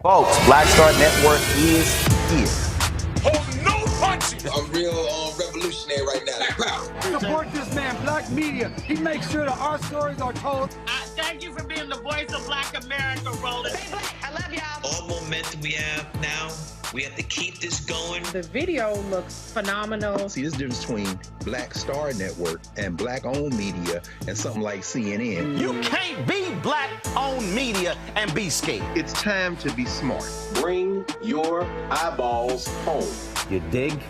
Folks, Black Star Network is here. Hold no punches. I'm real revolutionary right now. Black power. Support this man, Black media. He makes sure that our stories are told. Thank you for being the voice of Black America, Roland. Stay black. I love y'all. All momentum we have now, we have to keep this going. The video looks phenomenal. See, this difference between Black Star Network and black-owned media and something like CNN. You can't be black-owned media and be scared. It's time to be smart. Bring your eyeballs home. You dig?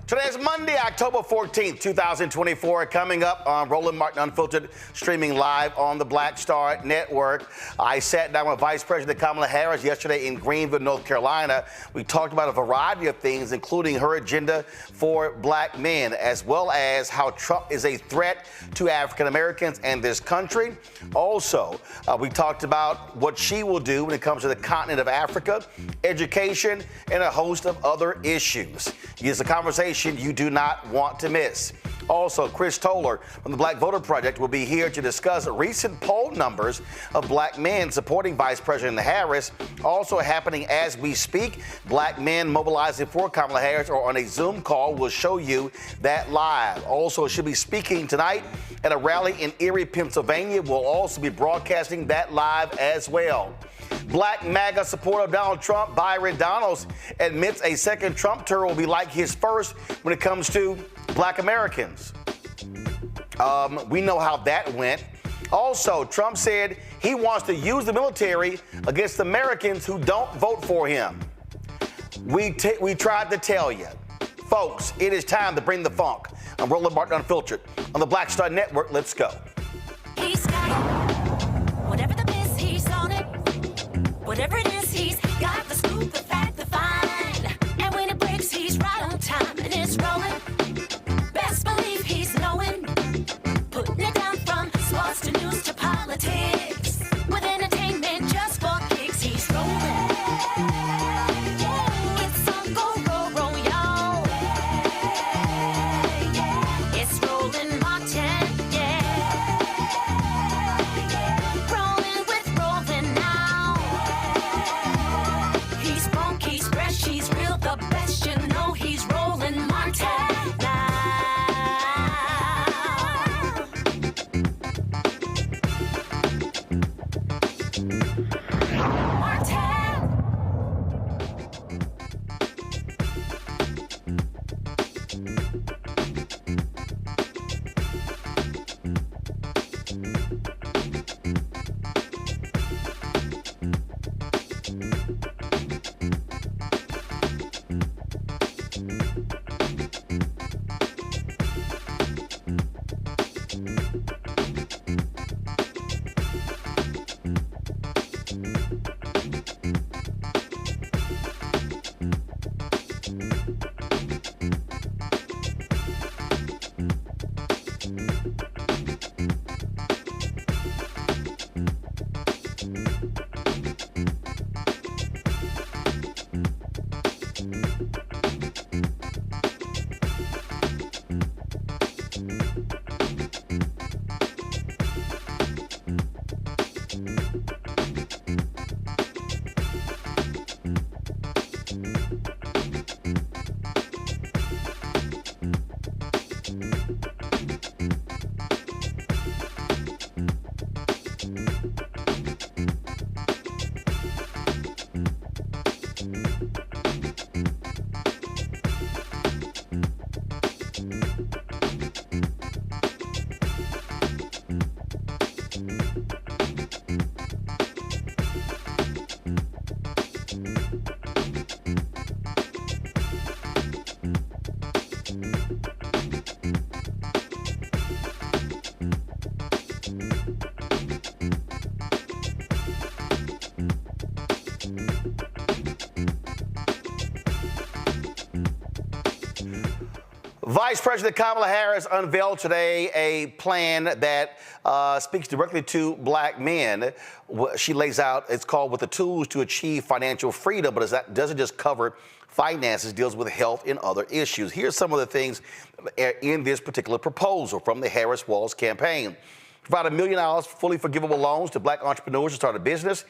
Today is Monday, October 14th, 2024. Coming up on Roland Martin Unfiltered, streaming live on the Black Star Network. I sat down with Vice President Kamala Harris yesterday in Greenville, North Carolina. We talked about a variety of things, including her agenda for black men, as well as how Trump is a threat to African Americans and this country. Also, we talked about what she will do when it comes to the continent of Africa, education, and a host of other issues. It's a conversation you do not want to miss. Also, Chris Towler from the Black Voter Project will be here to discuss recent poll numbers of black men supporting Vice President Harris. Also happening as we speak, black men mobilizing for Kamala Harris or on a Zoom call. We'll show you that live. Also, she'll be speaking tonight at a rally in Erie, Pennsylvania. We'll also be broadcasting that live as well. Black MAGA supporter of Donald Trump, Byron Donalds, admits a second Trump tour will be like his first when it comes to black Americans. We know how that went. Also, Trump said he wants to use the military against Americans who don't vote for him. We tried to tell you. Folks, it is time to bring the funk. I'm Roland Martin Unfiltered on the Black Star Network. Let's go. He's got it. Whatever the miss, he's on it. Whatever it is, he's got the scoop, the fact, the find. And when it breaks, he's right on time and it's rolling. Best believe he's knowing. Putting it down from sports to news to politics. With entertainment just for kicks, he's rolling. It's on go, roll, y'all. It's Roland Martin, rolling with Roland now. He's funky, he's fresh, he's real, the best, you know he's Roland Martin now. Vice President Kamala Harris unveiled today a plan that speaks directly to black men. She lays out, it's called With the Tools to Achieve Financial Freedom, but it doesn't just cover finances, deals with health and other issues. Here's some of the things in this particular proposal from the Harris-Walz campaign. Provide $1 million fully forgivable loans to black entrepreneurs to start a business.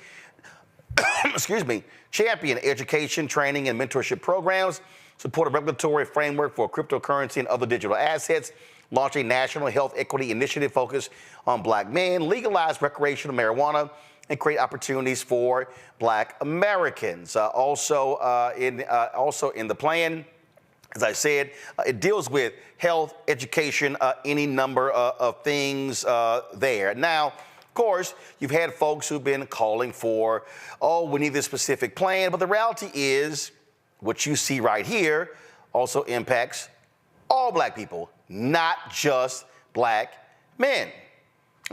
Excuse me. Champion education, training, and mentorship programs. Support a regulatory framework for cryptocurrency and other digital assets. Launch a national health equity initiative focused on black men. Legalize recreational marijuana and create opportunities for black Americans. Also in the plan, as I said, it deals with health, education, any number of things there. Now, of course, you've had folks who've been calling for, oh, we need this specific plan. But the reality is, what you see right here also impacts all black people, not just black men.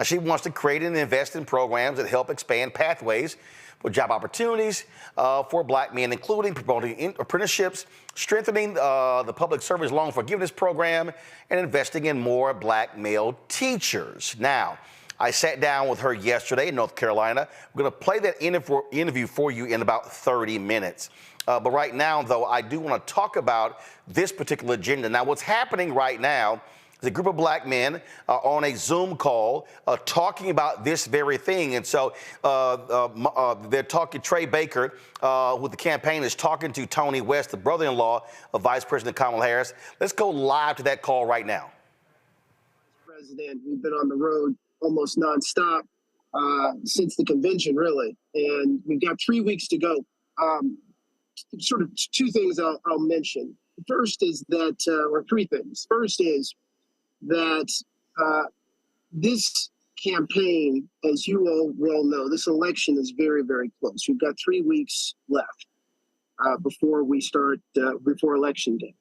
She wants to create and invest in programs that help expand pathways for job opportunities for black men, including promoting apprenticeships, strengthening the public service loan forgiveness program, and investing in more black male teachers. Now, I sat down with her yesterday in North Carolina. We're going to play that interview for you in about 30 minutes. But right now, though, I do want to talk about this particular agenda. Now, what's happening right now is a group of black men on a Zoom call talking about this very thing. And so they're talking, Trey Baker, with the campaign, is talking to Tony West, the brother-in-law of Vice President Kamala Harris. Let's go live to that call right now. President, we've been on the road almost nonstop since the convention, really. And we've got 3 weeks to go. Sort of two things I'll mention. First is that, or three things. First is that this campaign, as you all well know, this election is very, very close. We've got 3 weeks left before we start, before Election Day.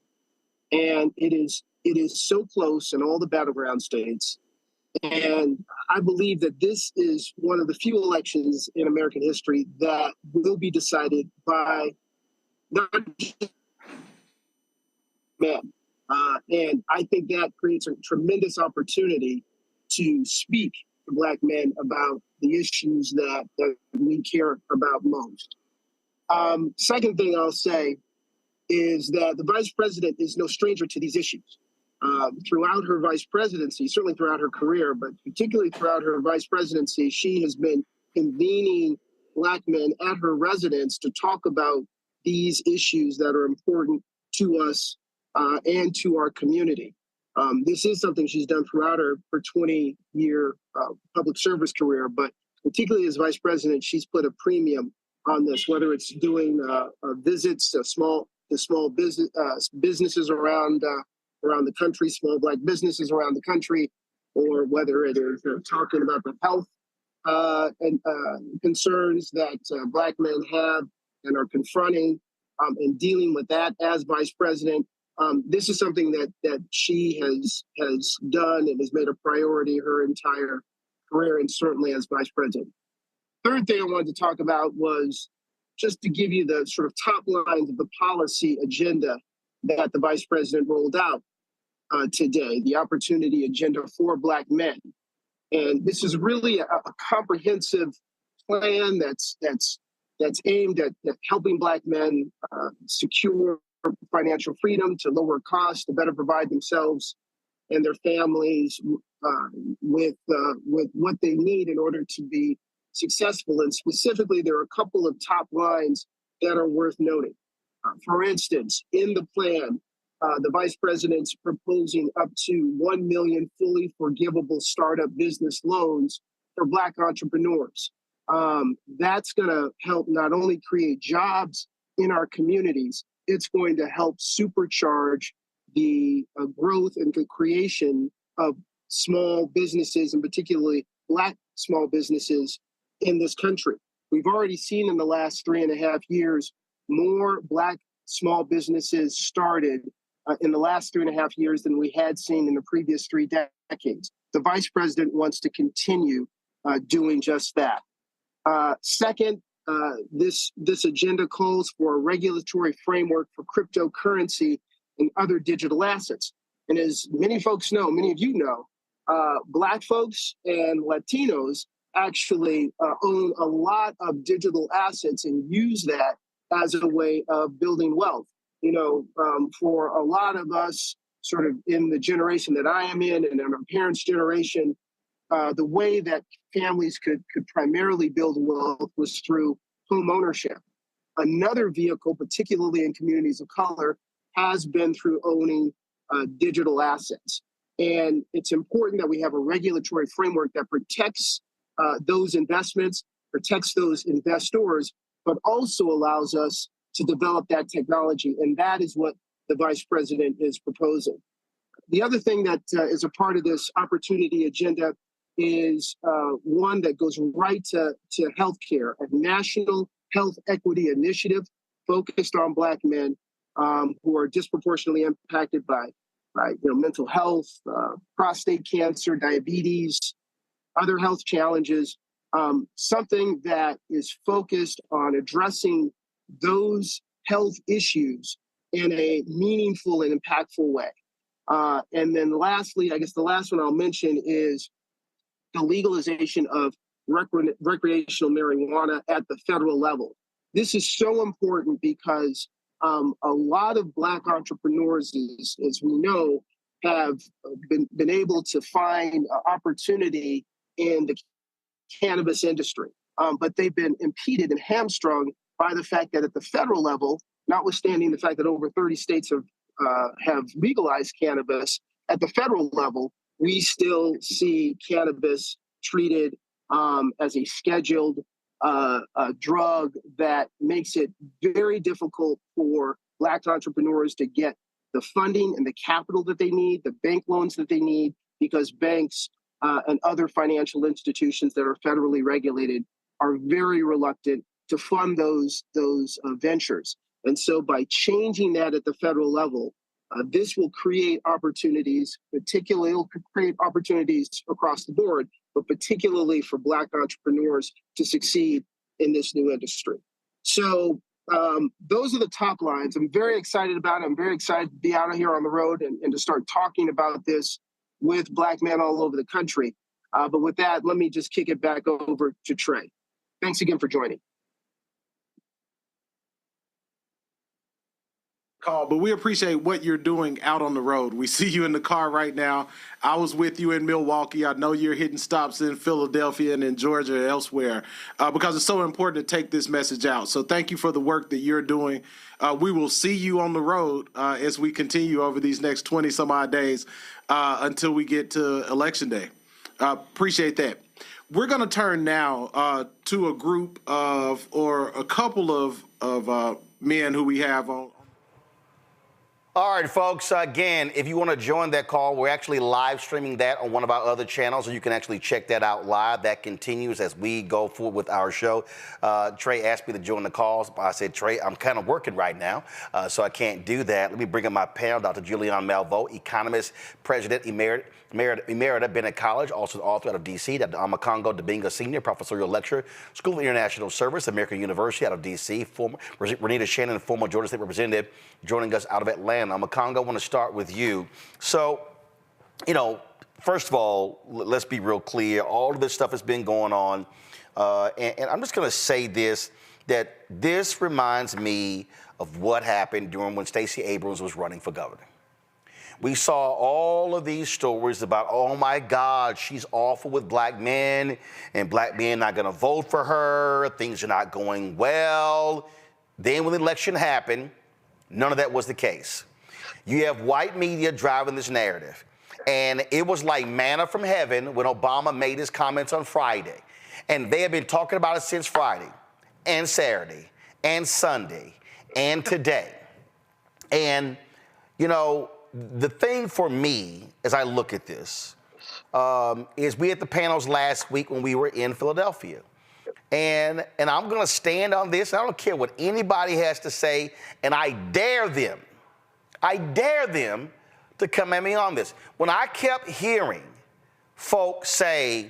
And it is so close in all the battleground states. And I believe that this is one of the few elections in American history that will be decided by not just men. And I think that creates a tremendous opportunity to speak to black men about the issues that we care about most. Second thing I'll say is that the vice president is no stranger to these issues. Throughout her vice presidency, certainly throughout her career, but particularly throughout her vice presidency, she has been convening black men at her residence to talk about these issues that are important to us and to our community. This is something she's done throughout her 20-year public service career, but particularly as vice president, she's put a premium on this, whether it's doing visits to small businesses around the country, small black businesses around the country, or whether it is talking about the health and concerns that black men have and are confronting and dealing with that as vice president. This is something that she has done and has made a priority her entire career, and certainly as vice president. Third thing I wanted to talk about was just to give you the sort of top lines of the policy agenda that the vice president rolled out today, the opportunity agenda for black men. And this is really a comprehensive plan that's aimed at helping black men secure financial freedom, to lower costs, to better provide themselves and their families with what they need in order to be successful. And specifically, there are a couple of top lines that are worth noting. For instance, in the plan, the vice president's proposing up to 1 million fully forgivable startup business loans for black entrepreneurs. That's going to help not only create jobs in our communities, it's going to help supercharge the growth and the creation of small businesses, and particularly black small businesses in this country. We've already seen in the last 3.5 years, more black small businesses started in the last 3.5 years than we had seen in the previous 3 decades. The vice president wants to continue doing just that. Second, this agenda calls for a regulatory framework for cryptocurrency and other digital assets. And as many folks know, many of you know, black folks and Latinos actually own a lot of digital assets and use that as a way of building wealth. You know, for a lot of us, sort of in the generation that I am in and in our parents' generation, the way that families could primarily build wealth was through home ownership. Another vehicle, particularly in communities of color, has been through owning digital assets. And it's important that we have a regulatory framework that protects those investments, protects those investors, but also allows us to develop that technology. And that is what the vice president is proposing. The other thing that is a part of this opportunity agenda is one that goes right to healthcare, a national health equity initiative focused on black men who are disproportionately impacted by right? Mental health, prostate cancer, diabetes, other health challenges, something that is focused on addressing those health issues in a meaningful and impactful way. And then lastly, I guess the last one I'll mention is the legalization of recreational marijuana at the federal level. This is so important because a lot of Black entrepreneurs, as we know, have been able to find opportunity in the cannabis industry. But they've been impeded and hamstrung by the fact that at the federal level, notwithstanding the fact that over 30 states have legalized cannabis, at the federal level, we still see cannabis treated as a scheduled drug that makes it very difficult for Black entrepreneurs to get the funding and the capital that they need, the bank loans that they need, because banks and other financial institutions that are federally regulated are very reluctant to fund those ventures. And so by changing that at the federal level, this will create opportunities, particularly it'll create opportunities across the board, but particularly for Black entrepreneurs to succeed in this new industry. So those are the top lines. I'm very excited about it. I'm very excited to be out here on the road and to start talking about this with Black men all over the country. But with that, let me just kick it back over to Trey. Thanks again for joining. Call, but we appreciate what you're doing out on the road. We see you in the car right now. I was with you in Milwaukee. I know you're hitting stops in Philadelphia and in Georgia and elsewhere because it's so important to take this message out. So thank you for the work that you're doing. We will see you on the road as we continue over these next 20 some odd days until we get to Election Day. Appreciate that. We're going to turn now to a group of, or a couple of men who we have on. All right, folks, again, if you want to join that call, we're actually live streaming that on one of our other channels, so you can actually check that out live. That continues as we go forward with our show. Trey asked me to join the calls. I said, Trey, I'm kind of working right now, so I can't do that. Let me bring in my panel, Dr. Julianne Malveaux, economist, president, Emerita Bennett College, also the author out of D.C., Dr. Amakongo Dibinga Sr., professorial lecturer, School of International Service, American University out of D.C., former Renita Shannon, former Georgia State Representative, joining us out of Atlanta. Amakongo, I want to start with you. So, first of all, let's be real clear. All of this stuff has been going on, and I'm just going to say this, that this reminds me of what happened during when Stacey Abrams was running for governor. We saw all of these stories about, oh my God, she's awful with Black men, and Black men not going to vote for her, things are not going well. Then when the election happened, none of that was the case. You have white media driving this narrative, and it was like manna from heaven when Obama made his comments on Friday. And they have been talking about it since Friday, and Saturday, and Sunday, and today. And, the thing for me, as I look at this, is we had the panels last week when we were in Philadelphia. And I'm going to stand on this. I don't care what anybody has to say, and I dare them to come at me on this. When I kept hearing folks say,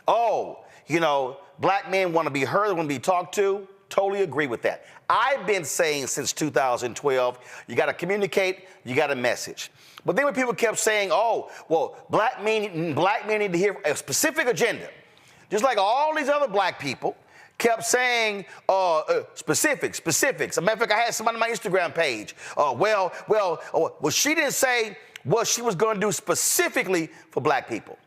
Black men want to be heard, want to be talked to, totally agree with that. I've been saying since 2012, you got to communicate, you got to message. But then when people kept saying, Black men need to hear a specific agenda, just like all these other Black people kept saying specifics. As a matter of fact, I had somebody on my Instagram page. She didn't say what she was going to do specifically for Black people.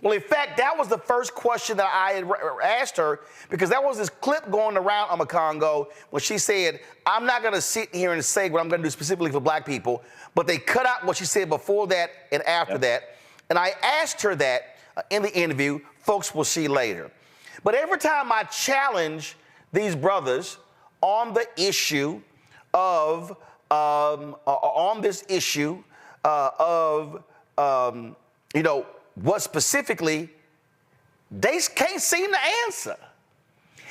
Well, in fact, that was the first question that I had asked her, because there was this clip going around on Amakongo when she said, I'm not going to sit here and say what I'm going to do specifically for Black people, but they cut out what she said before that and after that. And I asked her that in the interview. Folks will see later. But every time I challenge these brothers on the issue of, what specifically, they can't seem to answer.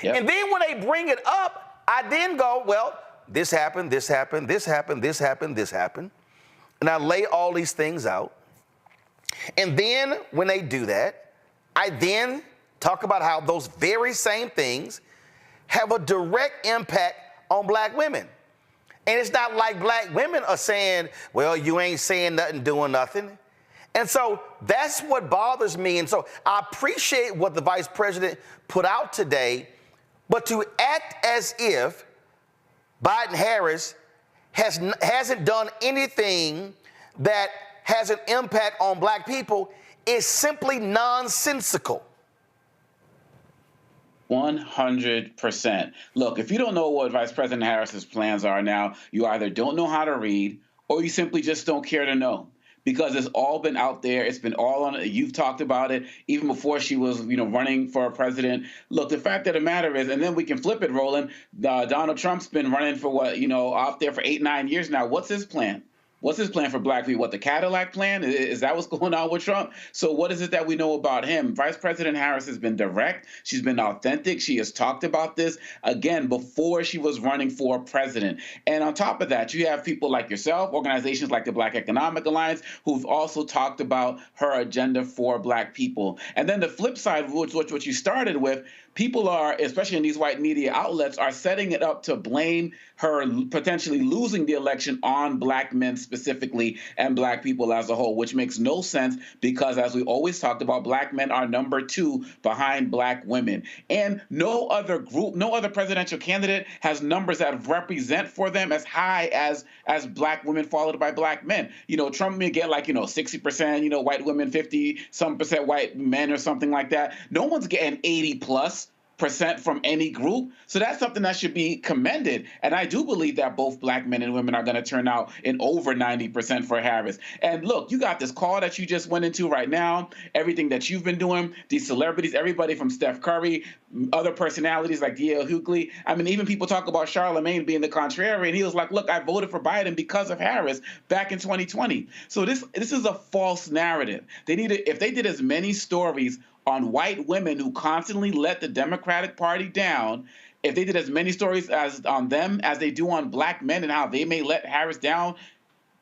Yep. And then when they bring it up, I then go, this happened. and I lay all these things out. And then when they do that, I then talk about how those very same things have a direct impact on black women. And it's not like black women are saying, well, you ain't saying nothing, doing nothing. And so that's what bothers me. And so I appreciate what the vice president put out today, but to act as if Biden-Harris hasn't done anything that has an impact on black people is simply nonsensical. 100%. Look, if you don't know what Vice President Harris's plans are now, you either don't know how to read or you simply just don't care to know. Because it's all been out there. It's been all on. You've talked about it even before she was, running for president. Look, the fact of the matter is, and then we can flip it, Roland. Donald Trump's been running for out there for 8-9 years now. What's his plan? What's his plan for black people? What, the Cadillac plan? Is that what's going on with Trump? So what is it that we know about him? Vice President Harris has been direct. She's been authentic. She has talked about this, again, before she was running for president. And on top of that, you have people like yourself, organizations like the Black Economic Alliance, who've also talked about her agenda for black people. And then the flip side, which what you started with, people are, especially in these white media outlets, are setting it up to blame her potentially losing the election on black men specifically and black people as a whole, which makes no sense because, as we always talked about, black men are number 2 behind black women. And no other group, no other presidential candidate has numbers that represent for them as high as black women followed by black men. Trump may get 60%, white women, 50-some% white men or something like that. No one's getting 80+% from any group. So that's something that should be commended. And I do believe that both black men and women are going to turn out in over 90% for Harris. And look, you got this call that you just went into right now, everything that you've been doing, these celebrities, everybody from Steph Curry, other personalities like D.L. Hughley. I mean, even people talk about Charlemagne being the contrary. And he was like, look, I voted for Biden because of Harris back in 2020. So this is a false narrative. If they did as many stories on white women who constantly let the Democratic Party down, if they did as many stories on them as they do on black men and how they may let Harris down,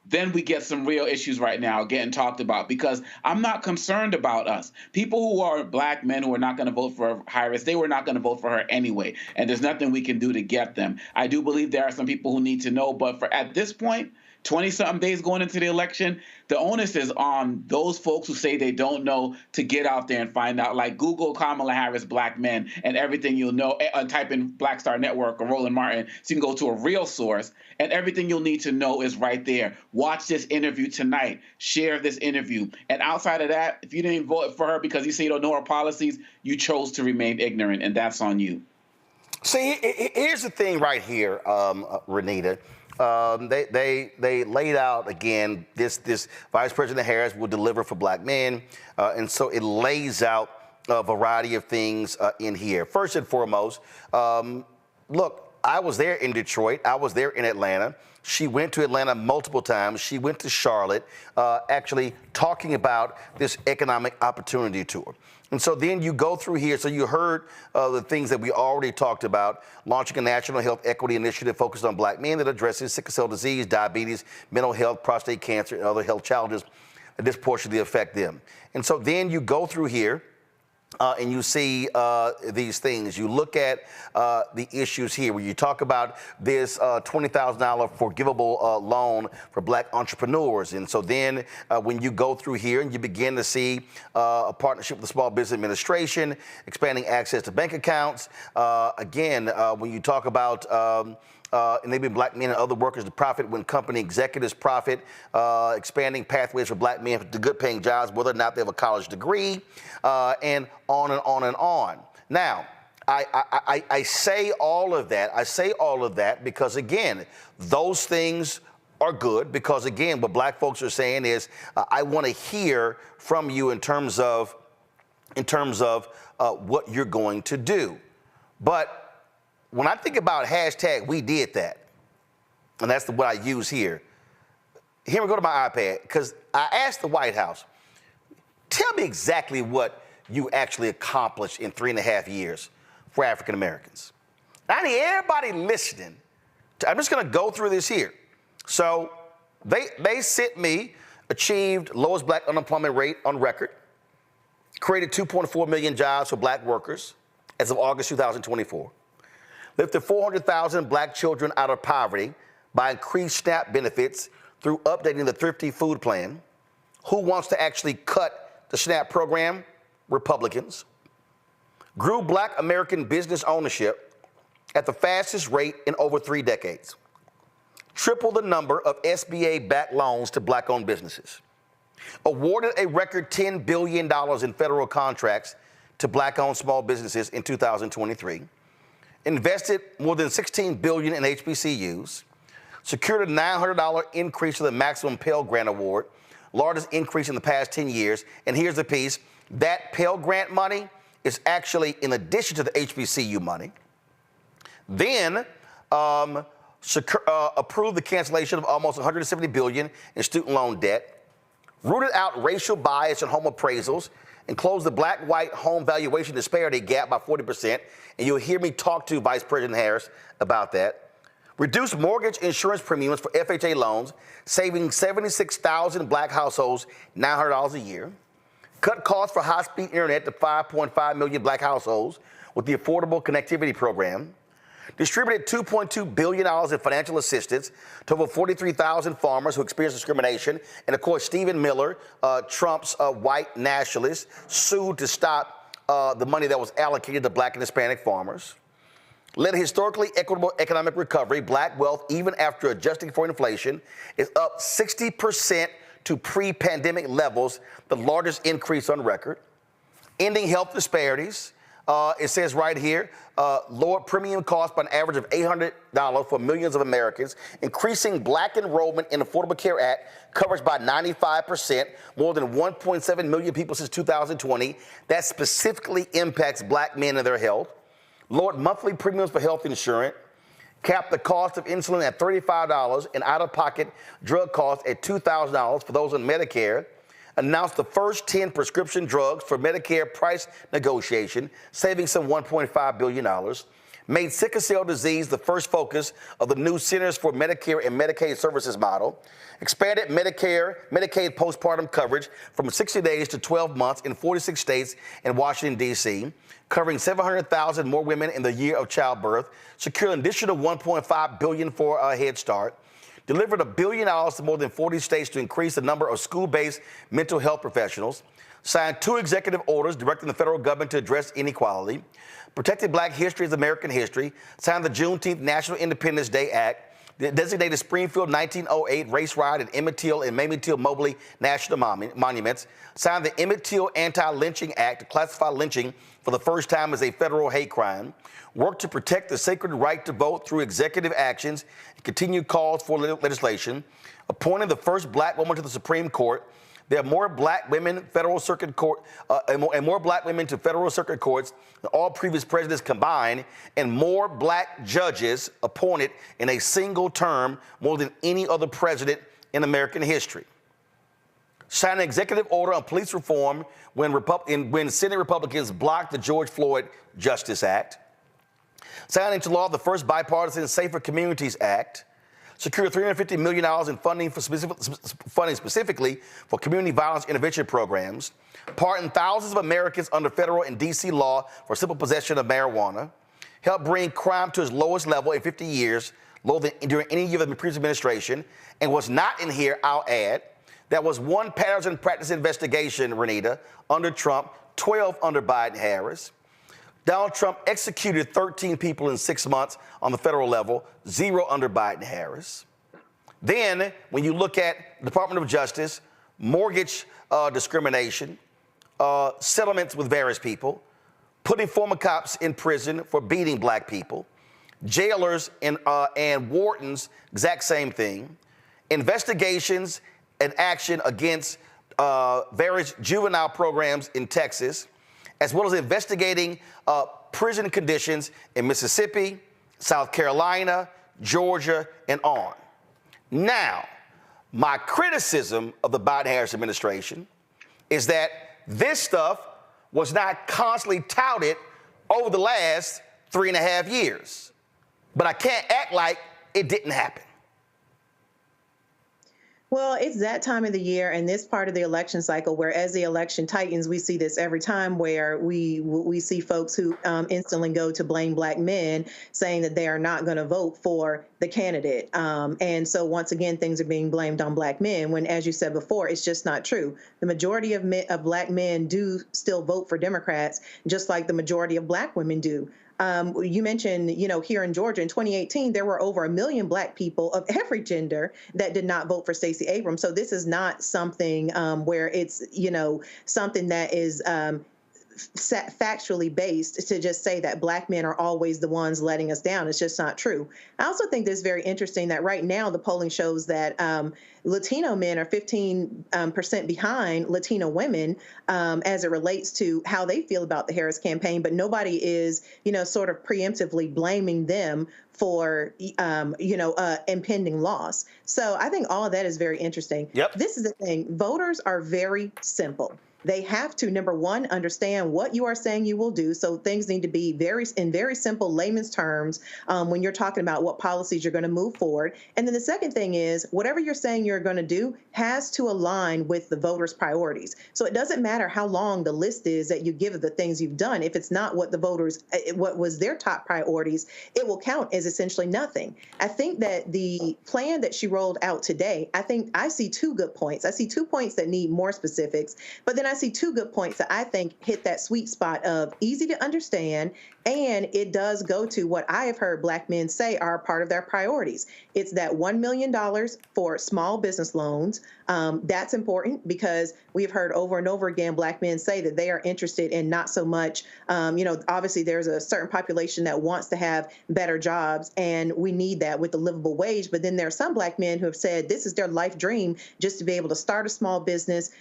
then we get some real issues right now getting talked about, because I'm not concerned about us. People who are black men who are not going to vote for Harris, they were not going to vote for her anyway, and there's nothing we can do to get them. I do believe there are some people who need to know, but at this point, 20-something days going into the election, the onus is on those folks who say they don't know to get out there and find out. Like Google Kamala Harris black men and everything you'll know, type in Black Star Network or Roland Martin so you can go to a real source, and everything you'll need to know is right there. Watch this interview tonight. Share this interview. And outside of that, if you didn't vote for her because you say you don't know her policies, you chose to remain ignorant, and that's on you. See, here's the thing right here, Renita. They laid out, again, this Vice President Harris will deliver for black men. And so it lays out a variety of things in here. First and foremost, look, I was there in Detroit. I was there in Atlanta. She went to Atlanta multiple times. She went to Charlotte, actually talking about this economic opportunity tour. And so then you go through here. So you heard the things that we already talked about, launching a national health equity initiative focused on black men that addresses sickle cell disease, diabetes, mental health, prostate cancer, and other health challenges that disproportionately affect them. And so then you go through here and you see these things. You look at the issues here where you talk about this $20,000 forgivable loan for black entrepreneurs. And so then when you go through here and you begin to see a partnership with the Small Business Administration, expanding access to bank accounts. Again, when you talk about enabling black men and other workers to profit when company executives profit, expanding pathways for black men to good paying jobs, whether or not they have a college degree, and on and on and on. Now, I say all of that. I say all of that because, again, those things are good because, again, what black folks are saying is I want to hear from you in terms of what you're going to do. But when I think about hashtag we did that, and that's what I use here. Here we go to my iPad, because I asked the White House, tell me exactly what you actually accomplished in 3.5 years for African Americans. I need everybody listening. I'm just going to go through this here. So They sent me, achieved lowest black unemployment rate on record, created 2.4 million jobs for black workers as of August 2024, lifted 400,000 black children out of poverty by increased SNAP benefits through updating the Thrifty Food Plan. Who wants to actually cut the SNAP program? Republicans. Grew black American business ownership at the fastest rate in over 3 decades. Tripled the number of SBA-backed loans to black-owned businesses. Awarded a record $10 billion in federal contracts to black-owned small businesses in 2023. Invested more than $16 billion in HBCUs. Secured a $900 increase to the maximum Pell Grant Award, largest increase in the past 10 years. And here's the piece. That Pell Grant money is actually in addition to the HBCU money. Then approved the cancellation of almost $170 billion in student loan debt, rooted out racial bias in home appraisals, and closed the black-white home valuation disparity gap by 40%. And you'll hear me talk to Vice President Harris about that. Reduced mortgage insurance premiums for FHA loans, saving 76,000 black households $900 a year. Cut costs for high-speed internet to 5.5 million black households with the Affordable Connectivity Program. Distributed $2.2 billion in financial assistance to over 43,000 farmers who experienced discrimination. And of course, Stephen Miller, Trump's white nationalist, sued to stop the money that was allocated to black and Hispanic farmers. Led a historically equitable economic recovery. Black wealth, even after adjusting for inflation, is up 60% to pre-pandemic levels, the largest increase on record. Ending health disparities. It says right here, lowered premium costs by an average of $800 for millions of Americans, increasing black enrollment in Affordable Care Act coverage by 95%, more than 1.7 million people since 2020. That specifically impacts black men and their health. Lowered monthly premiums for health insurance, capped the cost of insulin at $35 and out-of-pocket drug costs at $2,000 for those on Medicare. Announced the first 10 prescription drugs for Medicare price negotiation, saving some $1.5 billion. Made sickle cell disease the first focus of the new Centers for Medicare and Medicaid Services model. Expanded Medicaid postpartum coverage from 60 days to 12 months in 46 states and Washington, D.C., covering 700,000 more women in the year of childbirth. Secured an additional $1.5 billion for a Head Start. Delivered $1 billion to more than 40 states to increase the number of school-based mental health professionals. Signed 2 executive orders directing the federal government to address inequality. Protected Black history as American history. Signed the Juneteenth National Independence Day Act. Designated Springfield 1908 Race Ride and Emmett Till and Mamie Till Mobley National Monuments. Signed the Emmett Till Anti-Lynching Act to classify lynching for the first time as a federal hate crime. Worked to protect the sacred right to vote through executive actions and continued calls for legislation. Appointed the first black woman to the Supreme Court. There are more black women federal circuit court and more black women to federal circuit courts than all previous presidents combined, and more black judges appointed in a single term, more than any other president in American history. Signed an executive order on police reform when Senate Republicans blocked the George Floyd Justice Act. Signed into law the first bipartisan Safer Communities Act. Secured $350 million in funding specifically for community violence intervention programs. Pardoned thousands of Americans under federal and D.C. law for simple possession of marijuana. Helped bring crime to its lowest level in 50 years, lower than during any year of the previous administration. And what's not in here, I'll add, that was one patterns and practice investigation, Renita, under Trump, 12 under Biden-Harris. Donald Trump executed 13 people in 6 months on the federal level, 0 under Biden-Harris. Then, when you look at Department of Justice, mortgage discrimination, settlements with various people, putting former cops in prison for beating black people, jailers and wardens, exact same thing, investigations and action against various juvenile programs in Texas, as well as investigating prison conditions in Mississippi, South Carolina, Georgia, and on. Now, my criticism of the Biden-Harris administration is that this stuff was not constantly touted over the last 3.5 years. But I can't act like it didn't happen. Well, it's that time of the year and this part of the election cycle where, as the election tightens, we see this every time where we see folks who instantly go to blame black men, saying that they are not going to vote for the candidate. And so once again, things are being blamed on black men when, as you said before, it's just not true. The majority of black men do still vote for Democrats, just like the majority of black women do. You mentioned, here in Georgia in 2018, there were over 1 million black people of every gender that did not vote for Stacey Abrams. So this is not something where it's, something that is factually based to just say that black men are always the ones letting us down. It's just not true. I also think this is very interesting that right now the polling shows that Latino men are 15% behind Latino women as it relates to how they feel about the Harris campaign, but nobody is, sort of preemptively blaming them for, impending loss. So I think all of that is very interesting. Yep. This is the thing. Voters are very simple. They have to, number one, understand what you are saying you will do. So things need to be in very simple layman's terms when you're talking about what policies you're going to move forward. And then the second thing is whatever you're saying you're going to do has to align with the voters' priorities. So it doesn't matter how long the list is that you give of the things you've done. If it's not what the voters, what was their top priorities, it will count as essentially nothing. I think that the plan that she rolled out today, I see 2 good points. I see 2 points that need more specifics, but then I see 2 good points that I think hit that sweet spot of easy to understand, and it does go to what I have heard black men say are part of their priorities. It's that $1 million for small business loans. That's important because we've heard over and over again black men say that they are interested in not so much, obviously there's a certain population that wants to have better jobs, and we need that with the livable wage. But then there are some black men who have said this is their life dream, just to be able to start a small business,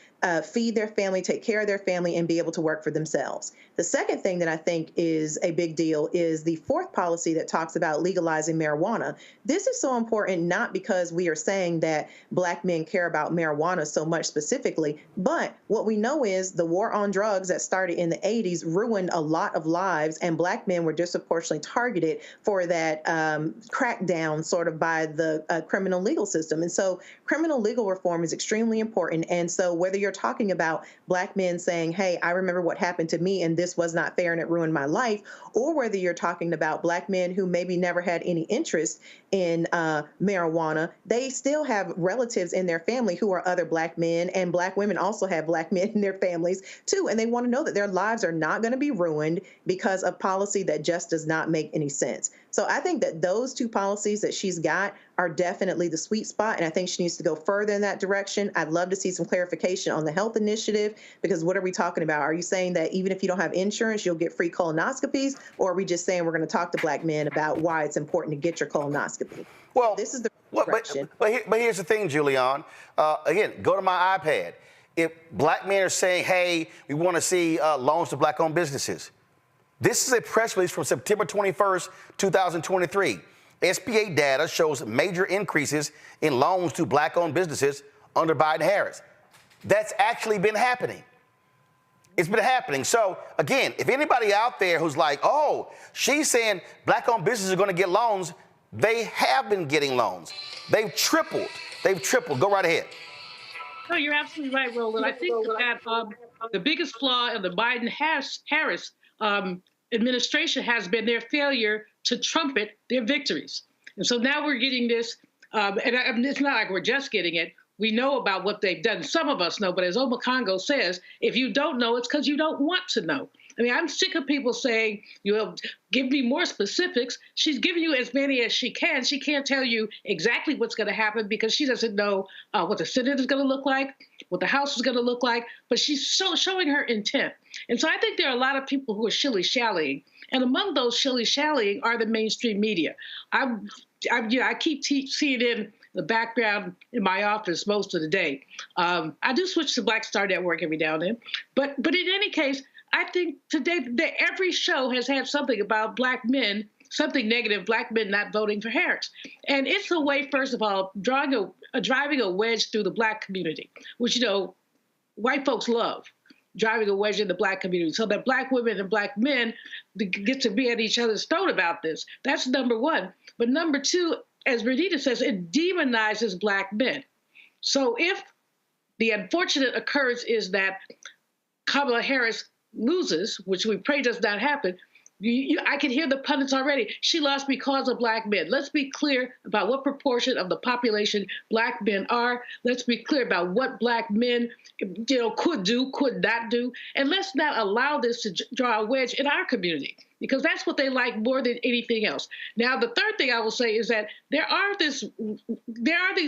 feed their family, take care of their family, and be able to work for themselves. The second thing that I think is a big deal is the 4th policy that talks about legalizing marijuana. This is so important, not because we are saying that black men care about marijuana so much specifically, but what we know is the war on drugs that started in the 80s ruined a lot of lives, and black men were disproportionately targeted for that crackdown sort of by the criminal legal system. And so criminal legal reform is extremely important. And so whether you're talking about black men saying, hey, I remember what happened to me and this was not fair and it ruined my life, or whether you're talking about black men who maybe never had any interest in marijuana, they still have relatives in their family who are other black men, and black women also have black men in their families too. And they want to know that their lives are not going to be ruined because of policy that just does not make any sense. So I think that those 2 policies that she's got are definitely the sweet spot, and I think she needs to go further in that direction. I'd love to see some clarification on the health initiative, because what are we talking about? Are you saying that even if you don't have insurance, you'll get free colonoscopies, or are we just saying we're going to talk to black men about why it's important to get your colonoscopy? Well, this is the direction. But here's the thing, Julian. Again, go to my iPad. If black men are saying, hey, we want to see loans to black-owned businesses, this is a press release from September 21st, 2023. SBA data shows major increases in loans to black-owned businesses under Biden-Harris. That's actually been happening. It's been happening. So, again, if anybody out there who's like, oh, she's saying black-owned businesses are going to get loans, they have been getting loans. They've tripled. Go right ahead. No, you're absolutely right, Roland. I think that the biggest flaw in the Biden-Harris administration has been their failure to trumpet their victories. And so now we're getting this, and it's not like we're just getting it. We know about what they've done. Some of us know, but as Oma Congo says, if you don't know, it's because you don't want to know. I mean, I'm sick of people saying, give me more specifics. She's giving you as many as she can. She can't tell you exactly what's going to happen because she doesn't know what the Senate is going to look like, what the House is going to look like, but she's showing her intent. And so I think there are a lot of people who are shilly-shallying, and among those shilly-shallying are the mainstream media. I keep seeing in the background in my office most of the day. I do switch to Black Star Network every now and then, but in any case, I think today that every show has had something about black men, something negative, black men not voting for Harris. And it's a way, first of all, driving a wedge through the black community, which, white folks love, driving a wedge in the black community so that black women and black men get to be at each other's throat about this. That's number one. But number two, as Renita says, it demonizes black men. So if the unfortunate occurrence is that Kamala Harris loses, which we pray does not happen, I can hear the pundits already. She lost because of black men. Let's be clear about what proportion of the population black men are. Let's be clear about what black men, could do, could not do. And let's not allow this to draw a wedge in our community, because that's what they like more than anything else. Now, the third thing I will say is that there are these,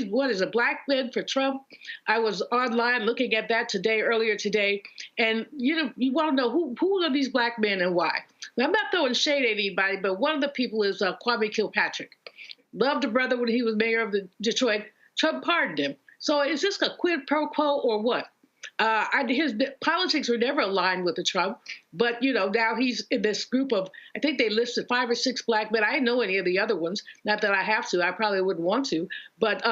what is it, black men for Trump? I was online looking at that earlier today, and you want to know who are these black men and why. Now, I'm not throwing shade at anybody, but one of the people is Kwame Kilpatrick. Loved the brother when he was mayor of Detroit. Trump pardoned him. So is this a quid pro quo or what? His politics were never aligned with the Trump, but now he's in this group of, I think they listed 5 or 6 black men. I didn't know any of the other ones. Not that I have to. I probably wouldn't want to. But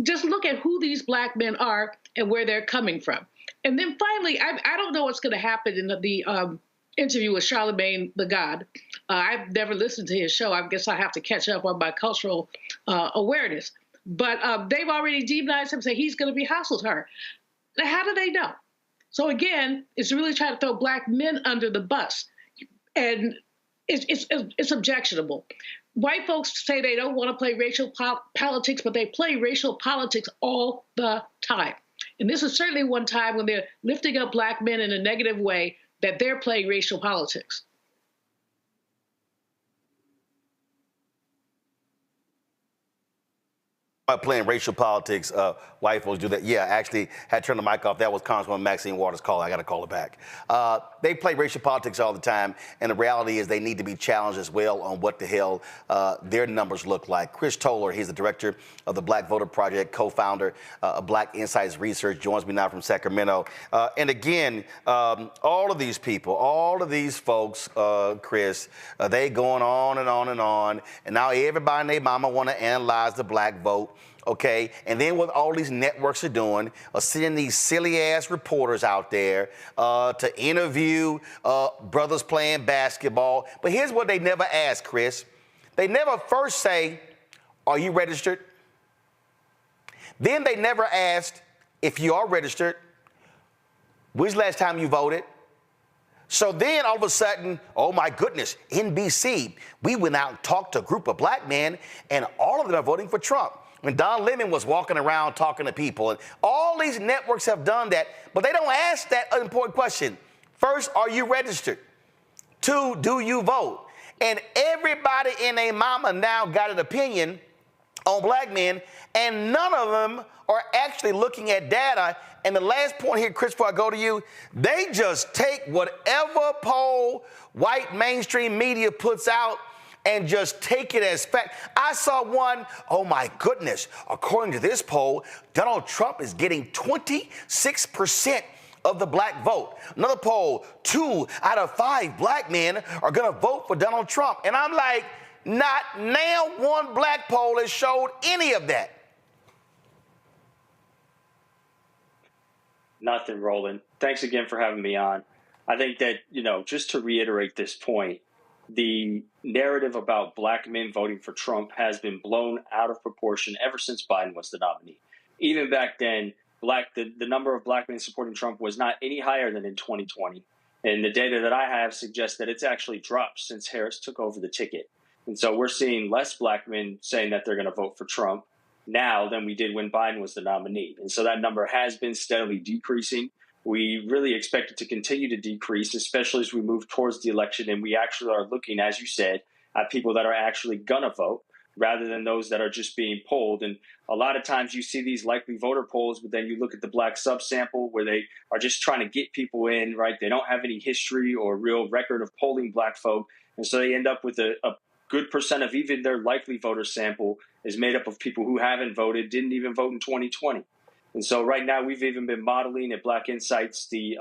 just look at who these black men are and where they're coming from. And then finally, I don't know what's going to happen in the interview with Charlemagne the God. I've never listened to his show. I guess I have to catch up on my cultural awareness. But they've already demonized him, say he's going to be hostile to her. Now, how do they know? So again, it's really trying to throw black men under the bus. And it's objectionable. White folks say they don't want to play racial politics, but they play racial politics all the time. And this is certainly one time when they're lifting up black men in a negative way that they're playing racial politics. Playing racial politics, white folks do that. Yeah, I actually had turned the mic off. That was Congresswoman Maxine Waters' call. I got to call her back. They play racial politics all the time, and the reality is they need to be challenged as well on what the hell their numbers look like. Chris Towler, he's the director of the Black Voter Project, co-founder of Black Insights Research, joins me now from Sacramento. And again, all of these people, all of these folks, Chris, they going on and on and on, and now everybody and their mama want to analyze the black vote. Okay, and then what all these networks are doing, sending these silly-ass reporters out there to interview brothers playing basketball. But here's what they never ask, Chris. They never first say, are you registered? Then they never asked, if you are registered, when's the last time you voted? So then all of a sudden, oh my goodness, NBC, we went out and talked to a group of black men, and all of them are voting for Trump. When Don Lemon was walking around talking to people, and all these networks have done that, but they don't ask that important question. First, are you registered? 2, do you vote? And everybody and their mama now got an opinion on black men, and none of them are actually looking at data. And the last point here, Chris, before I go to you, they just take whatever poll white mainstream media puts out and just take it as fact. I saw one, oh my goodness, according to this poll, Donald Trump is getting 26% of the black vote. Another poll, 2 out of 5 black men are gonna vote for Donald Trump. And I'm like, not now one black poll has showed any of that. Nothing, Roland. Thanks again for having me on. I think that, just to reiterate this point, the narrative about black men voting for Trump has been blown out of proportion ever since Biden was the nominee. Even back then, the number of black men supporting Trump was not any higher than in 2020. And the data that I have suggests that it's actually dropped since Harris took over the ticket. And so we're seeing less black men saying that they're going to vote for Trump now than we did when Biden was the nominee. And so that number has been steadily decreasing. We really expect it to continue to decrease, especially as we move towards the election. And we actually are looking, as you said, at people that are actually going to vote rather than those that are just being polled. And a lot of times you see these likely voter polls, but then you look at the black subsample where they are just trying to get people in, right? They don't have any history or real record of polling black folk. And so they end up with a good percent of even their likely voter sample is made up of people who haven't voted, didn't even vote in 2020. And so right now we've even been modeling at Black Insights the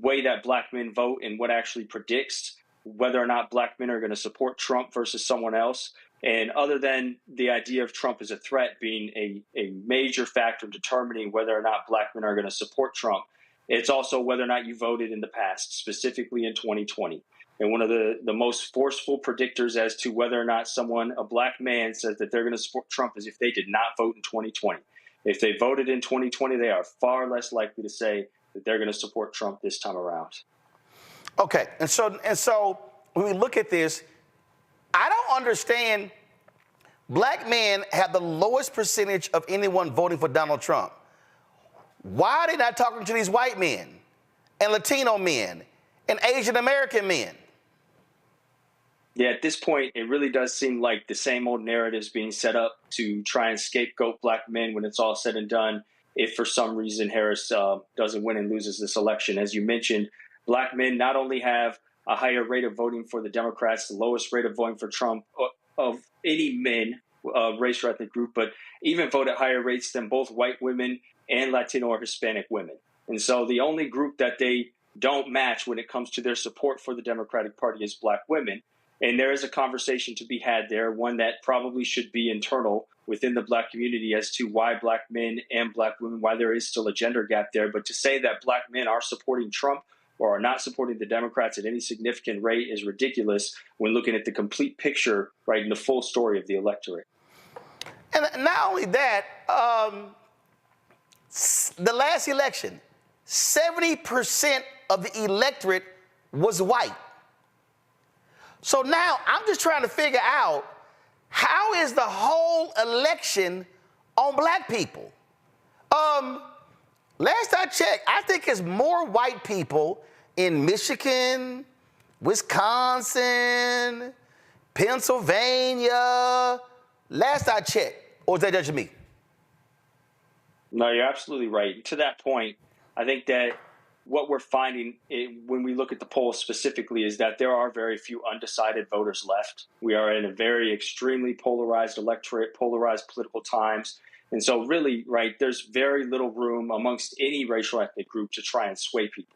way that black men vote and what actually predicts whether or not black men are going to support Trump versus someone else. And other than the idea of Trump as a threat being a major factor in determining whether or not black men are going to support Trump, it's also whether or not you voted in the past, specifically in 2020. And one of the most forceful predictors as to whether or not a black man says that they're going to support Trump is if they did not vote in 2020. If they voted in 2020, they are far less likely to say that they're going to support Trump this time around. Okay, and so when we look at this, I don't understand. Black men have the lowest percentage of anyone voting for Donald Trump. Why are they not talking to these white men and Latino men and Asian American men? Yeah, at this point, it really does seem like the same old narratives being set up to try and scapegoat black men when it's all said and done. If for some reason Harris doesn't win and loses this election, as you mentioned, black men not only have a higher rate of voting for the Democrats, the lowest rate of voting for Trump of any men, race or ethnic group, but even vote at higher rates than both white women and Latino or Hispanic women. And so the only group that they don't match when it comes to their support for the Democratic Party is black women. And there is a conversation to be had there, one that probably should be internal within the black community as to why black men and black women, why there is still a gender gap there. But to say that black men are supporting Trump or are not supporting the Democrats at any significant rate is ridiculous when looking at the complete picture, right, in the full story of the electorate. And not only that, the last election, 70% of the electorate was white. So now I'm just trying to figure out, how is the whole election on black people? Last I checked, I think it's more white people in Michigan, Wisconsin, Pennsylvania. Last I checked. Or is that just me? No, you're absolutely right. To that point, I think that what we're finding when we look at the polls specifically is that there are very few undecided voters left. We are in a very extremely polarized electorate, polarized political times. And so really, right, there's very little room amongst any racial ethnic group to try and sway people.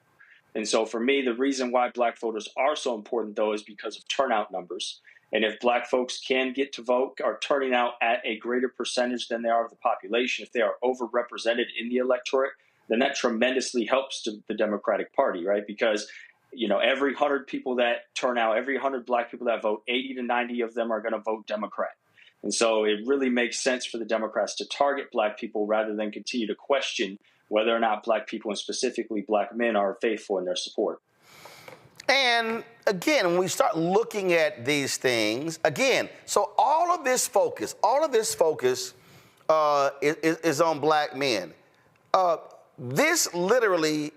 And so for me, the reason why black voters are so important, though, is because of turnout numbers. And if black folks can get to vote, are turning out at a greater percentage than they are of the population, if they are overrepresented in the electorate, then that tremendously helps to the Democratic Party, right? Because, you know, every 100 people that turn out, every 100 black people that vote, 80 to 90 of them are going to vote Democrat. And so it really makes sense for the Democrats to target black people rather than continue to question whether or not black people, and specifically black men, are faithful in their support. And again, when we start looking at these things, again, so all of this focus is on black men. This literally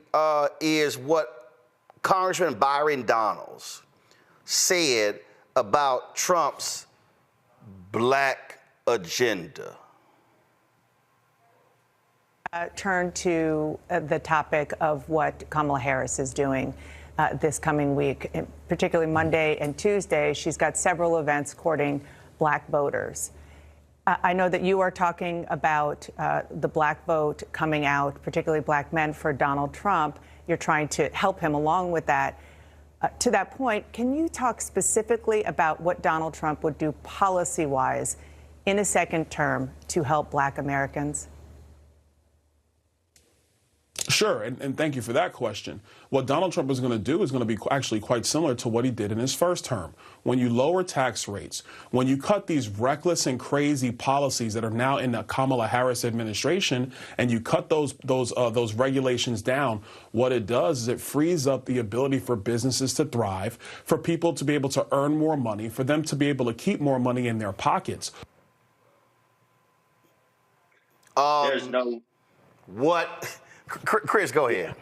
is what Congressman Byron Donalds said about Trump's black agenda. Turn to the topic of what Kamala Harris is doing this coming week, particularly Monday and Tuesday. She's got several events courting black voters. I know that you are talking about the black vote coming out, particularly black men, for Donald Trump. You're trying to help him along with that. To that point, can you talk specifically about what Donald Trump would do policy-wise in a second term to help black Americans? Sure, and thank you for that question. What Donald Trump is going to do is going to be actually quite similar to what he did in his first term. When you lower tax rates, when you cut these reckless and crazy policies that are now in the Kamala Harris administration, and you cut those regulations down, what it does is it frees up the ability for businesses to thrive, for people to be able to earn more money, for them to be able to keep more money in their pockets. There's no what. Chris, go ahead.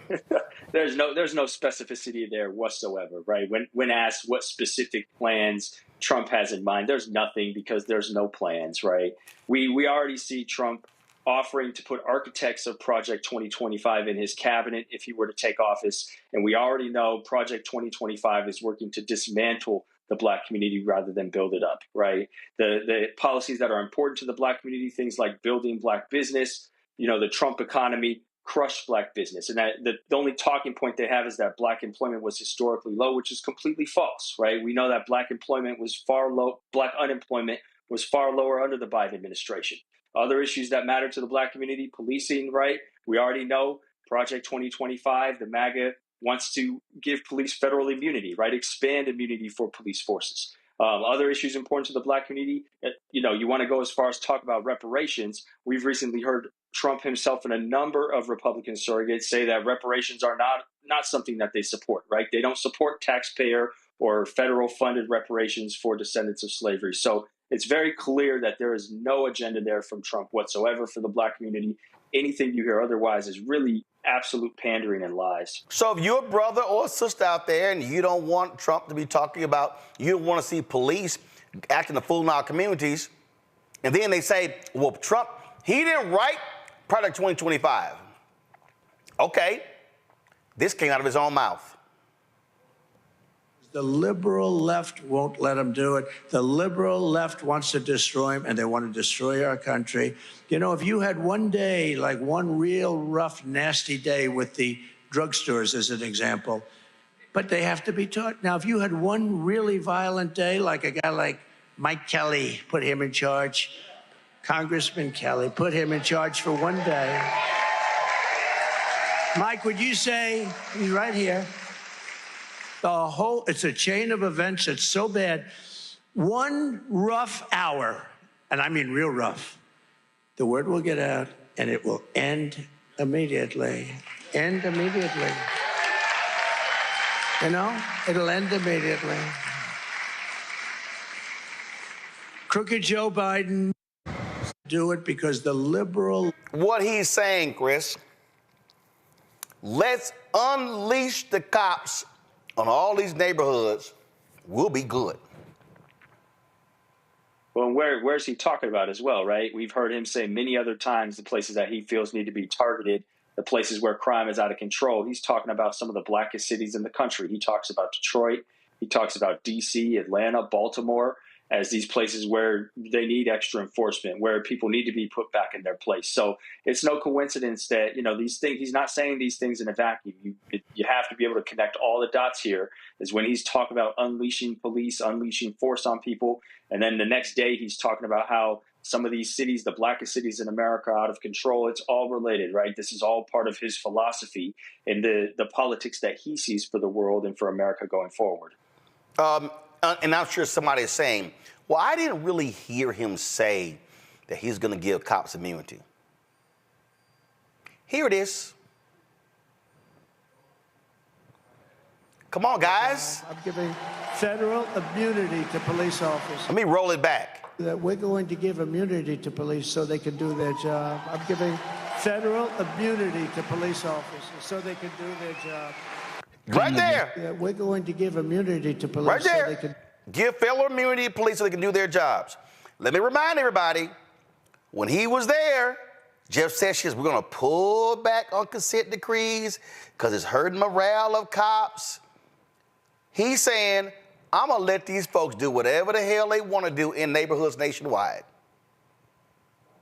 There's no specificity there whatsoever, right? When asked what specific plans Trump has in mind, there's nothing, because there's no plans, right? We already see Trump offering to put architects of Project 2025 in his cabinet if he were to take office, and we already know Project 2025 is working to dismantle the black community rather than build it up, right? The policies that are important to the black community, things like building black business, you know, the Trump economy, crushed black business. And that the only talking point they have is that black employment was historically low, which is completely false, right? We know that black employment was black unemployment was far lower under the Biden administration. Other issues that matter to the black community, policing, right? We already know Project 2025, the MAGA wants to give police federal immunity, right? Expand immunity for police forces. Other issues important to the black community, you want to go as far as talk about reparations. We've recently heard Trump himself and a number of Republican surrogates say that reparations are not something that they support, right? They don't support taxpayer or federal funded reparations for descendants of slavery. So it's very clear that there is no agenda there from Trump whatsoever for the black community. Anything you hear otherwise is really absolute pandering and lies. So if you're a brother or a sister out there and you don't want Trump to be talking about, you don't want to see police acting a fool in our communities, and then they say, well, Trump, he didn't write Project 2025. Okay, this came out of his own mouth. The liberal left won't let him do it. The liberal left wants to destroy him, and they want to destroy our country. You know, if you had one day, like one real rough, nasty day with the drugstores as an example, but they have to be taught. Now, if you had one really violent day, like a guy like Mike Kelly, put him in charge, Congressman Kelly, put him in charge for one day. Mike, would you say, he's right here, it's a chain of events that's so bad. One rough hour, and I mean real rough, the word will get out and it will end immediately. End immediately. You know, it'll end immediately. Crooked Joe Biden do it because the liberal... What he's saying, Chris, let's unleash the cops on all these neighborhoods, we'll be good. Well, where's he talking about as well, right? We've heard him say many other times the places that he feels need to be targeted, the places where crime is out of control. He's talking about some of the blackest cities in the country. He talks about Detroit. He talks about D.C., Atlanta, Baltimore, as these places where they need extra enforcement, where people need to be put back in their place. So it's no coincidence that, these things, he's not saying these things in a vacuum. You have to be able to connect all the dots here, is when he's talking about unleashing police, unleashing force on people. And then the next day he's talking about how some of these cities, the blackest cities in America, are out of control. It's all related, right? This is all part of his philosophy and the politics that he sees for the world and for America going forward. And I'm sure somebody is saying, well, I didn't really hear him say that he's going to give cops immunity. Here it is. Come on, guys. I'm giving federal immunity to police officers. Let me roll it back. That we're going to give immunity to police so they can do their job. I'm giving federal immunity to police officers so they can do their job. Right there. Yeah, we're going to give immunity to police right there. so they can... Give federal immunity to police so they can do their jobs. Let me remind everybody, when he was there, Jeff Sessions, we're going to pull back on consent decrees because it's hurting morale of cops. He's saying, I'm going to let these folks do whatever the hell they want to do in neighborhoods nationwide.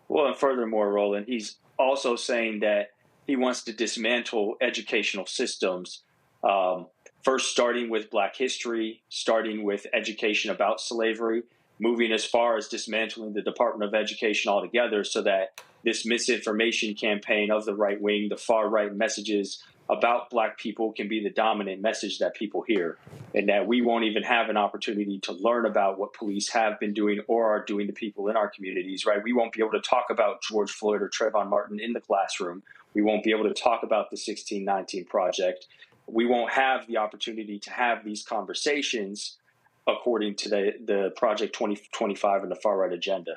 Well, and furthermore, Roland, he's also saying that he wants to dismantle educational systems, first starting with Black history, starting with education about slavery, moving as far as dismantling the Department of Education altogether so that this misinformation campaign of the right wing, the far right messages about Black people can be the dominant message that people hear, and that we won't even have an opportunity to learn about what police have been doing or are doing to people in our communities, right? We won't be able to talk about George Floyd or Trayvon Martin in the classroom. We won't be able to talk about the 1619 Project. We won't have the opportunity to have these conversations according to the Project 2025 and the far right agenda.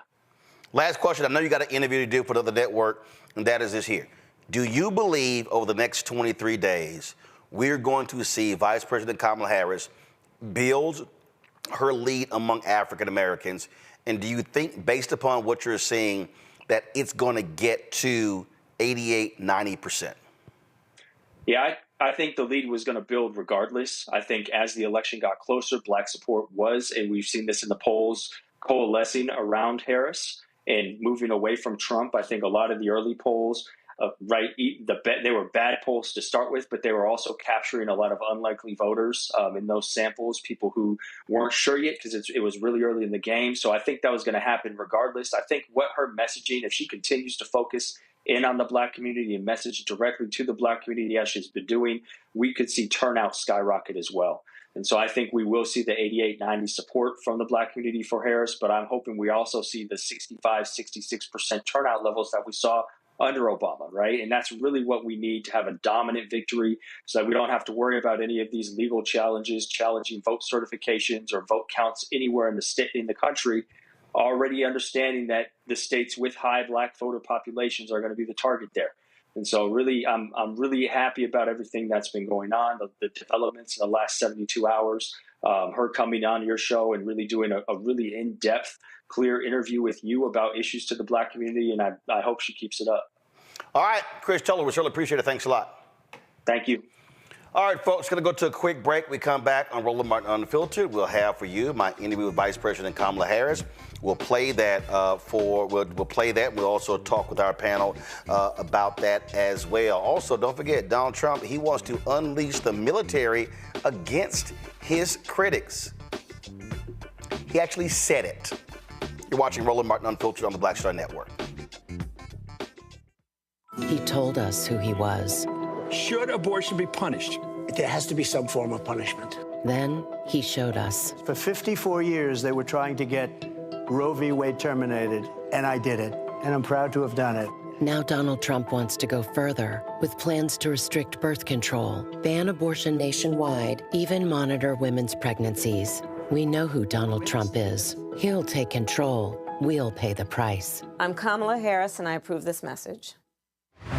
Last question. I know you got an interview to do for another network, and that is this here. Do you believe over the next 23 days, we're going to see Vice President Kamala Harris build her lead among African Americans? And do you think, based upon what you're seeing, that it's going to get to 88, 90%? Yeah, I think the lead was going to build regardless. I think as the election got closer, Black support was, and we've seen this in the polls, coalescing around Harris and moving away from Trump. I think a lot of the early polls, they were bad polls to start with, but they were also capturing a lot of unlikely voters in those samples, people who weren't sure yet because it was really early in the game. So I think that was going to happen regardless. I think what her messaging, if she continues to focus in on the Black community and message directly to the Black community as she's been doing, we could see turnout skyrocket as well. And so I think we will see the 88-90 support from the Black community for Harris, but I'm hoping we also see the 65-66% turnout levels that we saw under Obama, right? And that's really what we need to have a dominant victory so that we don't have to worry about any of these legal challenges, challenging vote certifications or vote counts anywhere in the state, in the country, already understanding that the states with high Black voter populations are going to be the target there. And so really, I'm really happy about everything that's been going on, the developments in the last 72 hours, her coming on your show and really doing a really in-depth, clear interview with you about issues to the Black community, and I hope she keeps it up. All right, Chris Towler, we certainly appreciate it. Thanks a lot. Thank you. All right, folks, going to go to a quick break. We come back on Roland Martin Unfiltered. We'll have for you my interview with Vice President Kamala Harris. We'll play that we'll play that. We'll also talk with our panel about that as well. Also, don't forget, Donald Trump, he wants to unleash the military against his critics. He actually said it. You're watching Roland Martin Unfiltered on the Black Star Network. He told us who he was. Should abortion be punished? There has to be some form of punishment. Then he showed us. For 54 years, they were trying to get Roe v. Wade terminated, and I did it, and I'm proud to have done it. Now Donald Trump wants to go further with plans to restrict birth control, ban abortion nationwide, even monitor women's pregnancies. We know who Donald Trump is. He'll take control. We'll pay the price. I'm Kamala Harris, and I approve this message.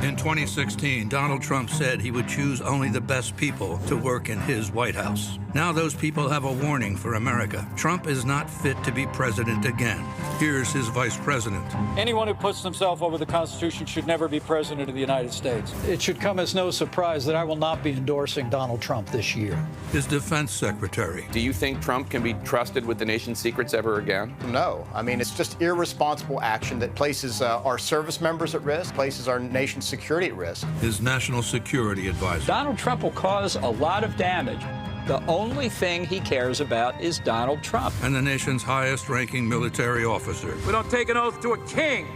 In 2016, Donald Trump said he would choose only the best people to work in his White House. Now those people have a warning for America. Trump is not fit to be president again. Here's his vice president. Anyone who puts himself over the Constitution should never be president of the United States. It should come as no surprise that I will not be endorsing Donald Trump this year. His defense secretary. Do you think Trump can be trusted with the nation's secrets ever again? No. I mean, it's just irresponsible action that places our service members at risk, places our nation's security at risk. His national security advisor. Donald Trump will cause a lot of damage. The only thing he cares about is Donald Trump. And the nation's highest-ranking military officer. We don't take an oath to a king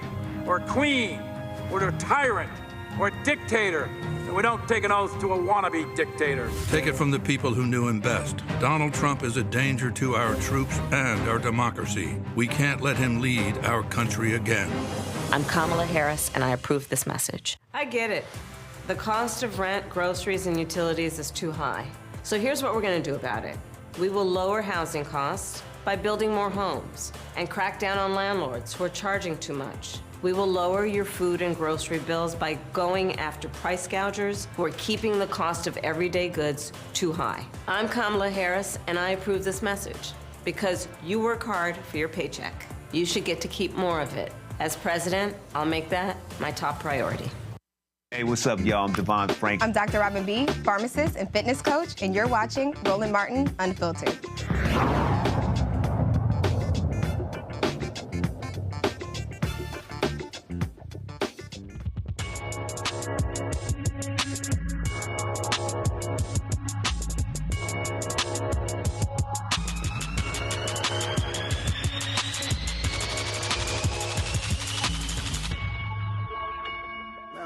or a queen or to a tyrant or a dictator. And we don't take an oath to a wannabe dictator. Take it from the people who knew him best. Donald Trump is a danger to our troops and our democracy. We can't let him lead our country again. I'm Kamala Harris, and I approve this message. I get it. The cost of rent, groceries, and utilities is too high. So here's what we're going to do about it. We will lower housing costs by building more homes and crack down on landlords who are charging too much. We will lower your food and grocery bills by going after price gougers who are keeping the cost of everyday goods too high. I'm Kamala Harris, and I approve this message because you work hard for your paycheck. You should get to keep more of it. As president, I'll make that my top priority. Hey, what's up, y'all? I'm Devon Frank. I'm Dr. Robin B., pharmacist and fitness coach, and you're watching Roland Martin Unfiltered.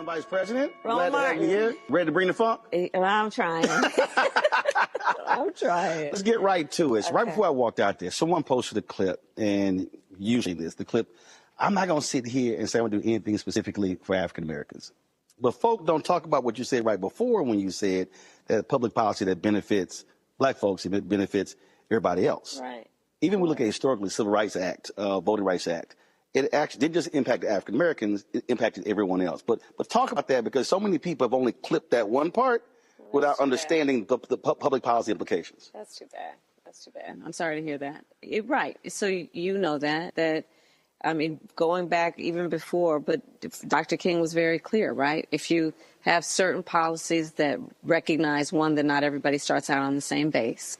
Vice President, Roland glad to have you here. Ready to bring the funk? I'm trying. I'm trying. Let's get right to it. Okay. Right before I walked out there, someone posted a clip, and usually the clip, I'm not going to sit here and say I'm going to do anything specifically for African Americans. But folk don't talk about what you said right before when you said that public policy that benefits black folks, it benefits everybody else. Right. Even when we look at historically, Civil Rights Act, Voting Rights Act, it actually didn't just impact the African Americans, it impacted everyone else. But talk about that, because so many people have only clipped that one part without understanding the public policy implications. That's too bad. That's too bad. I'm sorry to hear that. Right. So you know that, I mean, going back even before, but Dr. King was very clear, right? If you have certain policies that recognize, one, that not everybody starts out on the same base.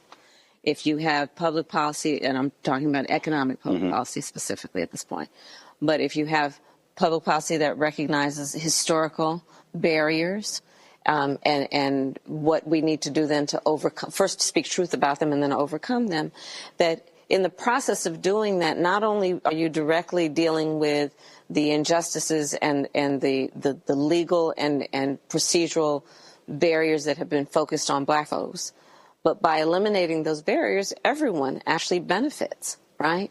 If you have public policy, and I'm talking about economic public policy specifically at this point, but if you have public policy that recognizes historical barriers and what we need to do then to overcome, first speak truth about them and then overcome them, that in the process of doing that, not only are you directly dealing with the injustices and the legal and procedural barriers that have been focused on black folks, But by eliminating those barriers, everyone actually benefits, right?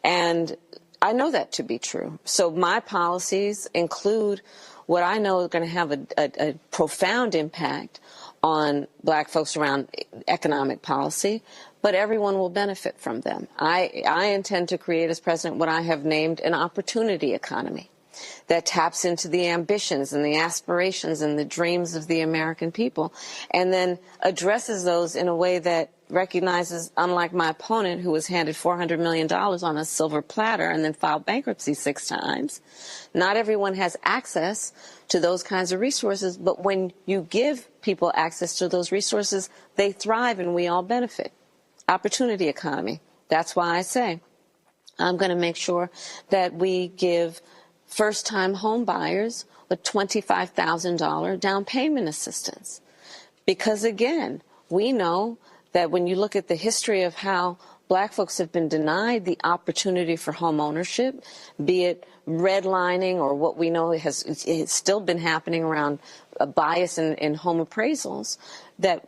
And I know that to be true. So my policies include what I know is going to have a profound impact on black folks around economic policy, but everyone will benefit from them. I intend to create as president what I have named an opportunity economy that taps into the ambitions and the aspirations and the dreams of the American people, and then addresses those in a way that recognizes, unlike my opponent who was handed $400 million on a silver platter and then filed bankruptcy 6 times, not everyone has access to those kinds of resources, but when you give people access to those resources, they thrive and we all benefit. Opportunity economy. That's why I say I'm going to make sure that we give first-time home buyers a $25,000 down payment assistance. Because, again, we know that when you look at the history of how black folks have been denied the opportunity for home ownership, be it redlining or what we know has still been happening around a bias in home appraisals, that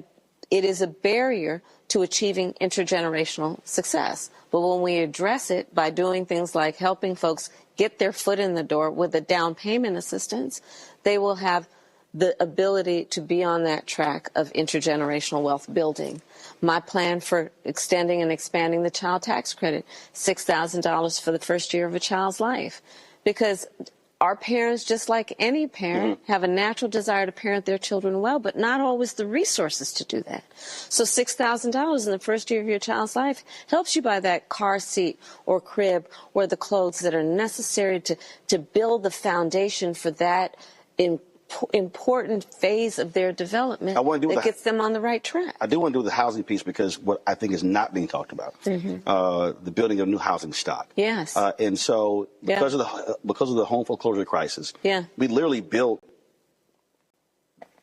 it is a barrier to achieving intergenerational success. But when we address it by doing things like helping folks get their foot in the door with a down payment assistance, they will have the ability to be on that track of intergenerational wealth building. My plan for extending and expanding the child tax credit, $6,000 for the first year of a child's life. Because our parents, just like any parent, have a natural desire to parent their children well, but not always the resources to do that. So $6,000 in the first year of your child's life helps you buy that car seat or crib or the clothes that are necessary to build the foundation for that important phase of their development that gets them on the right track. I do want to do the housing piece because what I think is not being talked about, the building of new housing stock. Yes. And so because of the home foreclosure crisis, we literally built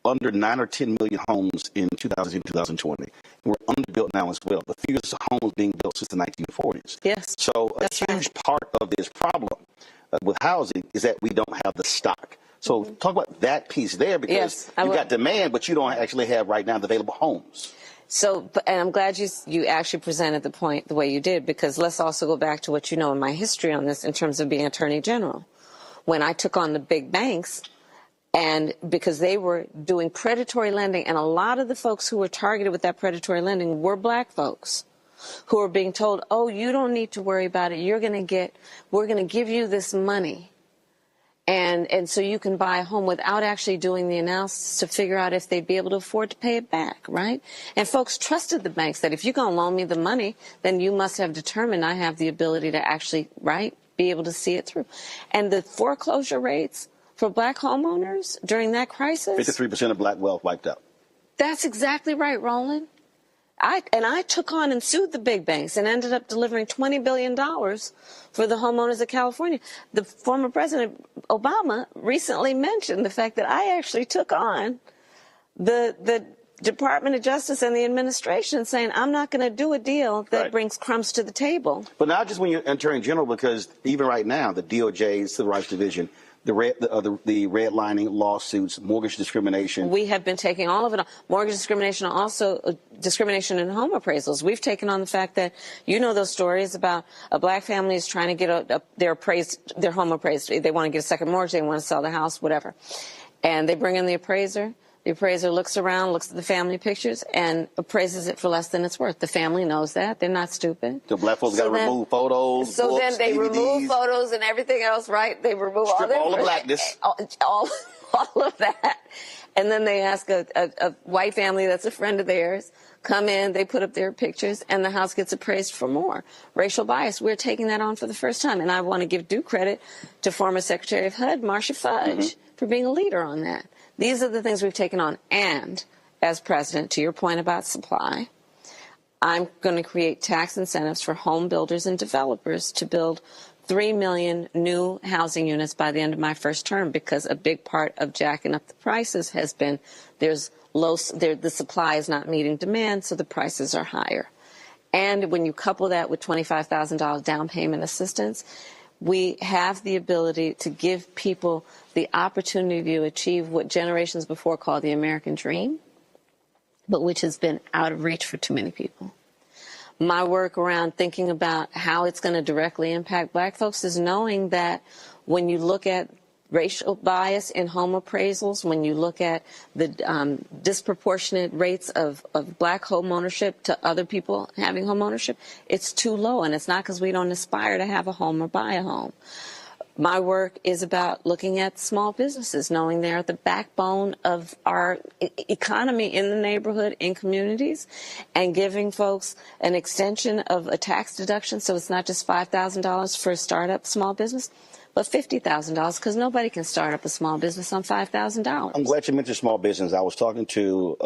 under 9 or 10 million homes in 2010, 2020. We're underbuilt now as well. The fewest homes being built since the 1940s. Yes. So a huge part of this problem with housing is that we don't have the stock. So talk about that piece there, because you got demand, but you don't actually have right now the available homes. So, and I'm glad you actually presented the point the way you did, because let's also go back to what you know in my history on this in terms of being Attorney General. When I took on the big banks, and because they were doing predatory lending, and a lot of the folks who were targeted with that predatory lending were black folks who were being told, oh, you don't need to worry about it. We're going to give you this money. And so you can buy a home without actually doing the analysis to figure out if they'd be able to afford to pay it back, right? And folks trusted the banks that if you're going to loan me the money, then you must have determined I have the ability to actually, be able to see it through. And the foreclosure rates for black homeowners during that crisis. 53% of black wealth wiped out. That's exactly right, Roland. I took on and sued the big banks and ended up delivering $20 billion for the homeowners of California. The former President Obama recently mentioned the fact that I actually took on the Department of Justice and the administration, saying I'm not going to do a deal that brings crumbs to the table. But not just when you're Attorney General, because even right now, the DOJ, Civil Rights Division, the redlining lawsuits, mortgage discrimination. We have been taking all of it on. Mortgage discrimination, also discrimination in home appraisals. We've taken on the fact that, you know, those stories about a black family is trying to get their home appraised. They want to get a second mortgage, they want to sell the house, whatever. And they bring in the appraiser. The appraiser looks around, looks at the family pictures, and appraises it for less than it's worth. The famly knows that. They're not stupid. The black folks got to remove photos, so books, then they DVDs, remove photos and everything else, right? They remove all the blackness. All of that. And then they ask a white family that's a friend of theirs, come in, they put up their pictures, and the house gets appraised for more. Racial bias, we're taking that on for the first time. And I want to give due credit to former Secretary of HUD, Marcia Fudge, for being a leader on that. These are the things we've taken on. And as president, to your point about supply, I'm going to create tax incentives for home builders and developers to build 3 million new housing units by the end of my first term, because a big part of jacking up the prices has been the supply is not meeting demand, so the prices are higher. And when you couple that with $25,000 down payment assistance, we have the ability to give people the opportunity to achieve what generations before called the American dream. but which has been out of reach for too many people. My work around thinking about how it's going to directly impact black folks is knowing that when you look at racial bias in home appraisals, when you look at the disproportionate rates of black home ownership to other people having home ownership, it's too low. And it's not because we don't aspire to have a home or buy a home. My work is about looking at small businesses, knowing they're the backbone of our economy in the neighborhood, in communities, and giving folks an extension of a tax deduction. So it's not just $5,000 for a startup small business, but $50,000, because nobody can start up a small business on $5,000. I'm glad you mentioned small business. I was talking to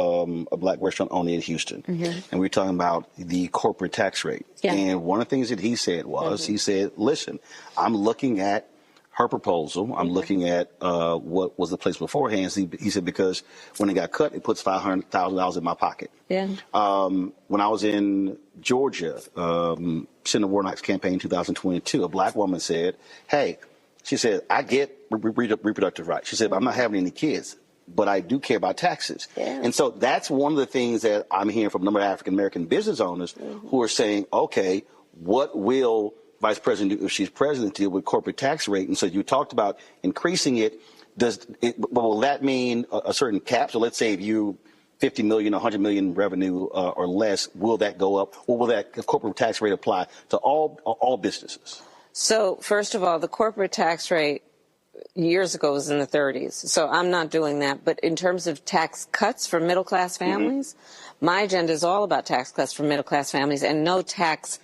a black restaurant owner in Houston, and we were talking about the corporate tax rate. Yeah. And one of the things that he said was, he said, listen, I'm looking at her proposal. I'm looking at what was the place beforehand. He said, because when it got cut, it puts $500,000 in my pocket. Yeah. When I was in Georgia, Senator Warnock's campaign in 2022, a black woman said, hey, she said, I get reproductive rights. She said, but I'm not having any kids, but I do care about taxes. Yeah. And so that's one of the things that I'm hearing from a number of African-American business owners who are saying, okay, what will Vice President do if she's president deal with corporate tax rate? And so you talked about increasing it. Will that mean a certain cap? So let's say if you 50 million, 100 million revenue or less, will that go up? Or will that corporate tax rate apply to all businesses? So first of all, the corporate tax rate years ago was in the 30s. So I'm not doing that. But in terms of tax cuts for middle-class families, my agenda is all about tax cuts for middle-class families and no tax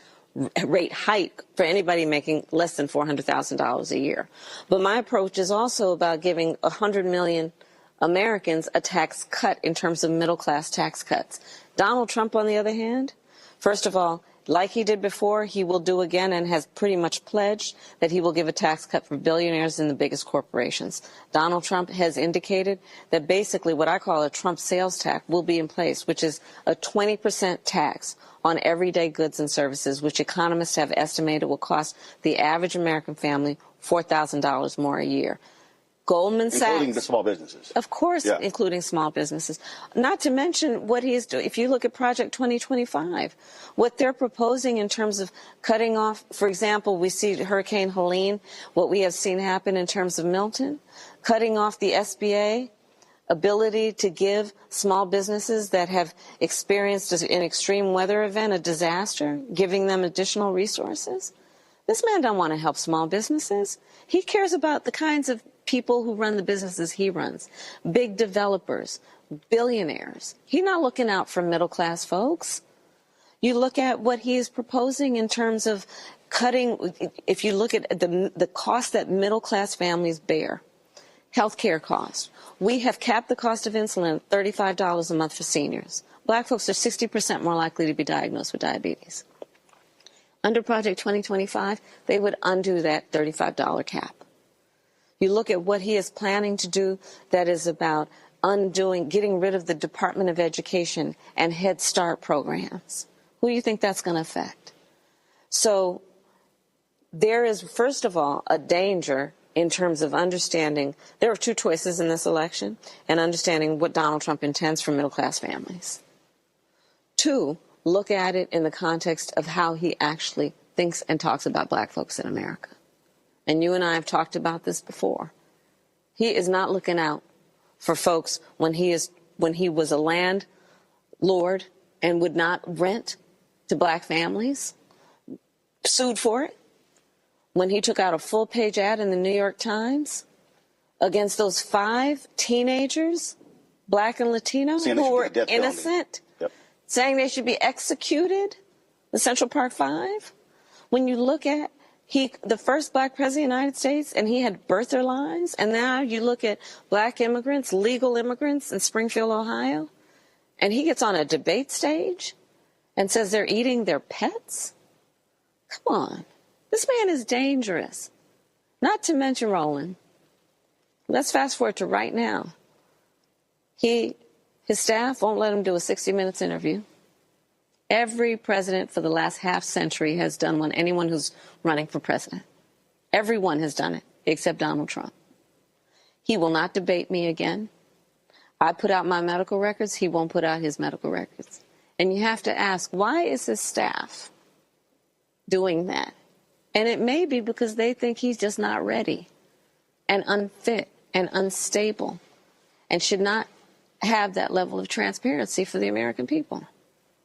rate hike for anybody making less than $400,000 a year. But my approach is also about giving 100 million Americans a tax cut in terms of middle-class tax cuts. Donald Trump, on the other hand, first of all, like he did before, he will do again and has pretty much pledged that he will give a tax cut for billionaires and the biggest corporations. Donald Trump has indicated that basically what I call a Trump sales tax will be in place, which is a 20% tax on everyday goods and services, which economists have estimated will cost the average American family $4,000 more a year. Goldman Sachs. Including the small businesses. Of course, yeah. Including small businesses. Not to mention what he is doing. If you look at Project 2025, what they're proposing in terms of cutting off, for example, we see Hurricane Helene, what we have seen happen in terms of Milton, cutting off the SBA ability to give small businesses that have experienced an extreme weather event, a disaster, giving them additional resources. This man don't want to help small businesses. He cares about the kinds of people who run the businesses he runs, big developers, billionaires. He's not looking out for middle-class folks. You look at what he is proposing in terms of cutting, if you look at the cost that middle-class families bear, healthcare costs. We have capped the cost of insulin at $35 a month for seniors. Black folks are 60% more likely to be diagnosed with diabetes. Under Project 2025, they would undo that $35 cap. You look at what he is planning to do that is about getting rid of the Department of Education and Head Start programs. Who do you think that's going to affect? So there is, first of all, a danger in terms of understanding. There are two choices in this election, and understanding what Donald Trump intends for middle-class families. Two, look at it in the context of how he actually thinks and talks about black folks in America. And you and I have talked about this before. He is not looking out for folks when he was a landlord and would not rent to black families, sued for it. When he took out a full-page ad in the New York Times against those 5 teenagers, black and Latino, who were innocent, saying they should be executed, the Central Park 5. When you look at the first black president of the United States, and he had birther lines, and now you look at black immigrants, legal immigrants in Springfield, Ohio, and he gets on a debate stage and says they're eating their pets? Come on. This man is dangerous. Not to mention Roland. Let's fast forward to right now. His staff won't let him do a 60 Minutes interview. Every president for the last half century has done one, anyone who's running for president. Everyone has done it, except Donald Trump. He will not debate me again. I put out my medical records. He won't put out his medical records. And you have to ask, why is his staff doing that? And it may be because they think he's just not ready and unfit and unstable and should not have that level of transparency for the American people.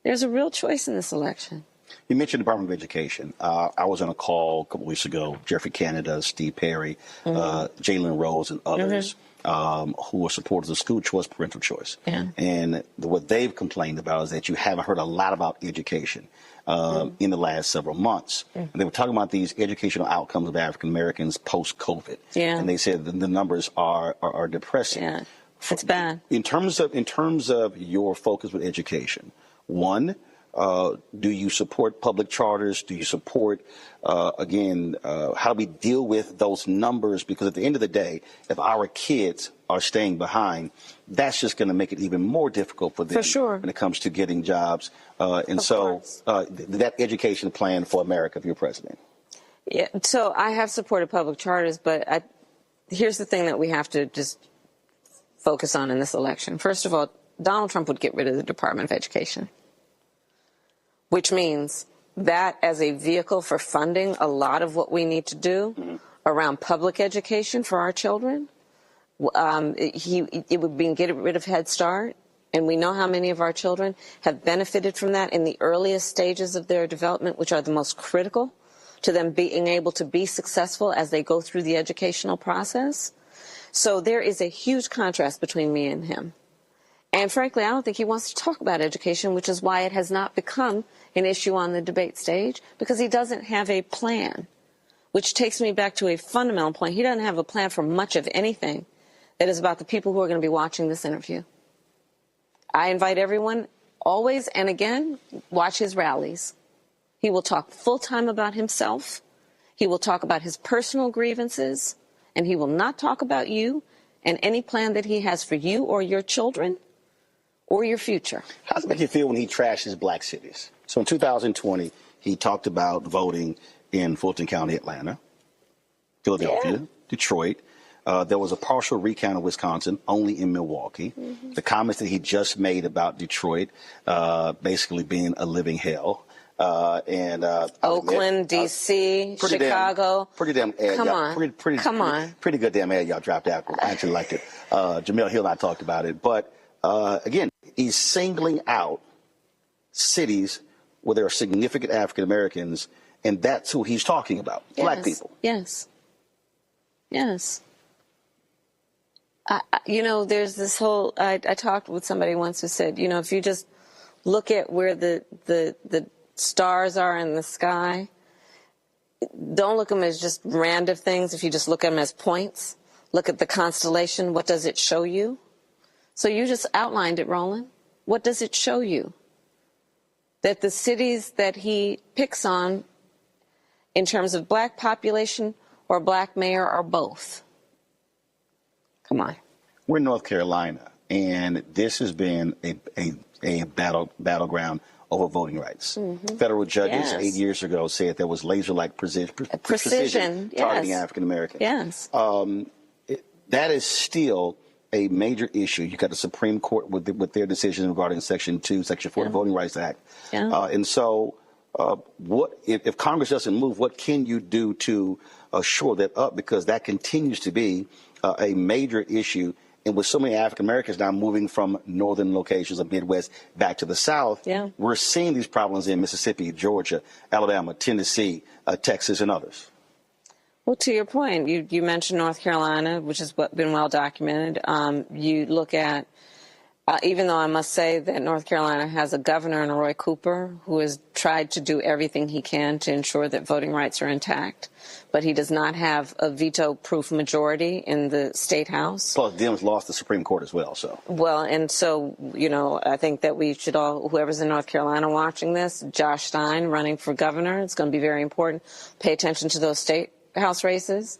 There's a real choice in this election. You mentioned the Department of Education. I was on a call a couple weeks ago, Jeffrey Canada, Steve Perry, Jalen Rose, and others who are supporters of school choice, parental choice. Yeah. And what they've complained about is that you haven't heard a lot about education in the last several months. And they were talking about these educational outcomes of African Americans post-COVID. Yeah. And they said the numbers are depressing. Yeah, it's bad. In terms of your focus with education, one, do you support public charters? Do you support, how do we deal with those numbers? Because at the end of the day, if our kids are staying behind, that's just going to make it even more difficult for them when it comes to getting jobs. That education plan for America, if you're president. Yeah, so I have supported public charters, but here's the thing that we have to just focus on in this election. First of all, Donald Trump would get rid of the Department of Education, which means that as a vehicle for funding a lot of what we need to do around public education for our children, it would be get rid of Head Start. And we know how many of our children have benefited from that in the earliest stages of their development, which are the most critical to them being able to be successful as they go through the educational process. So there is a huge contrast between me and him. And frankly, I don't think he wants to talk about education, which is why it has not become an issue on the debate stage, because he doesn't have a plan, which takes me back to a fundamental point. He doesn't have a plan for much of anything that is about the people who are going to be watching this interview. I invite everyone, always and again, watch his rallies. He will talk full-time about himself. He will talk about his personal grievances, and he will not talk about you and any plan that he has for you or your children or your future. How does it make you feel when he trashes black cities? So in 2020, he talked about voting in Fulton County, Atlanta, Philadelphia, Detroit. There was a partial recount of Wisconsin, only in Milwaukee. The comments that he just made about Detroit basically being a living hell. Oakland, D.C., Chicago. Pretty damn ad. Come on. Pretty good damn ad y'all dropped out. I actually liked it. Jamel Hill and I talked about it. But again, he's singling out cities where there are significant African Americans, and that's who he's talking about, black people. Yes. There's this whole, I talked with somebody once who said, if you just look at where the stars are in the sky, don't look at them as just random things. If you just look at them as points, look at the constellation, what does it show you? So you just outlined it, Roland. What does it show you? That the cities that he picks on in terms of black population or black mayor are both. Come on. We're in North Carolina, and this has been a battleground over voting rights. Federal judges 8 years ago said there was laser-like precision targeting African Americans. Yes. That is still a major issue. You got the Supreme Court with their decision regarding Section 4 of the Voting Rights Act. And so what if Congress doesn't move, what can you do to shore that up? Because that continues to be a major issue. And with so many African Americans now moving from northern locations of Midwest back to the South, we're seeing these problems in Mississippi, Georgia, Alabama, Tennessee, Texas, and others. Well, to your point, you mentioned North Carolina, which has been well documented. You look at, even though I must say that North Carolina has a governor in Roy Cooper who has tried to do everything he can to ensure that voting rights are intact, but he does not have a veto-proof majority in the state house. Plus, Dems lost the Supreme Court as well. Well, and so, I think that we should all, whoever's in North Carolina watching this, Josh Stein running for governor, it's going to be very important. Pay attention to those state house races,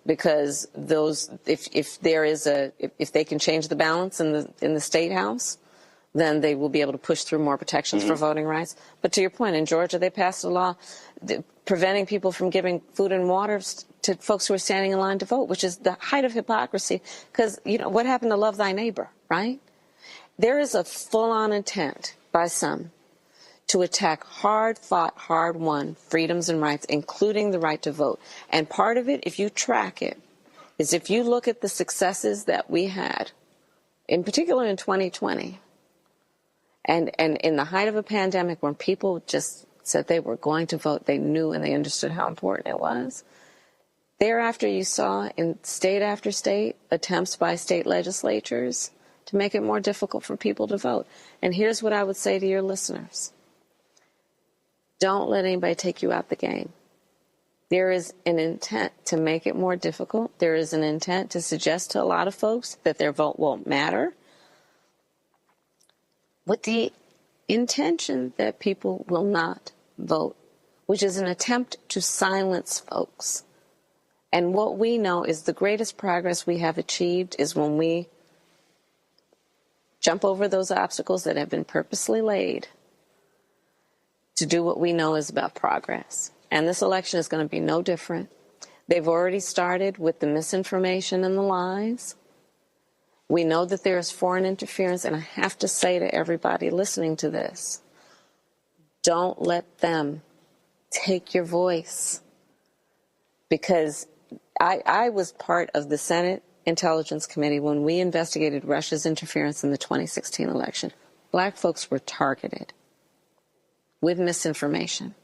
because those, if they can change the balance in the state house, then they will be able to push through more protections for voting rights. But to your point, in Georgia, they passed a law preventing people from giving food and water to folks who are standing in line to vote, which is the height of hypocrisy. Because, you know, what happened to love thy neighbor, right? There is a full-on intent by some to attack hard-fought, hard-won freedoms and rights, including the right to vote. And part of it, if you track it, is if you look at the successes that we had, in particular in 2020, and in the height of a pandemic when people just said they were going to vote, they knew and they understood how important it was. Thereafter, you saw in state after state attempts by state legislatures to make it more difficult for people to vote. And here's what I would say to your listeners. Don't let anybody take you out the game. There is an intent to make it more difficult. There is an intent to suggest to a lot of folks that their vote won't matter, with the intention that people will not vote, which is an attempt to silence folks. And what we know is the greatest progress we have achieved is when we jump over those obstacles that have been purposely laid to do what we know is about progress. And this election is going to be no different. They've already started with the misinformation and the lies. We know that there is foreign interference, and I have to say to everybody listening to this, don't let them take your voice. Because I was part of the Senate Intelligence Committee when we investigated Russia's interference in the 2016 election. Black folks were targeted with misinformation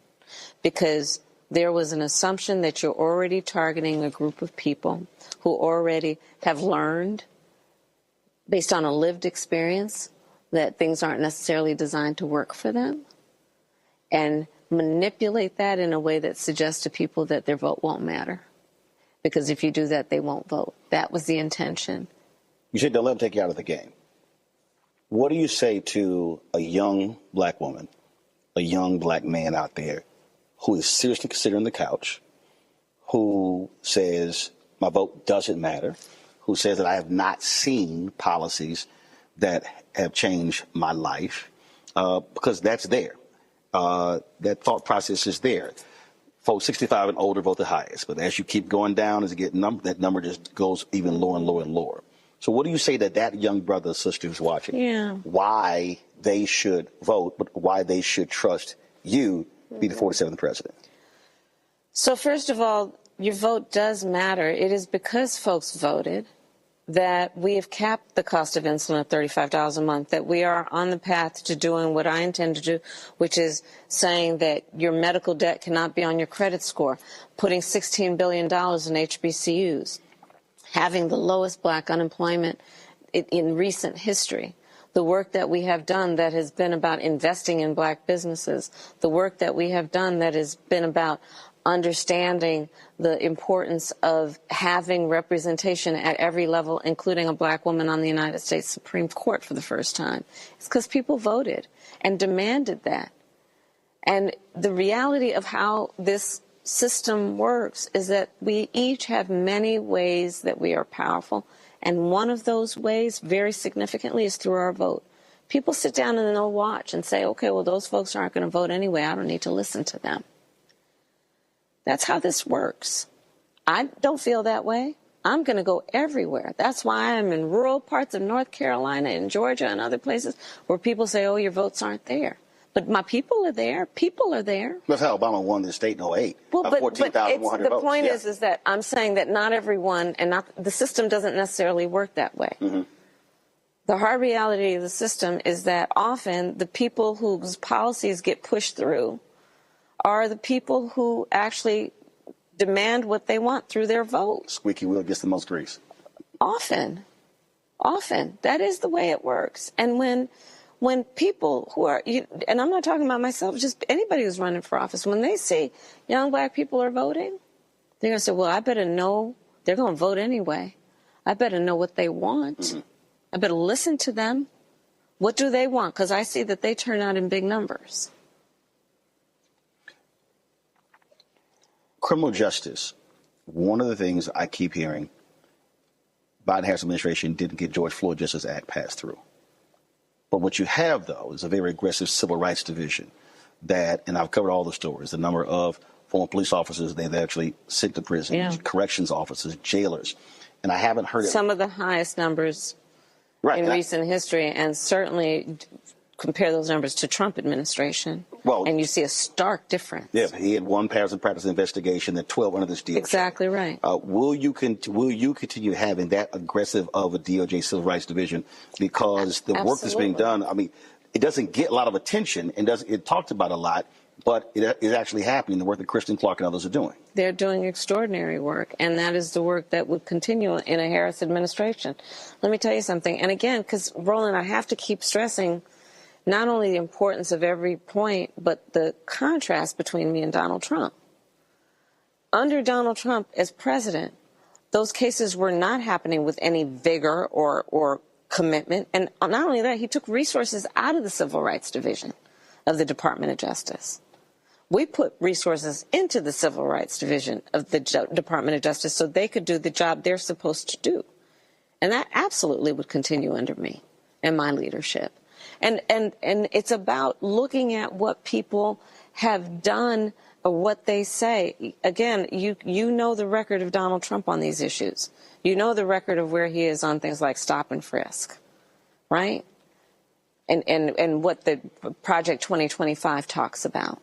because there was an assumption that you're already targeting a group of people who already have learned, based on a lived experience, that things aren't necessarily designed to work for them, and manipulate that in a way that suggests to people that their vote won't matter. Because if you do that, they won't vote. That was the intention. You said don't let them take you out of the game. What do you say to a young black woman, a young black man out there who is seriously considering the couch, who says my vote doesn't matter, who says that I have not seen policies that have changed my life, because that's there. That thought process is there. Folks 65 and older vote the highest, but as you keep going down, as you get that number just goes even lower and lower and lower. So what do you say to that young brother or sister who's watching? Yeah. Why they should vote, but why they should trust you to be the 47th president? So first of all, your vote does matter. It is because folks voted that we have capped the cost of insulin at $35 a month, that we are on the path to doing what I intend to do, which is saying that your medical debt cannot be on your credit score, putting $16 billion in HBCUs, having the lowest black unemployment in recent history. The work that we have done that has been about investing in black businesses, the work that we have done that has been about understanding the importance of having representation at every level, including a black woman on the United States Supreme Court for the first time. It's because people voted and demanded that. And the reality of how this system works is that we each have many ways that we are powerful. And one of those ways, very significantly, is through our vote. People sit down and they'll watch and say, okay, well, those folks aren't going to vote anyway. I don't need to listen to them. That's how this works. I don't feel that way. I'm going to go everywhere. That's why I'm in rural parts of North Carolina and Georgia and other places where people say, oh, your votes aren't there. But my people are there. People are there. That's how Obama won the state in 2008. Well, but 14,100 votes. The point is that I'm saying that not everyone, and not the system doesn't necessarily work that way. Mm-hmm. The hard reality of the system is that often the people whose policies get pushed through are the people who actually demand what they want through their vote. Squeaky wheel gets the most grease. Often. That is the way it works. And when people who are, and I'm not talking about myself, just anybody who's running for office, when they see young black people are voting, they're going to say, well, I better know they're going to vote anyway. I better know what they want. Mm-hmm. I better listen to them. What do they want? Because I see that they turn out in big numbers. Criminal justice. One of the things I keep hearing, Biden-Harris administration didn't get George Floyd Justice Act passed through. But what you have, though, is a very aggressive civil rights division that, and I've covered all the stories, the number of former police officers they've actually sent to prison, corrections officers, jailers. And I haven't heard it. Some of the highest numbers in recent history, and certainly compare those numbers to Trump administration, and you see a stark difference. Yeah, he had one pattern practice investigation and 12 under this DOJ. Exactly right. Will you continue having that aggressive of a DOJ civil rights division? Because the work that's being done, I mean, it doesn't get a lot of attention and it talked about a lot, but it is actually happening, the work that Kristen Clark and others are doing. They're doing extraordinary work, and that is the work that would continue in a Harris administration. Let me tell you something, and again, because, Roland, I have to keep stressing not only the importance of every point, but the contrast between me and Donald Trump. Under Donald Trump as president, those cases were not happening with any vigor or commitment. And not only that, he took resources out of the Civil Rights Division of the Department of Justice. We put resources into the Civil Rights Division of the Department of Justice so they could do the job they're supposed to do. And that absolutely would continue under me and my leadership. And it's about looking at what people have done or what they say. Again, you know the record of Donald Trump on these issues. You know the record of where he is on things like stop and frisk, right? And what the Project 2025 talks about.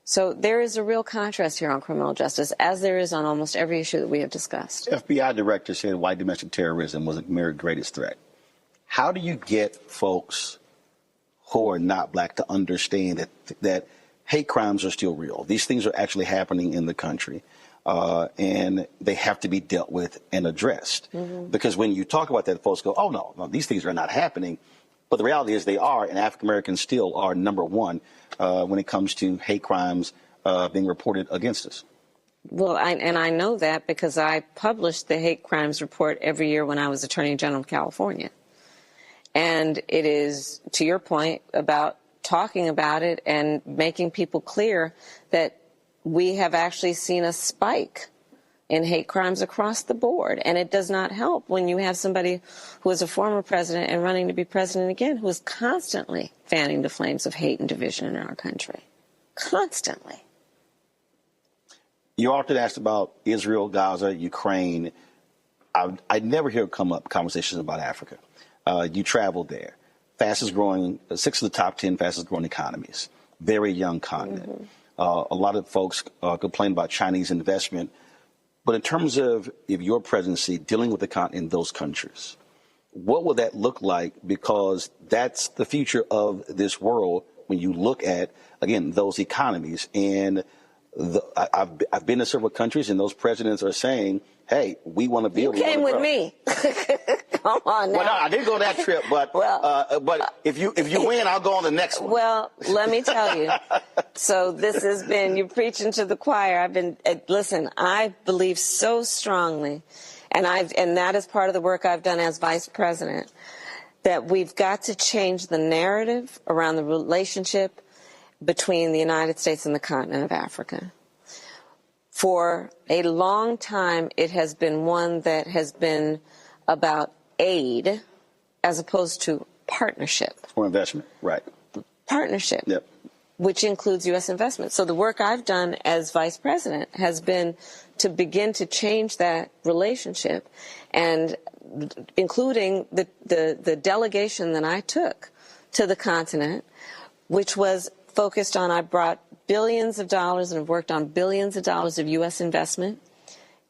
So there is a real contrast here on criminal justice, as there is on almost every issue that we have discussed. FBI director said white domestic terrorism was America's greatest threat. How do you get folks who are not black to understand that hate crimes are still real? These things are actually happening in the country, and they have to be dealt with and addressed. Mm-hmm. Because when you talk about that, folks go, oh, no, these things are not happening. But the reality is they are, and African Americans still are number one when it comes to hate crimes being reported against us. Well, I know that because I published the hate crimes report every year when I was Attorney General of California. And it is, to your point, about talking about it and making people clear that we have actually seen a spike in hate crimes across the board. And it does not help when you have somebody who is a former president and running to be president again, who is constantly fanning the flames of hate and division in our country. Constantly. You're often asked about Israel, Gaza, Ukraine. I never hear it come up conversations about Africa. You traveled there. Fastest growing, 6 of the top 10 fastest growing economies. Very young continent. Mm-hmm. A lot of folks complain about Chinese investment. But in terms of your presidency dealing with the continent in those countries, what will that look like? Because that's the future of this world when you look at, again, those economies. And I've been to several countries, and those presidents are saying, hey, we want to build. You came with me. Come on now. Well, no, I didn't go that trip, but if you win, I'll go on the next one. Well, let me tell you. So this has been, you're preaching to the choir. Listen, I believe so strongly, and that is part of the work I've done as vice president, that we've got to change the narrative around the relationship between the United States and the continent of Africa. For a long time, it has been one that has been about aid as opposed to partnership. Or investment, right. Partnership, yep. Which includes U.S. investment. So the work I've done as vice president has been to begin to change that relationship, and including the delegation that I took to the continent, which was focused on, I brought billions of dollars and have worked on billions of dollars of U.S. investment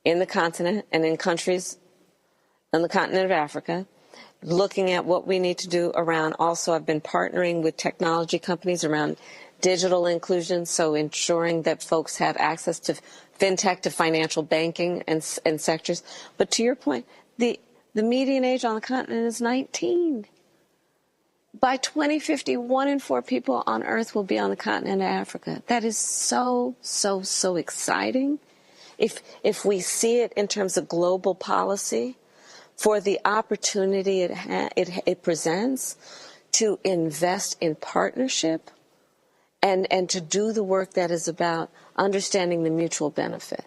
in the continent and in countries on the continent of Africa, looking at what we need to do around, also I've been partnering with technology companies around digital inclusion, so ensuring that folks have access to fintech, to financial banking and sectors. But to your point, the median age on the continent is 19. By 2050, 1 in 4 people on Earth will be on the continent of Africa. That is so, so, so exciting. If we see it in terms of global policy, for the opportunity it presents to invest in partnership and to do the work that is about understanding the mutual benefit.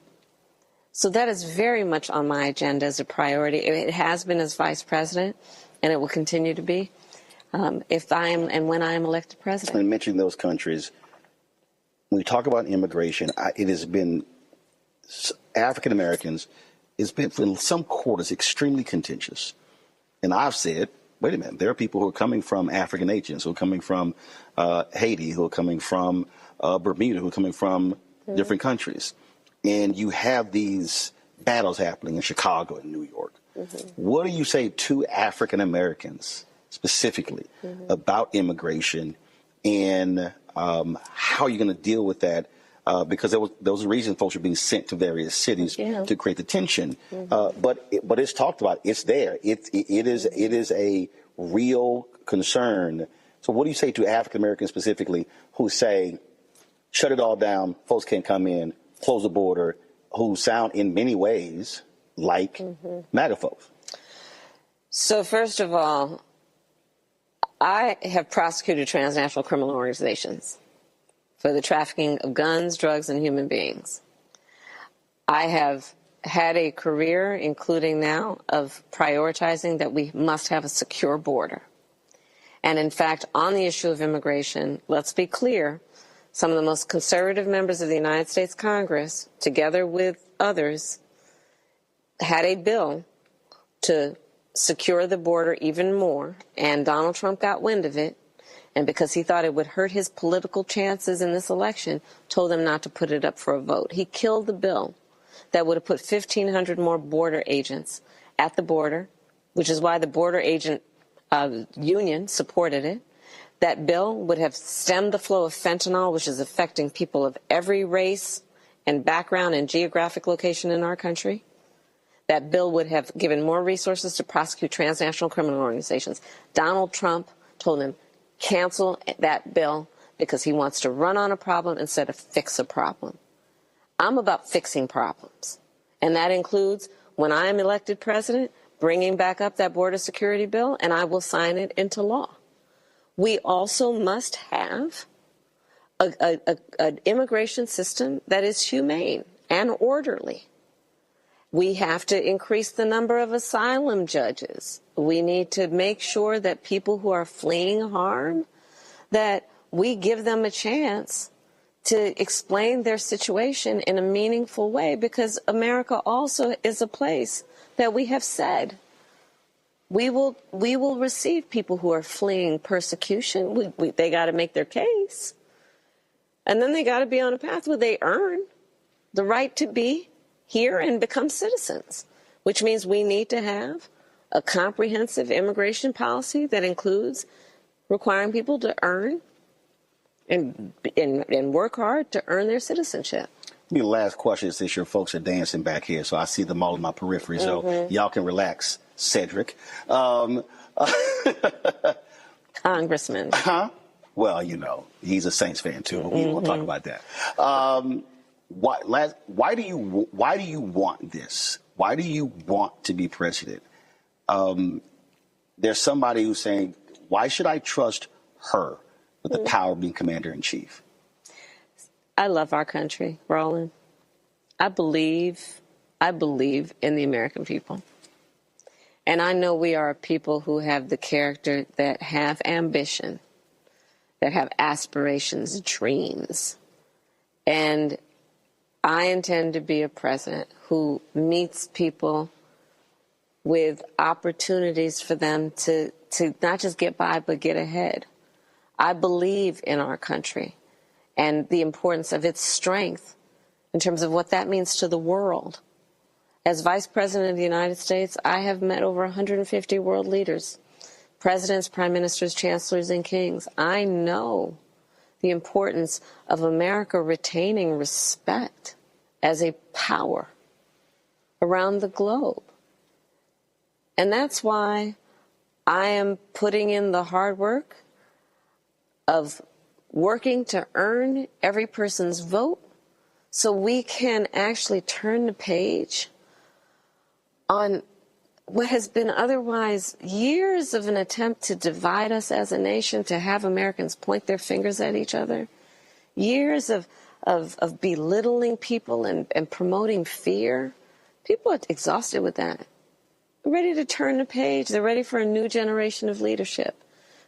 So that is very much on my agenda as a priority. It has been as vice president, and it will continue to be. if I am and when I am elected president. And mentioning those countries, when we talk about immigration, it has been African Americans. It's been in some quarters extremely contentious, and I've said, wait a minute, there are people who are coming from African nations, who are coming from Haiti, who are coming from Bermuda, who are coming from different countries, and you have these battles happening in Chicago and New York. What do you say to African Americans specifically about immigration and how you're going to deal with that? Because there was a reason folks are being sent to various cities to create the tension. But it's talked about. It's there. It is a real concern. So what do you say to African Americans specifically who say, shut it all down, folks can't come in, close the border, who sound in many ways like MAGA folks? So first of all, I have prosecuted transnational criminal organizations for the trafficking of guns, drugs, and human beings. I have had a career, including now, of prioritizing that we must have a secure border. And in fact, on the issue of immigration, let's be clear, some of the most conservative members of the United States Congress, together with others, had a bill to secure the border even more, and Donald Trump got wind of it, and because he thought it would hurt his political chances in this election, told them not to put it up for a vote. He killed the bill that would have put 1,500 more border agents at the border, which is why the border agent union supported it. That bill would have stemmed the flow of fentanyl, which is affecting people of every race and background and geographic location in our country. That bill would have given more resources to prosecute transnational criminal organizations. Donald Trump told him, cancel that bill because he wants to run on a problem instead of fix a problem. I'm about fixing problems. And that includes, when I am elected president, bringing back up that border security bill, and I will sign it into law. We also must have an immigration system that is humane and orderly. We have to increase the number of asylum judges. We need to make sure that people who are fleeing harm, that we give them a chance to explain their situation in a meaningful way, because America also is a place that we have said we will receive people who are fleeing persecution. They got to make their case. And then they got to be on a path where they earn the right to be here and become citizens, which means we need to have a comprehensive immigration policy that includes requiring people to earn and work hard to earn their citizenship. The last question is this: your folks are dancing back here, so I see them all in my periphery, so y'all can relax, Cedric. Congressman. Well, you know, he's a Saints fan too. We won't talk about that. Why do you want this? Why do you want to be president? There's somebody who's saying, why should I trust her with the power of being commander-in-chief? I love our country, Roland. I believe in the American people. And I know we are a people who have the character, that have ambition, that have aspirations, dreams. And I intend to be a president who meets people with opportunities for them to not just get by, but get ahead. I believe in our country and the importance of its strength in terms of what that means to the world. As Vice President of the United States, I have met over 150 world leaders, presidents, prime ministers, chancellors, and kings. I know the importance of America retaining respect as a power around the globe. And that's why I am putting in the hard work of working to earn every person's vote so we can actually turn the page on what has been otherwise years of an attempt to divide us as a nation, to have Americans point their fingers at each other, years of belittling people and promoting fear. People are exhausted with that. They're ready to turn the page. They're ready for a new generation of leadership.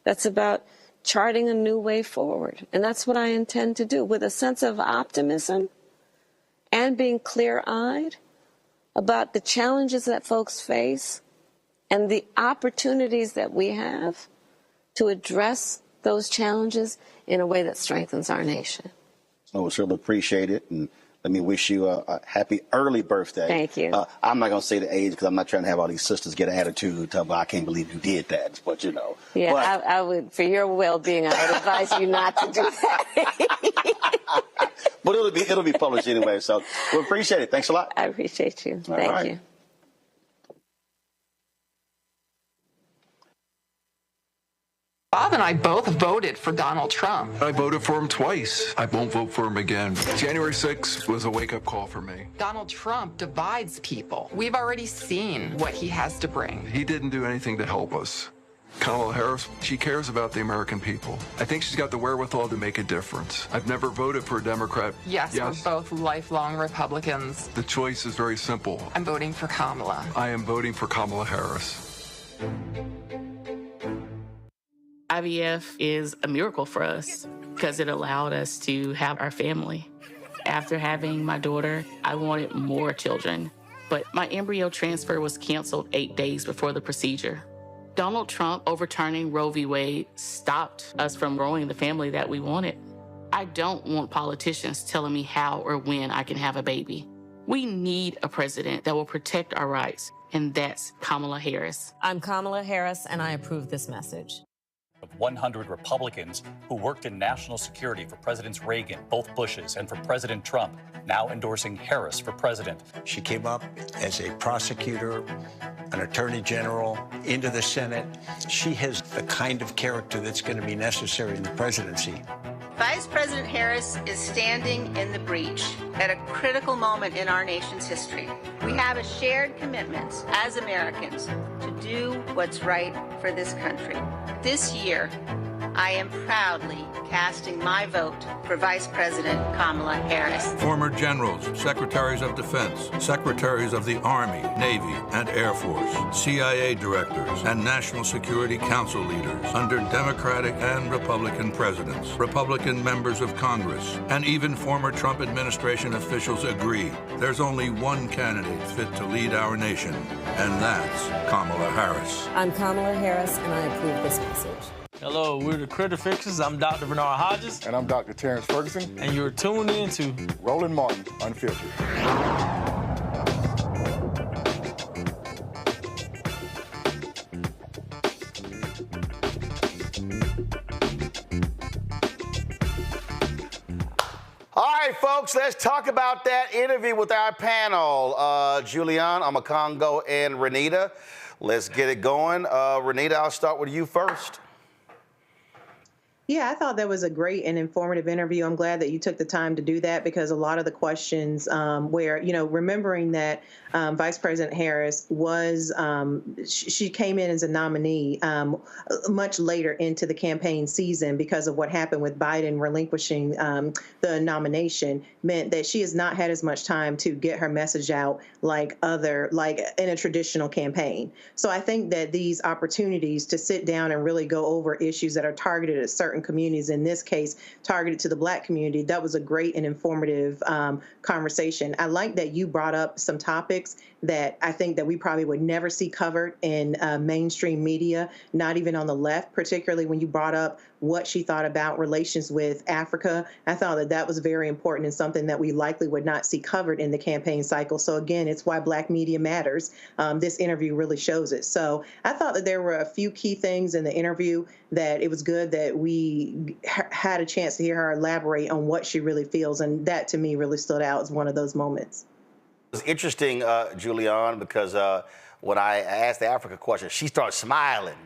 that's about charting a new way forward. And that's what I intend to do with a sense of optimism and being clear-eyed about the challenges that folks face and the opportunities that we have to address those challenges in a way that strengthens our nation. So we certainly appreciate it. And let me wish you a happy early birthday. Thank you. I'm not going to say the age because I'm not trying to have all these sisters get an attitude. Tell me, I can't believe you did that. But, you know. Yeah, I would, for your well-being, I would advise you not to do that. But it'll be published anyway. So we appreciate it. Thanks a lot. I appreciate you. Thank you. Bob and I both voted for Donald Trump. I voted for him twice. I won't vote for him again. January 6th was a wake-up call for me. Donald Trump divides people. We've already seen what he has to bring. He didn't do anything to help us. Kamala Harris, she cares about the American people. I think she's got the wherewithal to make a difference. I've never voted for a Democrat. Yes, we're both lifelong Republicans. The choice is very simple. I'm voting for Kamala. I am voting for Kamala Harris. IVF is a miracle for us because it allowed us to have our family. After having my daughter, I wanted more children, but my embryo transfer was canceled 8 days before the procedure. Donald Trump overturning Roe v. Wade stopped us from growing the family that we wanted. I don't want politicians telling me how or when I can have a baby. We need a president that will protect our rights, and that's Kamala Harris. I'm Kamala Harris, and I approve this message. Of 100 Republicans who worked in national security for Presidents Reagan, both Bushes, and for President Trump, now endorsing Harris for president. She came up as a prosecutor, an attorney general, into the Senate. She has the kind of character that's going to be necessary in the presidency. Vice President Harris is standing in the breach at a critical moment in our nation's history. We have a shared commitment as Americans to do what's right for this country. This year, I am proudly casting my vote for Vice President Kamala Harris. Former generals, secretaries of defense, secretaries of the Army, Navy, and Air Force, CIA directors, and National Security Council leaders under Democratic and Republican presidents, Republican members of Congress, and even former Trump administration officials agree there's only one candidate fit to lead our nation, and that's Kamala Harris. I'm Kamala Harris, and I approve this message. Hello, we're the Critter Fixers. I'm Dr. Bernard Hodges. And I'm Dr. Terrence Ferguson. And you're tuned in to Roland Martin, Unfiltered. All right, folks, let's talk about that interview with our panel, Julian, Amakongo, and Renita. Let's get it going. Renita, I'll start with you first. Yeah, I thought that was a great and informative interview. I'm glad that you took the time to do that because a lot of the questions where, you know, remembering that Vice President Harris was, she came in as a nominee much later into the campaign season because of what happened with Biden relinquishing the nomination meant that she has not had as much time to get her message out like in a traditional campaign. So I think that these opportunities to sit down and really go over issues that are targeted at certain communities, in this case, targeted to the Black community, that was a great and informative conversation. I like that you brought up some topics that I think that we probably would never see covered in mainstream media, not even on the left, particularly when you brought up what she thought about relations with Africa. I thought that that was very important and something that we likely would not see covered in the campaign cycle. So again, it's why Black media matters. This interview really shows it. So I thought that there were a few key things in the interview that it was good that we had a chance to hear her elaborate on what she really feels. And that to me really stood out as one of those moments. It's interesting, Julian, because when I asked the Africa question, she started smiling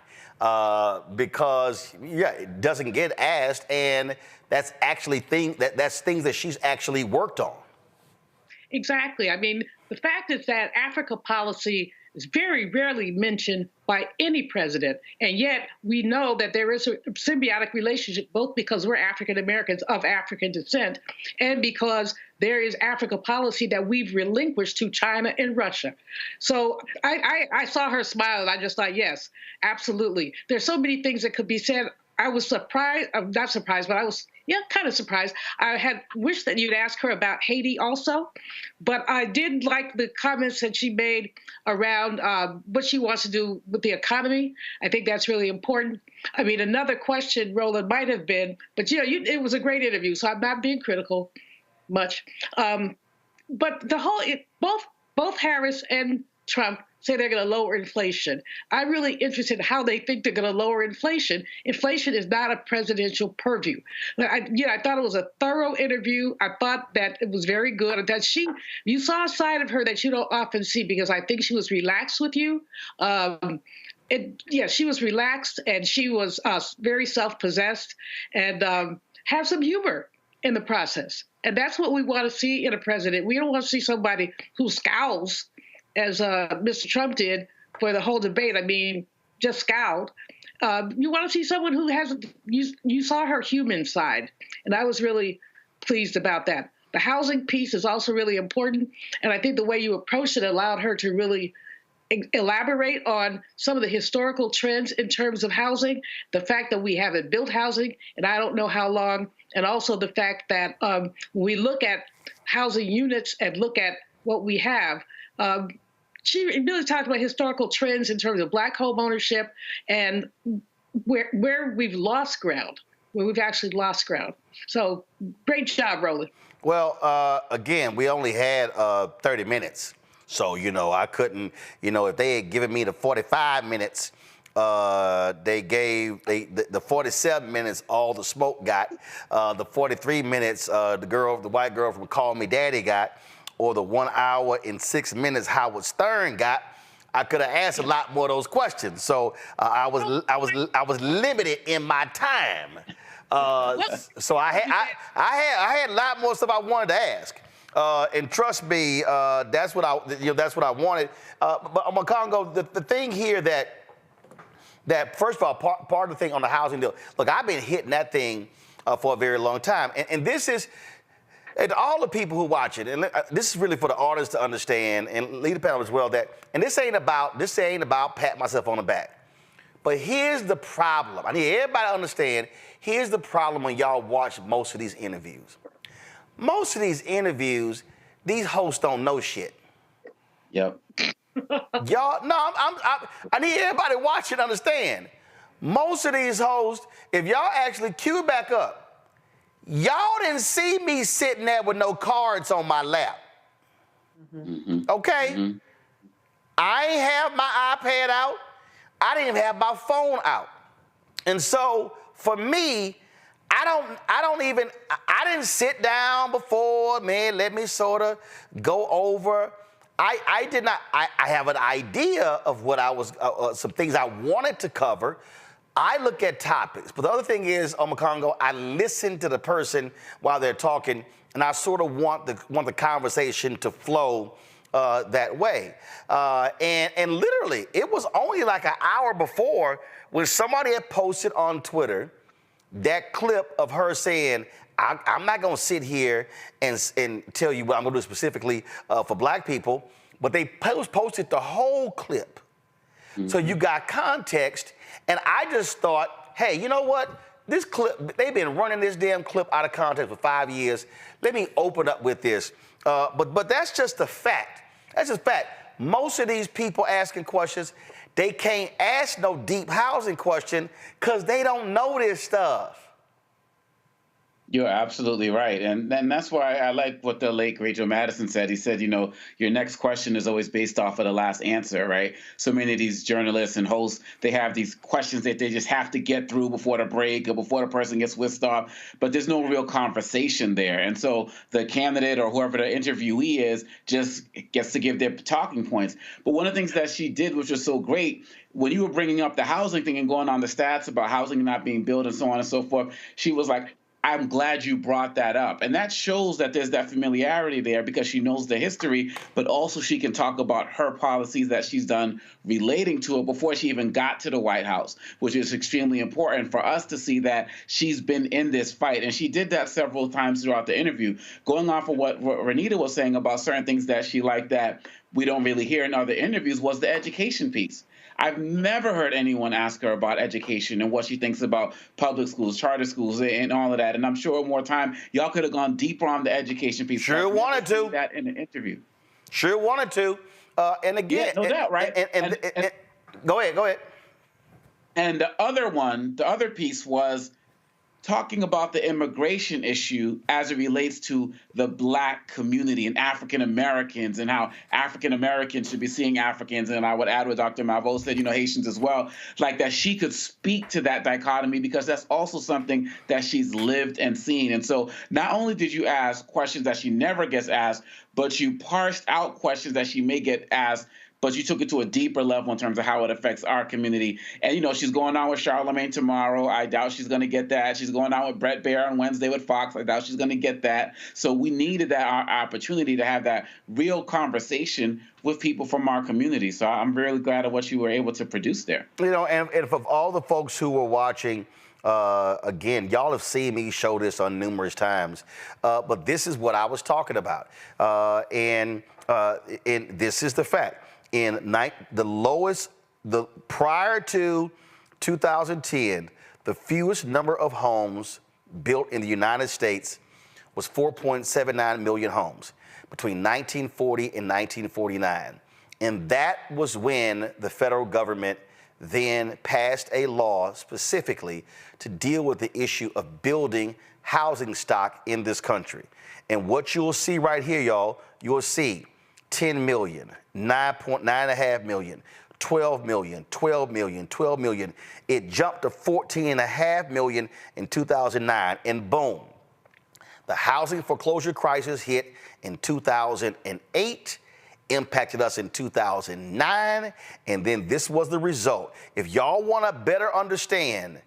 because, yeah, it doesn't get asked, and that's actually things that she's actually worked on. Exactly. I mean, the fact is that Africa policy is very rarely mentioned by any president. And yet we know that there is a symbiotic relationship, both because we're African Americans of African descent and because there is Africa policy that we've relinquished to China and Russia. So I saw her smile and I just thought, yes, absolutely. There's so many things that could be said. I was surprised, not surprised, but I was, kind of surprised. I had wished that you'd ask her about Haiti also, but I did like the comments that she made around what she wants to do with the economy. I think that's really important. I mean, another question, Roland, might have been, but it was a great interview, so I'm not being critical much. But both Harris and Trump say they're going to lower inflation. I'm really interested in how they think they're going to lower inflation. Inflation is not a presidential purview. I thought it was a thorough interview. I thought that it was very good. That you saw a side of her that you don't often see, because I think she was relaxed with you. She was relaxed and she was very self-possessed and have some humor in the process. And that's what we want to see in a president. We don't want to see somebody who scowls, as Mr. Trump did for the whole debate. I mean, just scowled. You want to see someone who has, you saw her human side, and I was really pleased about that. The housing piece is also really important, and I think the way you approached it allowed her to really elaborate on some of the historical trends in terms of housing, the fact that we haven't built housing, and I don't know how long, and also the fact that when we look at housing units and look at what we have, she really talked about historical trends in terms of Black home ownership and where we've lost ground, where we've actually lost ground. So great job, Roland. Well, again, we only had 30 minutes. So, I couldn't, if they had given me the 45 minutes, they gave the 47 minutes all the smoke got. The 43 minutes, the white girl from Call Me Daddy got. Or the 1 hour and 6 minutes Howard Stern got, I could have asked a lot more of those questions. So I was limited in my time. So I had a lot more stuff I wanted to ask. And trust me, that's what I wanted. But Makongo, the thing here that first of all, part of the thing on the housing deal. Look, I've been hitting that thing for a very long time, and this is. And all the people who watch it, and this is really for the audience to understand, and lead the panel as well, and this ain't about patting myself on the back. But here's the problem. I need everybody to understand, here's the problem when y'all watch most of these interviews. Most of these interviews, these hosts don't know shit. Yep. Y'all, no, I need everybody to watch it and understand. Most of these hosts, if y'all actually cue back up, y'all didn't see me sitting there with no cards on my lap. Mm-hmm. Okay? Mm-hmm. I ain't have my iPad out. I didn't even have my phone out. And so for me, I didn't sit down before, man, let me sort of go over. I did not, I have an idea of what I was, some things I wanted to cover. I look at topics, but the other thing is, Makongo, I listen to the person while they're talking, and I sort of want the conversation to flow that way. And literally, it was only like an hour before when somebody had posted on Twitter that clip of her saying, I'm not going to sit here and tell you what I'm going to do specifically for Black people, but they posted the whole clip. Mm-hmm. So you got context. And I just thought, hey, you know what? This clip, they've been running this damn clip out of context for 5 years. Let me open up with this. But that's just a fact. That's just a fact. Most of these people asking questions, they can't ask no deep housing question because they don't know this stuff. You're absolutely right. And that's why I like what the late great Joe Madison said. He said, your next question is always based off of the last answer, right? So many of these journalists and hosts, they have these questions that they just have to get through before the break or before the person gets whisked off, but there's no real conversation there. And so the candidate or whoever the interviewee is just gets to give their talking points. But one of the things that she did, which was so great, when you were bringing up the housing thing and going on the stats about housing not being built and so on and so forth, she was like, I'm glad you brought that up. And that shows that there's that familiarity there because she knows the history, but also she can talk about her policies that she's done relating to it before she even got to the White House, which is extremely important for us to see that she's been in this fight. And she did that several times throughout the interview. Going off of what Renita was saying about certain things that she liked that we don't really hear in other interviews was the education piece. I've never heard anyone ask her about education and what she thinks about public schools, charter schools, and all of that. And I'm sure more time, y'all could have gone deeper on the education piece. Sure wanted to. That in the interview. Sure wanted to. And again, yeah, no doubt, right? And go ahead. And the other piece was talking about the immigration issue as it relates to the Black community and African Americans and how African Americans should be seeing Africans. And I would add what Dr. Malveaux said, Haitians as well, like that she could speak to that dichotomy because that's also something that she's lived and seen. And so not only did you ask questions that she never gets asked, but you parsed out questions that she may get asked, but you took it to a deeper level in terms of how it affects our community. And, she's going on with Charlemagne tomorrow. I doubt she's going to get that. She's going on with Brett Baer on Wednesday with Fox. I doubt she's going to get that. So we needed that opportunity to have that real conversation with people from our community. So I'm really glad of what you were able to produce there. And of all the folks who were watching, again, y'all have seen me show this on numerous times, but this is what I was talking about. And this is the fact. Prior to 2010, the fewest number of homes built in the United States was 4.79 million homes between 1940 and 1949. And that was when the federal government then passed a law specifically to deal with the issue of building housing stock in this country. And what you'll see right here, y'all, you'll see 10 million, 9.5 million, 12 million, 12 million, 12 million. It jumped to 14.5 million in 2009, and boom. The housing foreclosure crisis hit in 2008, impacted us in 2009, and then this was the result. If y'all want to better understand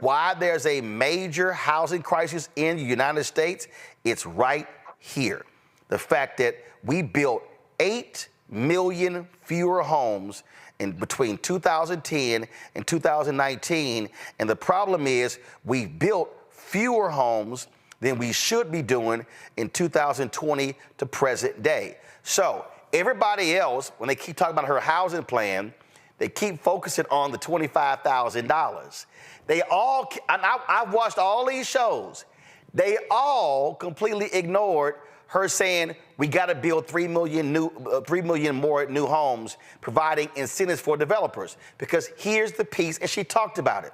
why there's a major housing crisis in the United States, it's right here. The fact that we built 8 million fewer homes in between 2010 and 2019. And the problem is we built fewer homes than we should be doing in 2020 to present day. So everybody else, when they keep talking about her housing plan, they keep focusing on the $25,000. They all, I've watched all these shows, they all completely ignored her saying we got to build 3 million more new homes, providing incentives for developers. Because here's the piece, and she talked about it.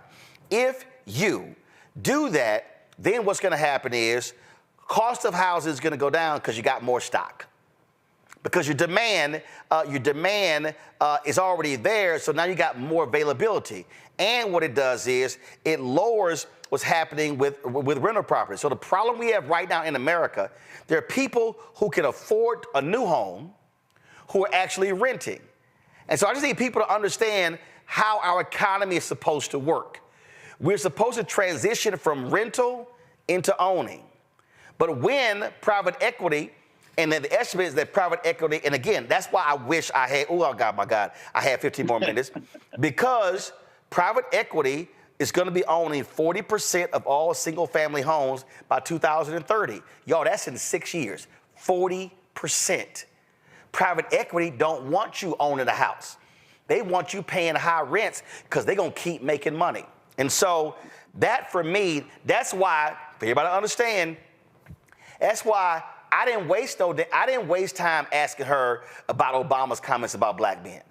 If you do that, then what's going to happen is cost of housing is going to go down because you got more stock. Because your demand is already there, so now you got more availability. And what it does is it lowers what's happening with rental properties. So the problem we have right now in America, there are people who can afford a new home who are actually renting. And so I just need people to understand how our economy is supposed to work. We're supposed to transition from rental into owning. But when private equity, and then the estimate is that private equity, and again, that's why I wish I had, oh my God, I had 15 more minutes, because private equity is going to be owning 40% of all single-family homes by 2030. Y'all, that's in 6 years, 40%. Private equity don't want you owning a house. They want you paying high rents because they're going to keep making money. And so that, for me, that's why, for everybody to understand, that's why I didn't waste time asking her about Obama's comments about black men.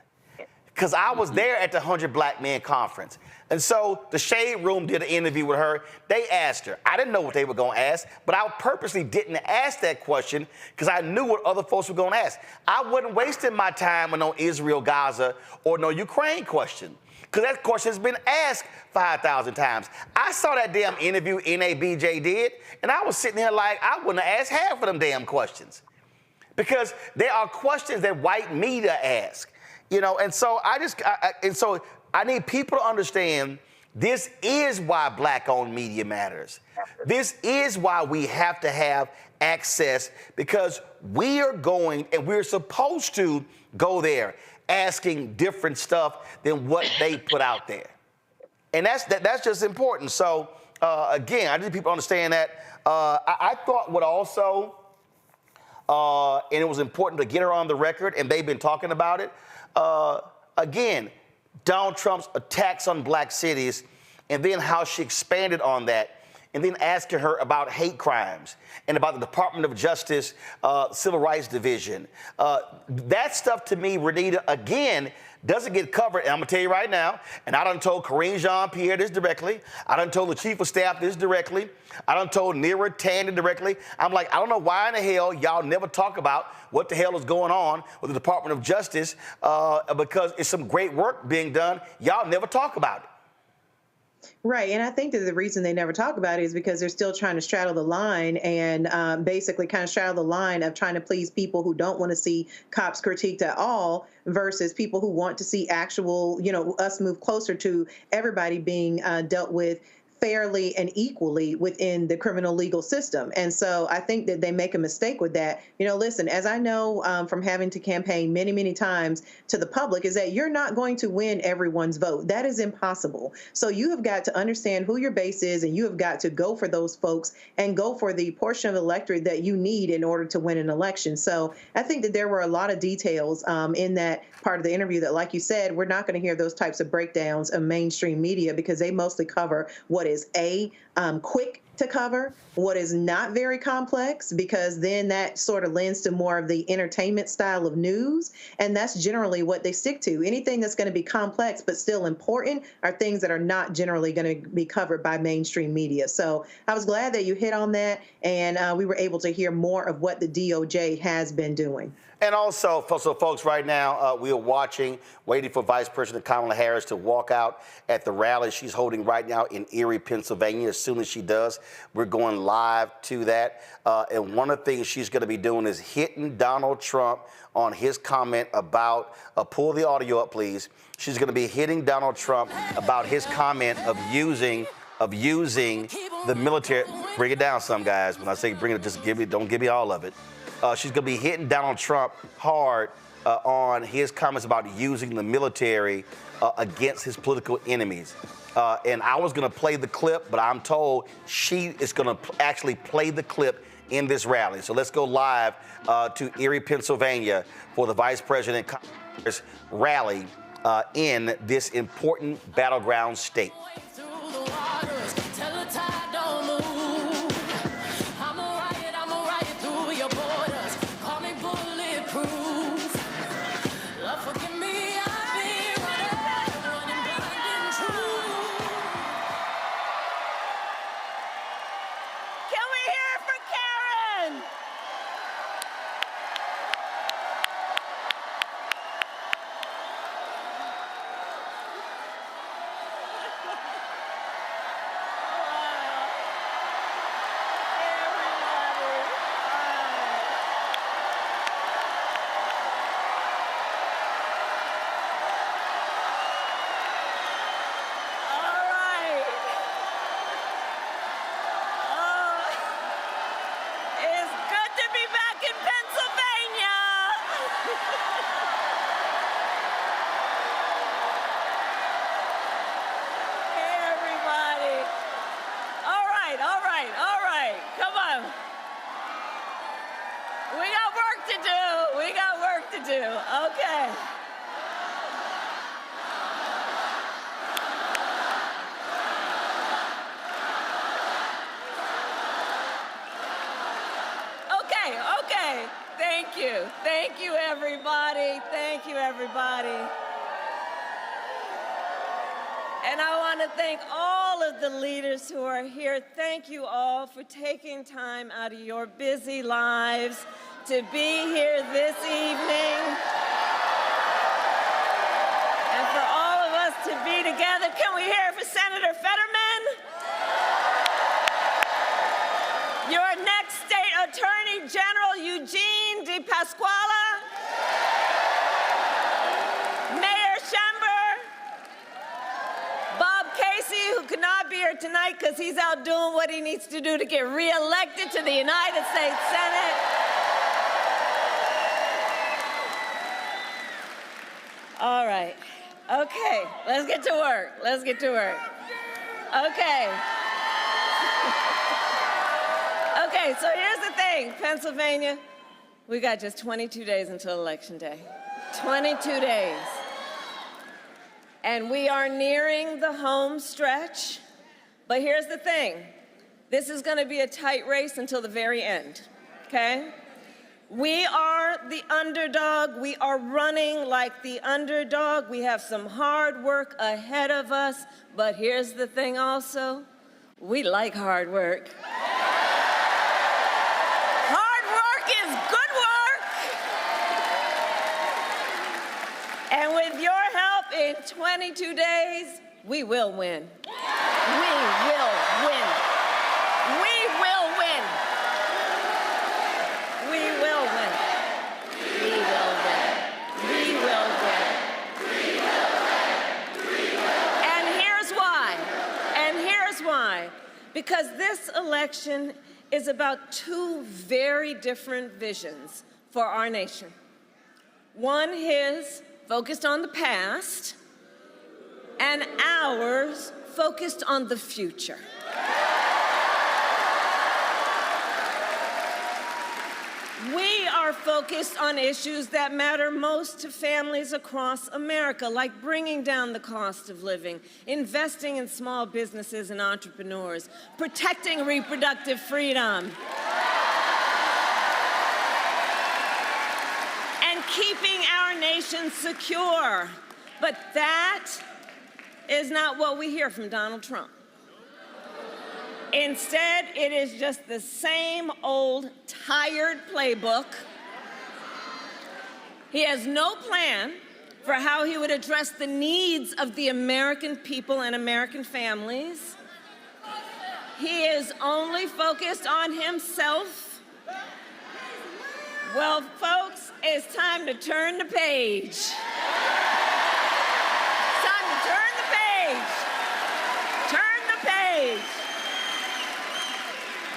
Because I was there at the 100 Black Men Conference. And so the Shade Room did an interview with her. They asked her. I didn't know what they were going to ask, but I purposely didn't ask that question because I knew what other folks were going to ask. I wasn't wasting my time with no Israel, Gaza, or no Ukraine question, because that question has been asked 5,000 times. I saw that damn interview NABJ did, and I was sitting here like I wouldn't have asked half of them damn questions, because there are questions that white media ask. And so I need people to understand This is why black-owned media matters. This is why we have to have access, because we are going, and we're supposed to go there asking different stuff than what they put out there. And that's just important. So, again, I need people to understand that. I thought what also, and it was important to get her on the record, and they've been talking about it, again, Donald Trump's attacks on black cities, and then how she expanded on that, and then asking her about hate crimes and about the Department of Justice Civil Rights Division. That stuff to me, Renita, again, doesn't get covered. And I'm going to tell you right now, and I done told Karine Jean-Pierre this directly. I done told the Chief of Staff this directly. I done told Neera Tanden directly. I'm like, I don't know why in the hell y'all never talk about what the hell is going on with the Department of Justice, because it's some great work being done. Y'all never talk about it. Right. And I think that the reason they never talk about it is because they're still trying to straddle the line and basically kind of straddle the line of trying to please people who don't want to see cops critiqued at all versus people who want to see actual, us move closer to everybody being dealt with fairly and equally within the criminal legal system. And so I think that they make a mistake with that. Listen, as I know from having to campaign many, many times to the public, is that you're not going to win everyone's vote. That is impossible. So you have got to understand who your base is, and you have got to go for those folks and go for the portion of the electorate that you need in order to win an election. So I think that there were a lot of details in that part of the interview that, like you said, we're not going to hear those types of breakdowns of mainstream media, because they mostly cover what is quick to cover, what is not very complex, because then that sort of lends to more of the entertainment style of news. And that's generally what they stick to. Anything that's going to be complex but still important are things that are not generally going to be covered by mainstream media. So I was glad that you hit on that, and we were able to hear more of what the DOJ has been doing. And also, so folks, right now, we are waiting for Vice President Kamala Harris to walk out at the rally she's holding right now in Erie, Pennsylvania. As soon as she does, we're going live to that. And one of the things she's going to be doing is hitting Donald Trump on his comment about, pull the audio up, please. She's going to be hitting Donald Trump about his comment of using the military. Bring it down some, guys. When I say bring it, just don't give me all of it. She's going to be hitting Donald Trump hard on his comments about using the military against his political enemies. And I was going to play the clip, but I'm told she is going to actually play the clip in this rally. So let's go live to Erie, Pennsylvania for the Vice President Kamala rally in this important battleground state. Okay. Okay. Thank you. Thank you, everybody. Thank you, everybody. And I want to thank all of the leaders who are here. Thank you all for taking time out of your busy lives to be here this evening. And for all of us to be together. Can we hear it for Senator Fetterman? Your next state attorney general, Eugene DePasquale. Mayor Schember. Bob Casey, could not be here tonight because he's out doing what he needs to do to get reelected to the United States Senate. All right. Okay, let's get to work. Let's get to work. Okay. Okay, so here's the thing, Pennsylvania, we got just 22 days until Election Day. 22 days. And we are nearing the home stretch. But here's the thing. This is going to be a tight race until the very end, okay? We are the underdog. We are running like the underdog. We have some hard work ahead of us. But here's the thing also. We like hard work. Hard work is good work. And with your help in 22 days, we will win. We will win. We will win. We will win. We will win. We will win. And here's why. And here's why. Because this election is about two very different visions for our nation. One is focused on the past, and ours focused on the future. We are focused on issues that matter most to families across America, like bringing down the cost of living, investing in small businesses and entrepreneurs, protecting reproductive freedom, and keeping our nation secure. But that is not what we hear from Donald Trump. Instead, it is just the same old tired playbook. He has no plan for how he would address the needs of the American people and American families. He is only focused on himself. Well, folks, it's time to turn the page. It's time to turn the page. Turn the page.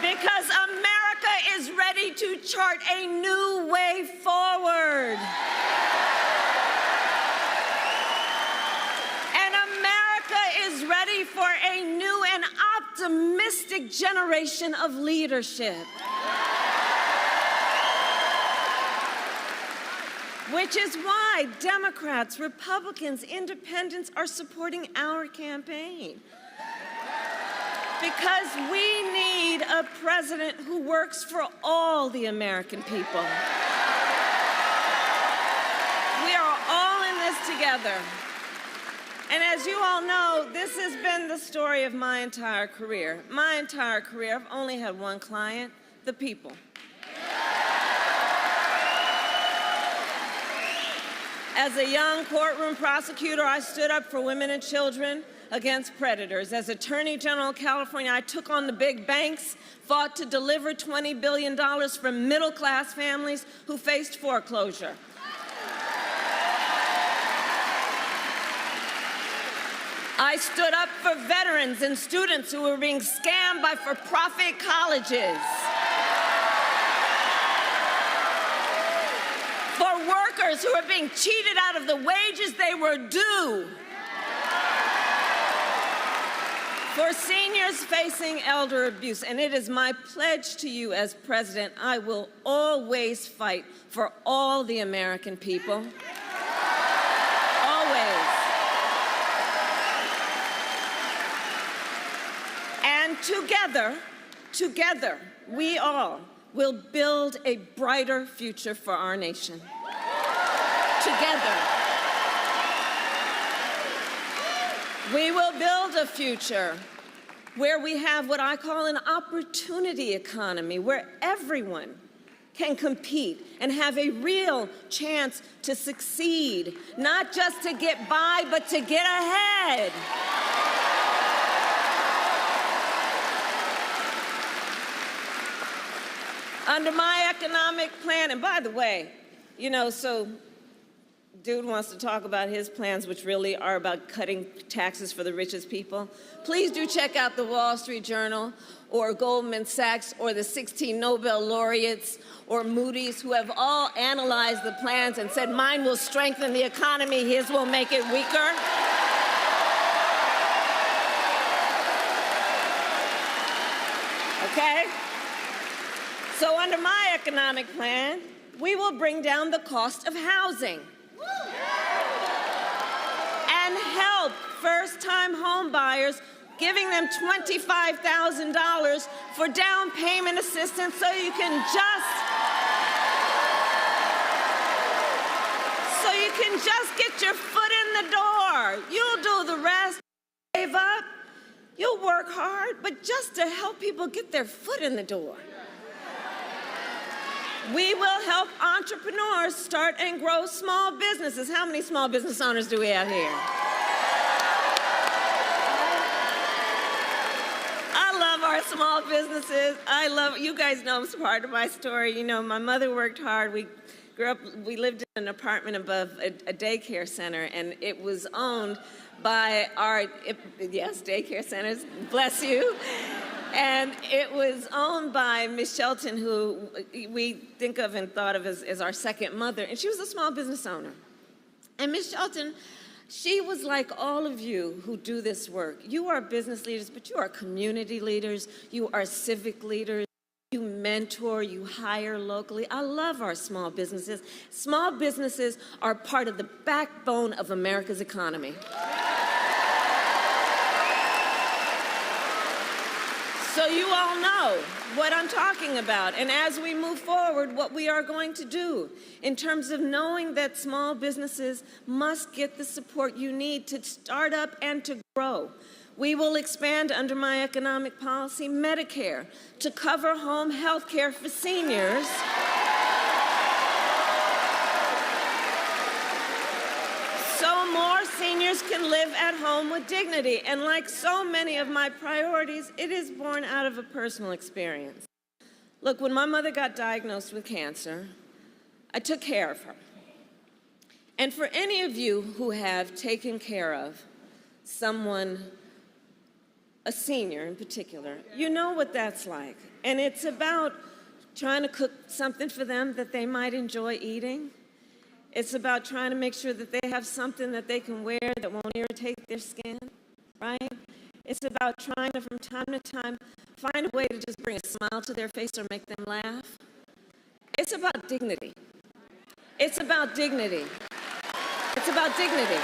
Because America is ready to chart a new way forward. And America is ready for a new and optimistic generation of leadership. Which is why Democrats, Republicans, Independents are supporting our campaign. Because we need a president who works for all the American people. We are all in this together. And as you all know, this has been the story of my entire career. My entire career, I've only had one client, the people. As a young courtroom prosecutor, I stood up for women and children against predators. As Attorney General of California, I took on the big banks, fought to deliver $20 billion from middle-class families who faced foreclosure. I stood up for veterans and students who were being scammed by for-profit colleges. For workers who are being cheated out of the wages they were due. For seniors facing elder abuse. And it is my pledge to you as president, I will always fight for all the American people. Always. And together, we all will build a brighter future for our nation. Together. We will build a future where we have what I call an opportunity economy, where everyone can compete and have a real chance to succeed, not just to get by, but to get ahead. Under my economic plan, and by the way, you know, so dude wants to talk about his plans, which really are about cutting taxes for the richest people, please do check out the Wall Street Journal or Goldman Sachs or the 16 Nobel laureates or Moody's, who have all analyzed the plans and said mine will strengthen the economy, his will make it weaker. Okay? So under my economic plan, we will bring down the cost of housing and help first-time home buyers, giving them $25,000 for down payment assistance so you can just get your foot in the door. You'll do the rest, save up, you'll work hard, but just to help people get their foot in the door. We will help entrepreneurs start and grow small businesses. How many small business owners do we have here? I love our small businesses. You guys know it's part of my story. You know, my mother worked hard. We lived in an apartment above a daycare center, and it was owned by daycare centers, bless you. And it was owned by Miss Shelton, who we think of and thought of as our second mother, and she was a small business owner. And Miss Shelton, she was like all of you who do this work. You are business leaders, but you are community leaders, you are civic leaders, you mentor, you hire locally. I love our small businesses. Small businesses are part of the backbone of America's economy. So you all know what I'm talking about. And as we move forward, what we are going to do in terms of knowing that small businesses must get the support you need to start up and to grow. We will expand under my economic policy Medicare to cover home health care for seniors. So more seniors can live at home with dignity. And like so many of my priorities, it is born out of a personal experience. Look, when my mother got diagnosed with cancer, I took care of her. And for any of you who have taken care of someone, a senior in particular, you know what that's like. And it's about trying to cook something for them that they might enjoy eating. It's about trying to make sure that they have something that they can wear that won't irritate their skin, right? It's about trying to, from time to time, find a way to just bring a smile to their face or make them laugh. It's about dignity. It's about dignity. It's about dignity.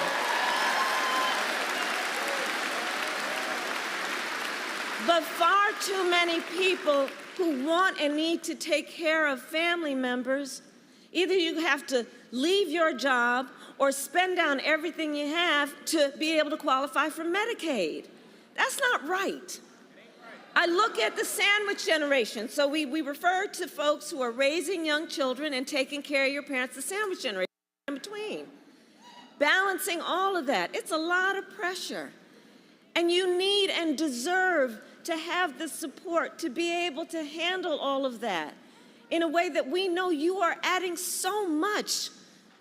But far too many people who want and need to take care of family members, either you have to leave your job or spend down everything you have to be able to qualify for Medicaid. That's not right. I look at the sandwich generation. So we refer to folks who are raising young children and taking care of your parents, the sandwich generation in between. Balancing all of that, it's a lot of pressure. And you need and deserve to have the support to be able to handle all of that in a way that we know you are adding so much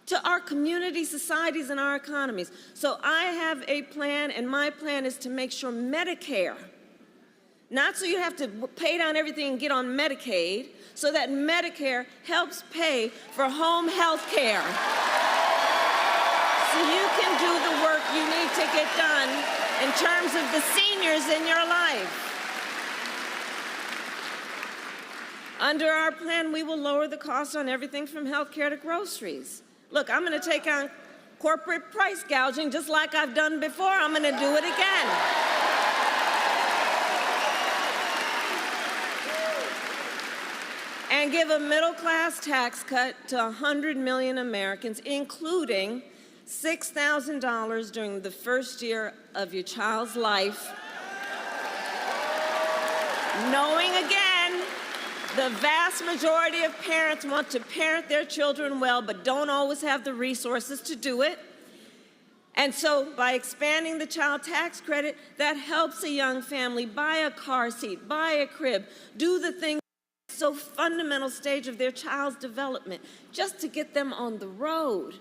to our community, societies, and our economies. So I have a plan, and my plan is to make sure Medicare, not so you have to pay down everything and get on Medicaid, so that Medicare helps pay for home health care. So you can do the work you need to get done in terms of the seniors in your life. Under our plan, we will lower the cost on everything from health care to groceries. Look, I'm going to take on corporate price gouging just like I've done before. I'm going to do it again. And give a middle-class tax cut to 100 million Americans, including $6,000 during the first year of your child's life. Knowing again, the vast majority of parents want to parent their children well, but don't always have the resources to do it. And so by expanding the child tax credit, that helps a young family buy a car seat, buy a crib, do the things so fundamental stage of their child's development, just to get them on the road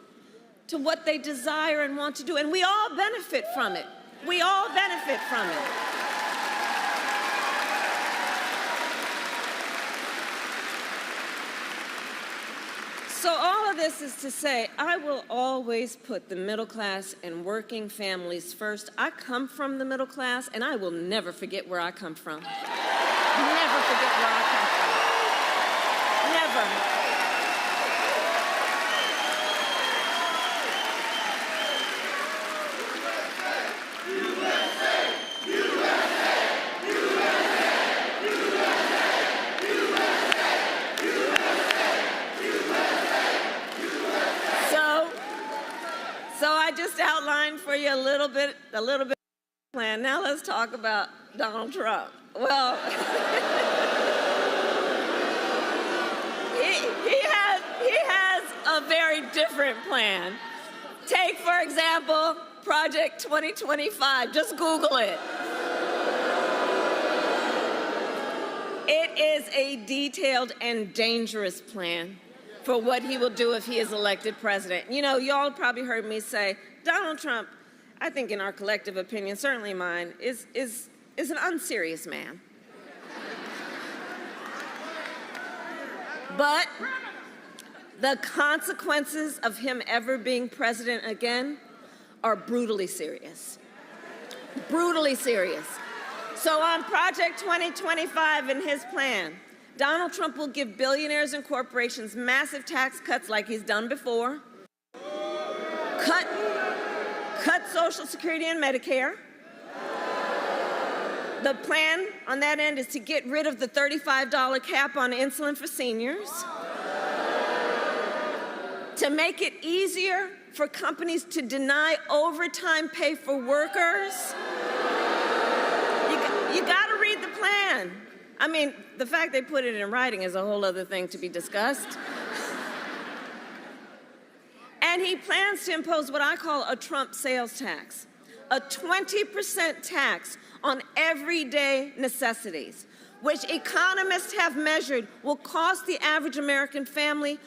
to what they desire and want to do. And we all benefit from it. We all benefit from it. So all of this is to say, I will always put the middle class and working families first. I come from the middle class, and I will never forget where I come from. Never forget where I come from. Never. So I just outlined for you a little bit plan. Now let's talk about Donald Trump. Well, he has a very different plan. Take, for example, Project 2025. Just Google it. It is a detailed and dangerous plan for what he will do if he is elected president. You know, y'all probably heard me say, Donald Trump, I think in our collective opinion, certainly mine, is an unserious man. But the consequences of him ever being president again are brutally serious. Brutally serious. So on Project 2025 in his plan, Donald Trump will give billionaires and corporations massive tax cuts like he's done before, cut Social Security and Medicare. The plan on that end is to get rid of the $35 cap on insulin for seniors, to make it easier for companies to deny overtime pay for workers. You gotta read the plan. I mean, the fact they put it in writing is a whole other thing to be discussed. And he plans to impose what I call a Trump sales tax, a 20% tax on everyday necessities, which economists have measured will cost the average American family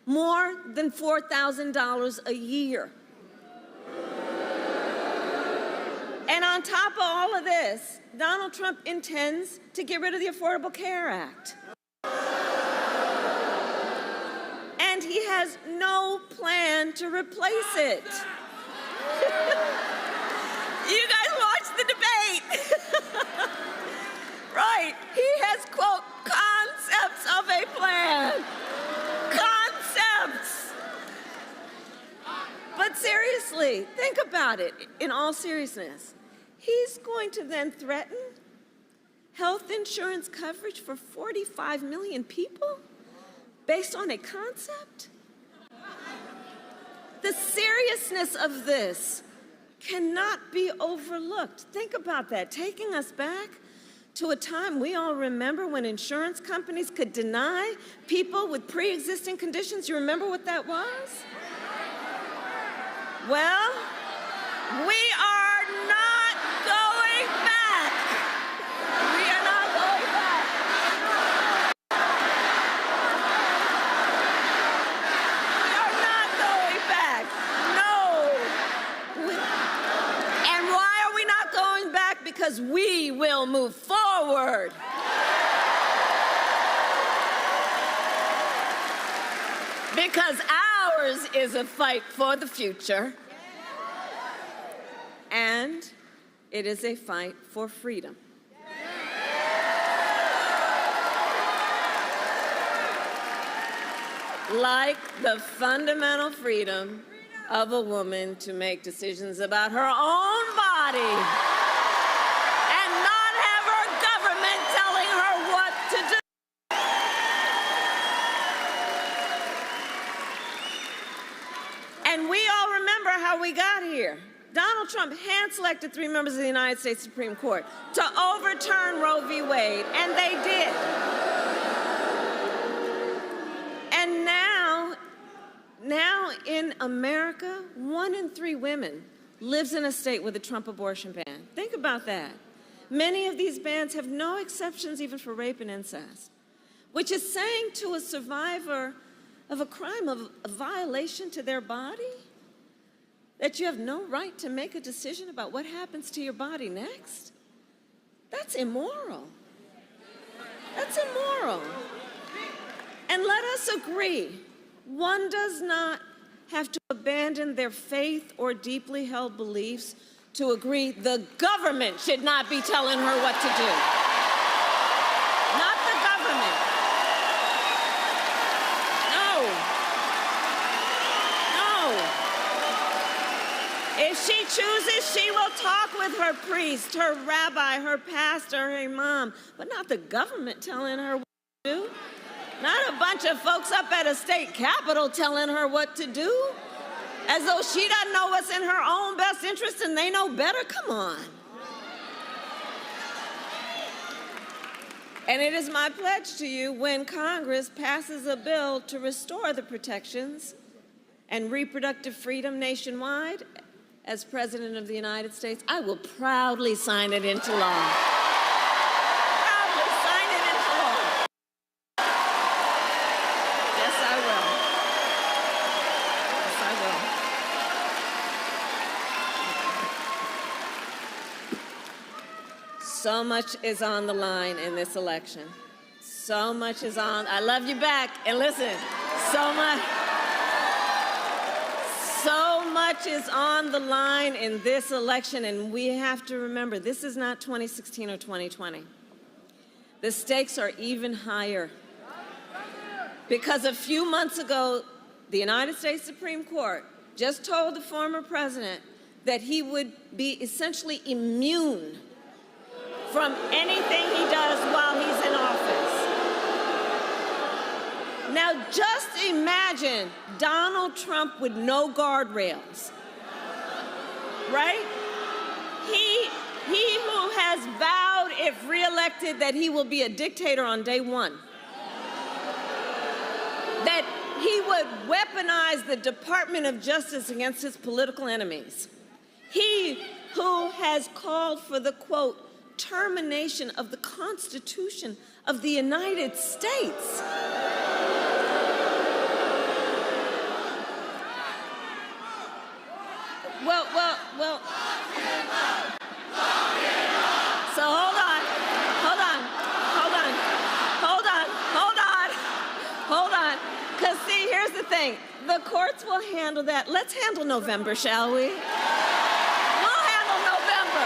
more than $4,000 a year. And on top of all of this, Donald Trump intends to get rid of the Affordable Care Act. And he has no plan to replace it. You guys watched the debate. Right. He has, quote, concepts of a plan. Concepts. But seriously, think about it in all seriousness. He's going to then threaten health insurance coverage for 45 million people based on a concept? The seriousness of this cannot be overlooked. Think about that, taking us back to a time we all remember when insurance companies could deny people with pre-existing conditions. You remember what that was? Well, we are not going back. We are not going back. We are not going back. No. And why are we not going back? Because we will move forward. Because ours is a fight for the future. And it is a fight for freedom. Like the fundamental freedom of a woman to make decisions about her own body and not have her government telling her what to do. And we all remember how we got here. Donald Trump hand-selected 3 members of the United States Supreme Court to overturn Roe v. Wade, and they did. And now in America, 1 in 3 women lives in a state with a Trump abortion ban. Think about that. Many of these bans have no exceptions even for rape and incest, which is saying to a survivor of a crime of a violation to their body, that you have no right to make a decision about what happens to your body next? That's immoral. That's immoral. And let us agree, one does not have to abandon their faith or deeply held beliefs to agree the government should not be telling her what to do. Not the government. No. No. If she chooses, she will talk with her priest, her rabbi, her pastor, her imam, but not the government telling her what to do. Not a bunch of folks up at a state capitol telling her what to do, as though she doesn't know what's in her own best interest and they know better. Come on. And it is my pledge to you, when Congress passes a bill to restore the protections and reproductive freedom nationwide, as President of the United States, I will proudly sign it into law. Proudly sign it into law. Yes, I will. Yes, I will. So much is on the line in this election. So much is on. I love you back. And listen, so much is on the line in this election, and we have to remember, this is not 2016 or 2020. The stakes are even higher. Because a few months ago, the United States Supreme Court just told the former president that he would be essentially immune from anything he does while he's in office. Now, just imagine Donald Trump with no guardrails, right? He who has vowed, if reelected, that he will be a dictator on day one, that he would weaponize the Department of Justice against his political enemies. He who has called for the, quote, termination of the Constitution of the United States. Well. So hold on. Because see, here's the thing. The courts will handle that. Let's handle November, shall we? We'll handle November.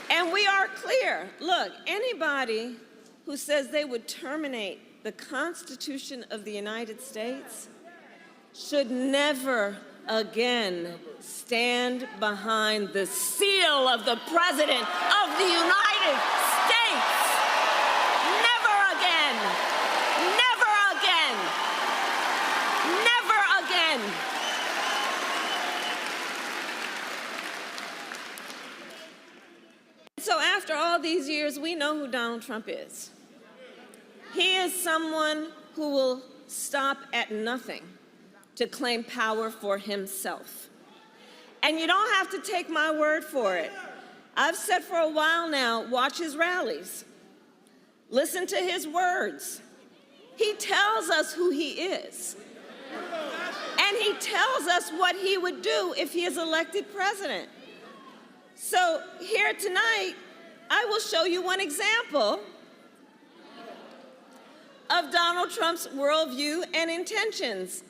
And we are clear. Look, anybody who says they would terminate the Constitution of the United States should never again stand behind the seal of the President of the United States. Never again. Never again. Never again. So after all these years, we know who Donald Trump is. He is someone who will stop at nothing to claim power for himself. And you don't have to take my word for it. I've said for a while now, watch his rallies. Listen to his words. He tells us who he is. And he tells us what he would do if he is elected president. So here tonight, I will show you one example of Donald Trump's worldview and intentions.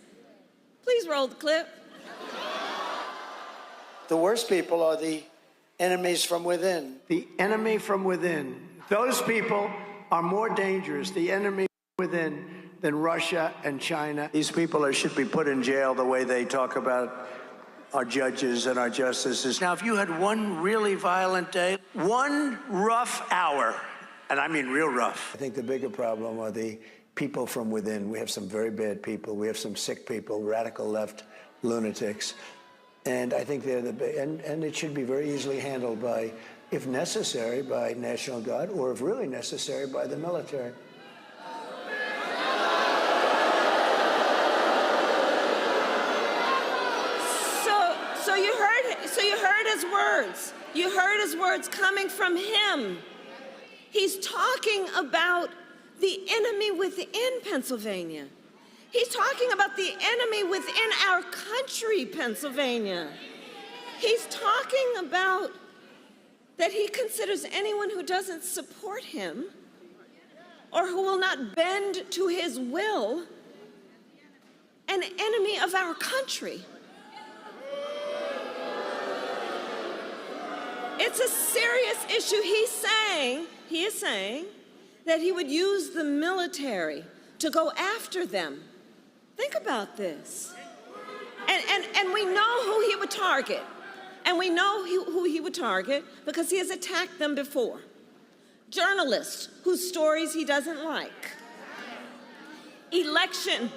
Please roll the clip. The worst people are the enemies from within. The enemy from within. Those people are more dangerous, the enemy within, than Russia and China. These people should be put in jail the way they talk about our judges and our justices. Now, if you had one really violent day, one rough hour, and I mean real rough. I think the bigger problem are the people from within. We have some very bad people. We have some sick people, radical left lunatics. And I think they're and it should be very easily handled by, if necessary, by National Guard, or if really necessary, by the military. So you heard his words. You heard his words coming from him. He's talking about the enemy within Pennsylvania. He's talking about the enemy within our country, Pennsylvania. He's talking about that he considers anyone who doesn't support him or who will not bend to his will an enemy of our country. It's a serious issue. He is saying that he would use the military to go after them. Think about this. And we know who he would target. And we know who he would target because he has attacked them before. Journalists whose stories he doesn't like. Election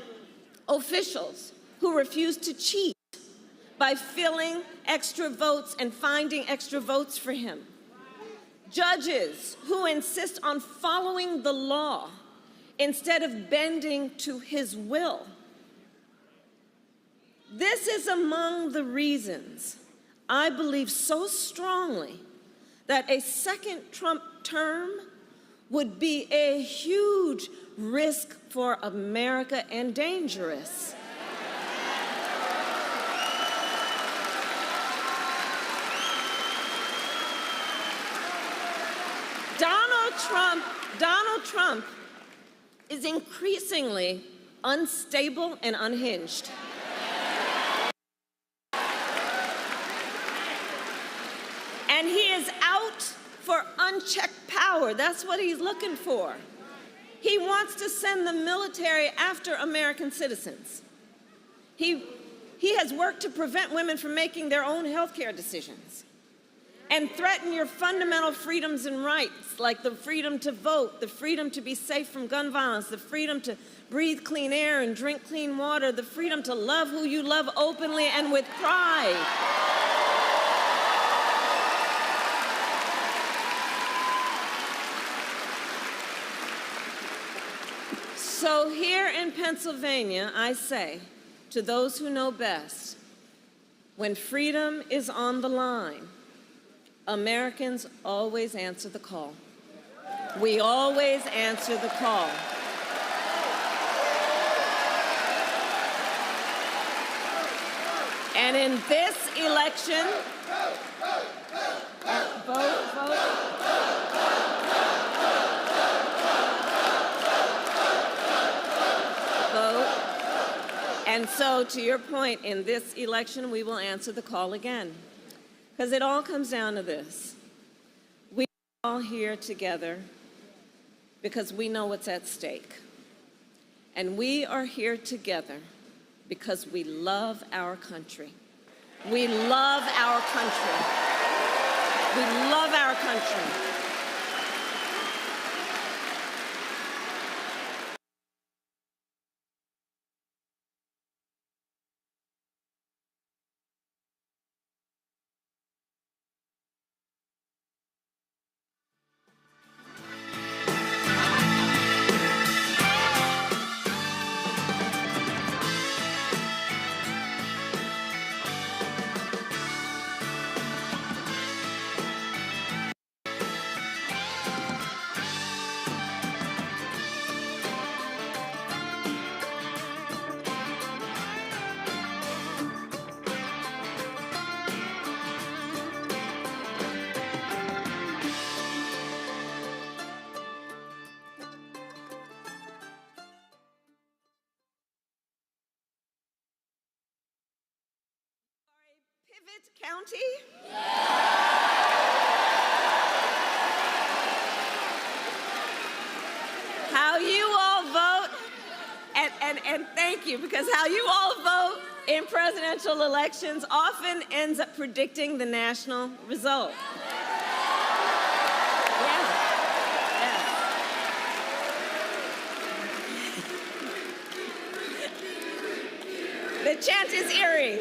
officials who refuse to cheat by filling extra votes and finding extra votes for him. Judges who insist on following the law instead of bending to his will. This is among the reasons I believe so strongly that a second Trump term would be a huge risk for America and dangerous. Donald Trump is increasingly unstable and unhinged. And he is out for unchecked power. That's what he's looking for. He wants to send the military after American citizens. He has worked to prevent women from making their own health care decisions and threaten your fundamental freedoms and rights, like the freedom to vote, the freedom to be safe from gun violence, the freedom to breathe clean air and drink clean water, the freedom to love who you love openly and with pride. So here in Pennsylvania, I say to those who know best, when freedom is on the line, Americans always answer the call. We always answer the call. And in this election, vote. And so, to your point, in this election, we will answer the call again. Because it all comes down to this. We are all here together because we know what's at stake. And we are here together because we love our country. We love our country. We love our country. County? How you all vote, and thank you, because how you all vote in presidential elections often ends up predicting the national result. The chant is Erie.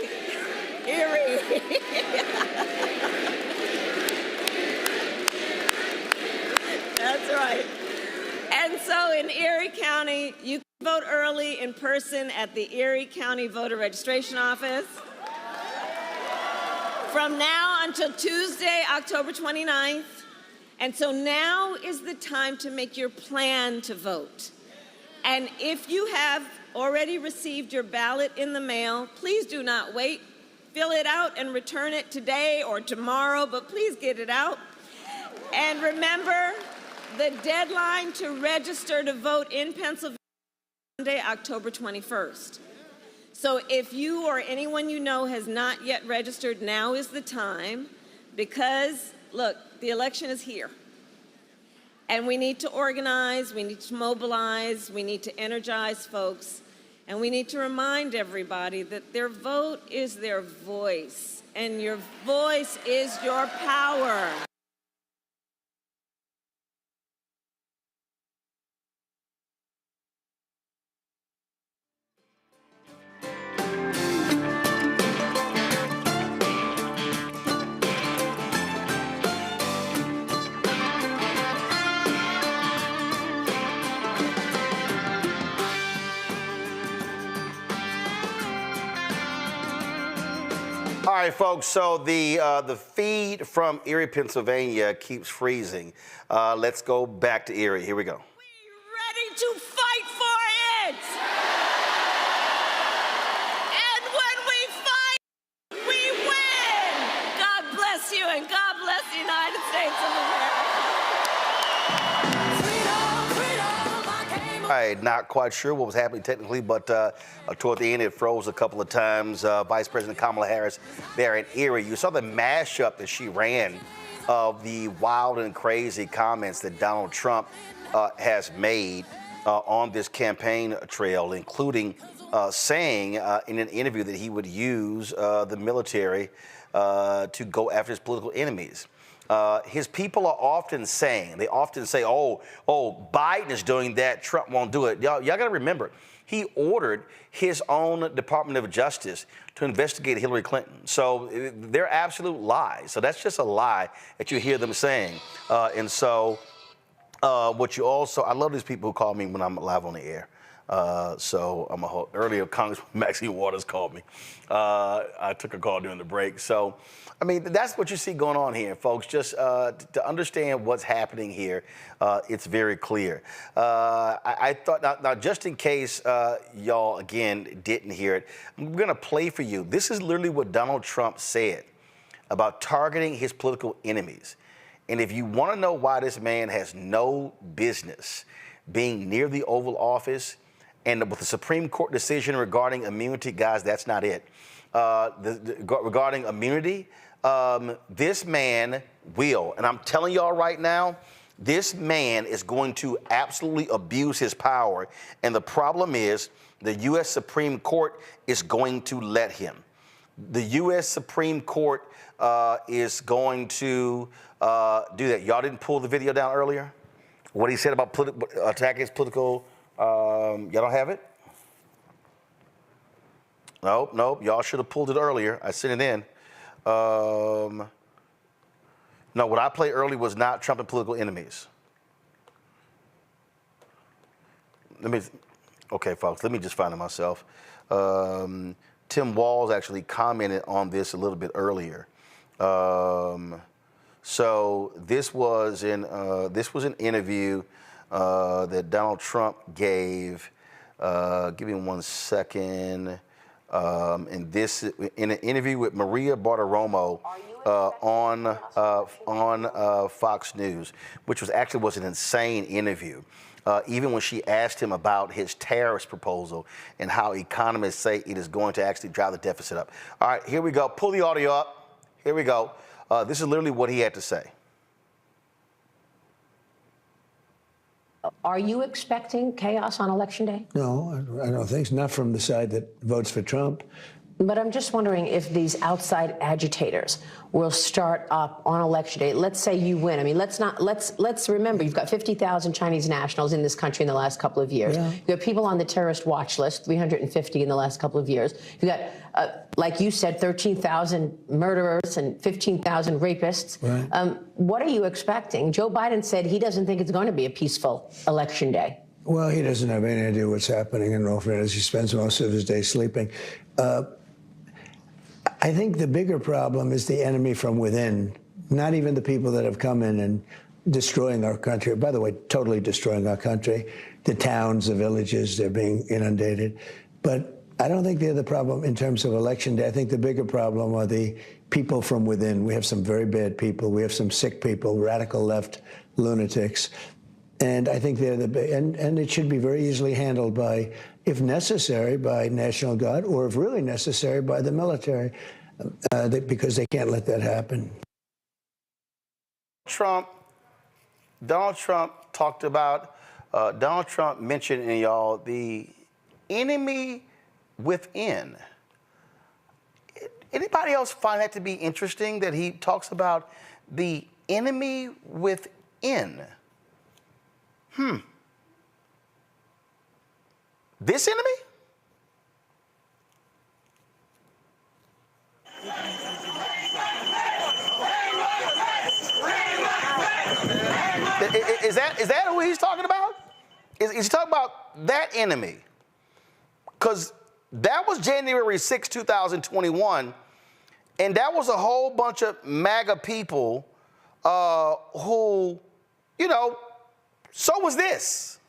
Erie. That's right. And so in Erie County, you can vote early in person at the Erie County Voter Registration Office from now until Tuesday, October 29th. And so now is the time to make your plan to vote. And if you have already received your ballot in the mail, please do not wait. Fill it out and return it today or tomorrow, but please get it out. And remember, the deadline to register to vote in Pennsylvania is Monday, October 21st. So if you or anyone you know has not yet registered, now is the time, because, look, the election is here. And we need to organize, we need to mobilize, we need to energize folks, and we need to remind everybody that their vote is their voice, and your voice is your power. All right, folks, so the feed from Erie, Pennsylvania keeps freezing. Let's go back to Erie. Here we go. Ready to fight for it! And when we fight, we win! God bless you, and God bless the United States of America. All right, not quite sure what was happening technically, but toward the end it froze a couple of times. Vice President Kamala Harris there in Erie. You saw the mashup that she ran of the wild and crazy comments that Donald Trump has made on this campaign trail, including saying in an interview that he would use the military to go after his political enemies. His people are often saying, oh, Biden is doing that, Trump won't do it. Y'all got to remember, he ordered his own Department of Justice to investigate Hillary Clinton. So they're absolute lies. So that's just a lie that you hear them saying. And so what you also, I love these people who call me when I'm live on the air. Earlier, Congressman Maxine Waters called me. I took a call during the break. So, I mean, that's what you see going on here, folks. Just to understand what's happening here, it's very clear. I thought, now, just in case y'all, again, didn't hear it, I'm going to play for you. This is literally what Donald Trump said about targeting his political enemies. And if you want to know why this man has no business being near the Oval Office, and with the Supreme Court decision regarding immunity, guys, that's not it. Regarding immunity, this man will, and I'm telling y'all right now, this man is going to absolutely abuse his power. And the problem is the U.S. Supreme Court is going to let him. The U.S. Supreme Court is going to do that. Y'all didn't pull the video down earlier? What he said about attacking his political, y'all don't have it? Nope, y'all should have pulled it earlier. I sent it in. No, what I played early was not Trump and political enemies. Okay, folks, let me just find it myself. Tim Walz actually commented on this a little bit earlier. So this was an interview that Donald Trump gave. Give me 1 second. And this in an interview with Maria Bartiromo on Fox News, which was an insane interview. Even when she asked him about his tariffs proposal and how economists say it is going to actually drive the deficit up. All right, here we go. Pull the audio up. Here we go. This is literally what he had to say. Are you expecting chaos on Election Day? No, I don't think so. Not from the side that votes for Trump. But I'm just wondering if these outside agitators will start up on Election Day. Let's say you win. I mean, let's remember, you've got 50,000 Chinese nationals in this country in the last couple of years. Yeah. You have people on the terrorist watch list, 350 in the last couple of years. You got, like you said, 13,000 murderers and 15,000 rapists. Right. What are you expecting? Joe Biden said he doesn't think it's going to be a peaceful Election Day. Well, he doesn't have any idea what's happening in all fairness. He spends most of his day sleeping. I think the bigger problem is the enemy from within, not even the people that have come in and destroying our country. By the way, totally destroying our country. the towns, the villages, they're being inundated. But I don't think they're the problem in terms of Election Day. I think the bigger problem are the people from within. We have some very bad people. We have some sick people, radical left lunatics. And I think they're and it should be very easily handled by, if necessary, by National Guard, or if really necessary, by the military, because they can't let that happen. Donald Trump talked about, Donald Trump mentioned in y'all the enemy within. Anybody else find that to be interesting, that he talks about the enemy within? This enemy? Is that who he's talking about? Is he talking about that enemy? Because that was January 6, 2021, and that was a whole bunch of MAGA people who, you know, so was this.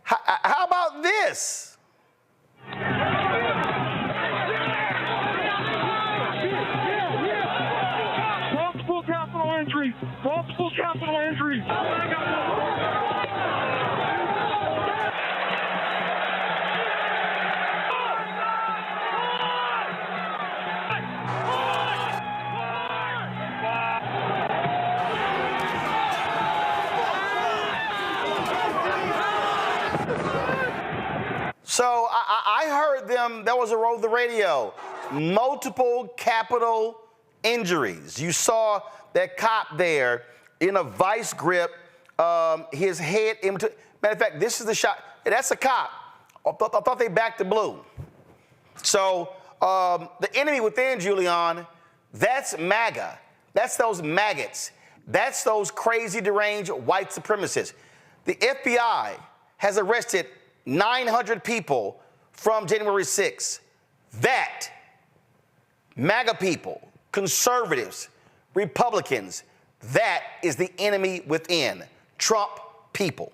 How about this? Multiple capital injuries. Multiple capital injuries. So I heard them, that was the radio, multiple capital injuries. You saw that cop there in a vice grip, his head in between. Matter of fact, this is the shot. That's a cop. I thought they backed the blue. So the enemy within, Julian, that's MAGA. That's those maggots. That's those crazy, deranged white supremacists. The FBI has arrested 900 people from January 6th. That, MAGA people, conservatives, Republicans, that is the enemy within. Trump people.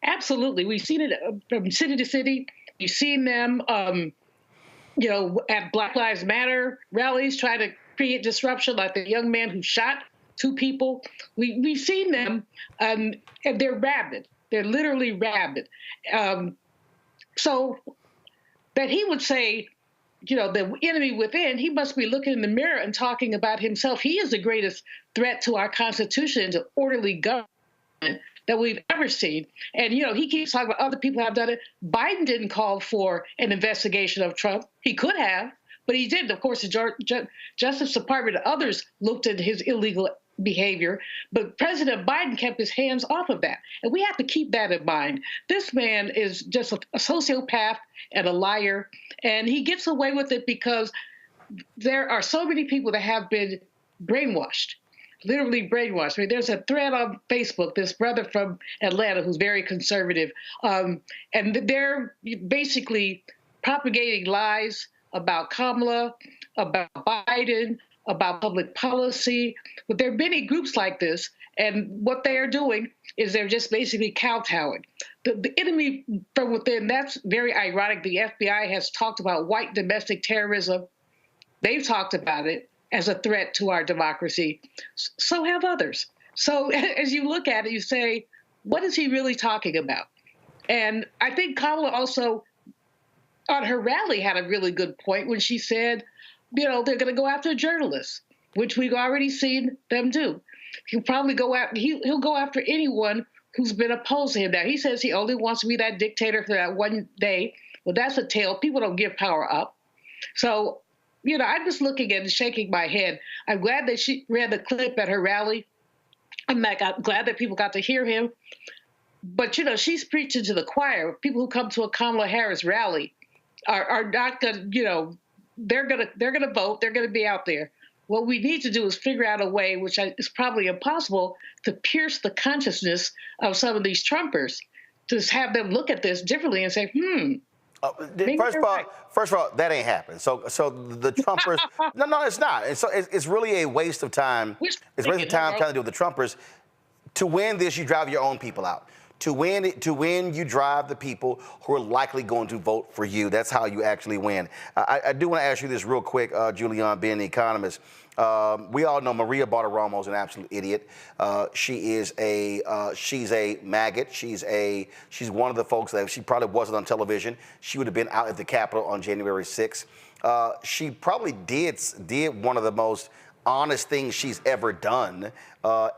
Absolutely. We've seen it from city to city. We've seen them, you know, at Black Lives Matter rallies try to create disruption, like the young man who shot 2 people. We've seen them, and they're rabid. They're literally rabid. So that he would say, you know, the enemy within, he must be looking in the mirror and talking about himself. He is the greatest threat to our Constitution and to orderly government that we've ever seen. And, you know, he keeps talking about other people have done it. Biden didn't call for an investigation of Trump. He could have, but he didn't. Of course, the Justice Department and others looked at his illegal behavior, but President Biden kept his hands off of that. And we have to keep that in mind. This man is just a sociopath and a liar, and he gets away with it because there are so many people that have been brainwashed, literally brainwashed. I mean, there's a thread on Facebook, this brother from Atlanta who's very conservative, and they're basically propagating lies about Kamala, about Biden, about public policy. But there are many groups like this, and what they are doing is they're just basically kowtowing. The enemy from within, that's very ironic. The FBI has talked about white domestic terrorism. They've talked about it as a threat to our democracy. So have others. So as you look at it, you say, what is he really talking about? And I think Kamala also, on her rally, had a really good point when she said, you know, they're going to go after journalists, which we've already seen them do. He'll probably go after, he'll go after anyone who's been opposed to him. Now, he says he only wants to be that dictator for that one day. Well, that's a tale. People don't give power up. So, you know, I'm just looking and shaking my head. I'm glad that she ran the clip at her rally. I'm glad that people got to hear him. But, you know, she's preaching to the choir. People who come to a Kamala Harris rally are not going to, you know, they're gonna vote. They're gonna be out there. What we need to do is figure out a way, which is probably impossible, to pierce the consciousness of some of these Trumpers have them look at this differently and say, First of all, that ain't happened. So the Trumpers, no, it's not. And so it's really a waste of time. It's a waste of time trying to do with the Trumpers. To win this, you drive your own people out. To win, you drive the people who are likely going to vote for you. That's how you actually win. I do want to ask you this real quick, Julian, being the economist. We all know Maria Bartiromo is an absolute idiot. She's a maggot. She's one of the folks that, if she probably wasn't on television, she would have been out at the Capitol on January 6th. She probably did one of the most honest things she's ever done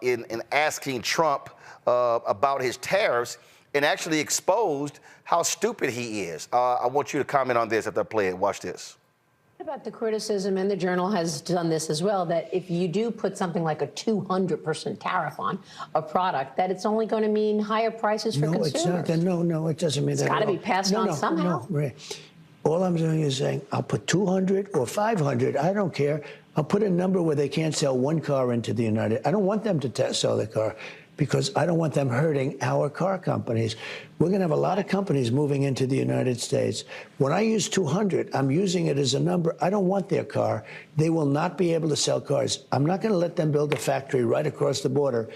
in asking Trump about his tariffs, and actually exposed how stupid he is. I want you to comment on this after I play it. Watch this. About the criticism, and the Journal has done this as well, that if you do put something like a 200% tariff on a product, that it's only going to mean higher prices for consumers. It's not. No, it doesn't mean that. It's got to be passed on somehow. No. All I'm doing is saying, I'll put 200 or 500. I don't care. I'll put a number where they can't sell one car into the United. I don't want them to sell the car, because I don't want them hurting our car companies. We're going to have a lot of companies moving into the United States. When I use 200, I'm using it as a number. I don't want their car. They will not be able to sell cars. I'm not going to let them build a factory right across the border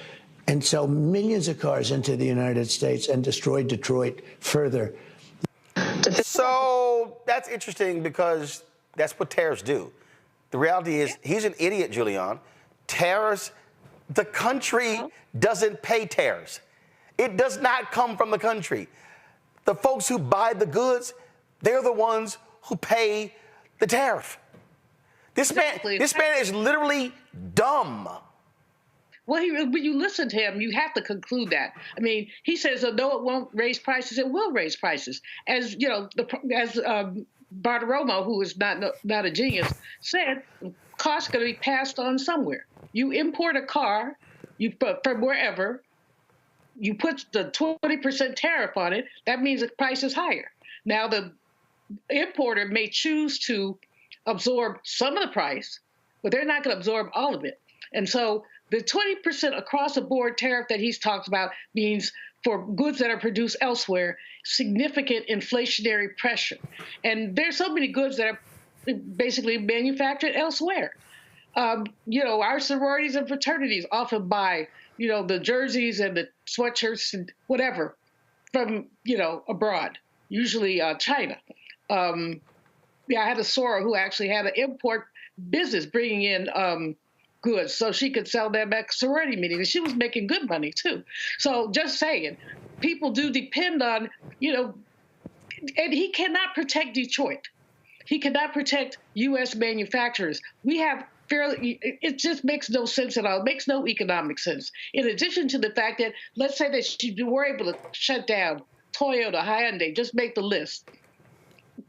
and sell millions of cars into the United States and destroy Detroit further. So that's interesting, because that's what tariffs do. The reality is, he's an idiot, Julian. Tariffs, the country doesn't pay tariffs. It does not come from the country. The folks who buy the goods, they're the ones who pay the tariff. This man is literally dumb. Well, when you listen to him, you have to conclude that. I mean, he says, no, it won't raise prices. It will raise prices. As you know, Bartiromo, who is not a genius, said, costs going to be passed on somewhere. You import a car, from wherever, you put the 20% tariff on it, that means the price is higher. Now, the importer may choose to absorb some of the price, but they're not going to absorb all of it. And so the 20% across-the-board tariff that he's talked about means, for goods that are produced elsewhere, significant inflationary pressure. And there's so many goods that are basically manufactured elsewhere. Our sororities and fraternities often buy, the jerseys and the sweatshirts and whatever from, abroad, usually China. I had a soror who actually had an import business bringing in goods so she could sell them at sorority meetings. And she was making good money, too. So just saying, people do depend on, and he cannot protect Detroit. He cannot protect U.S. manufacturers. We have it just makes no sense at all. It makes no economic sense. In addition to the fact that, let's say that you were able to shut down Toyota, Hyundai, just make the list.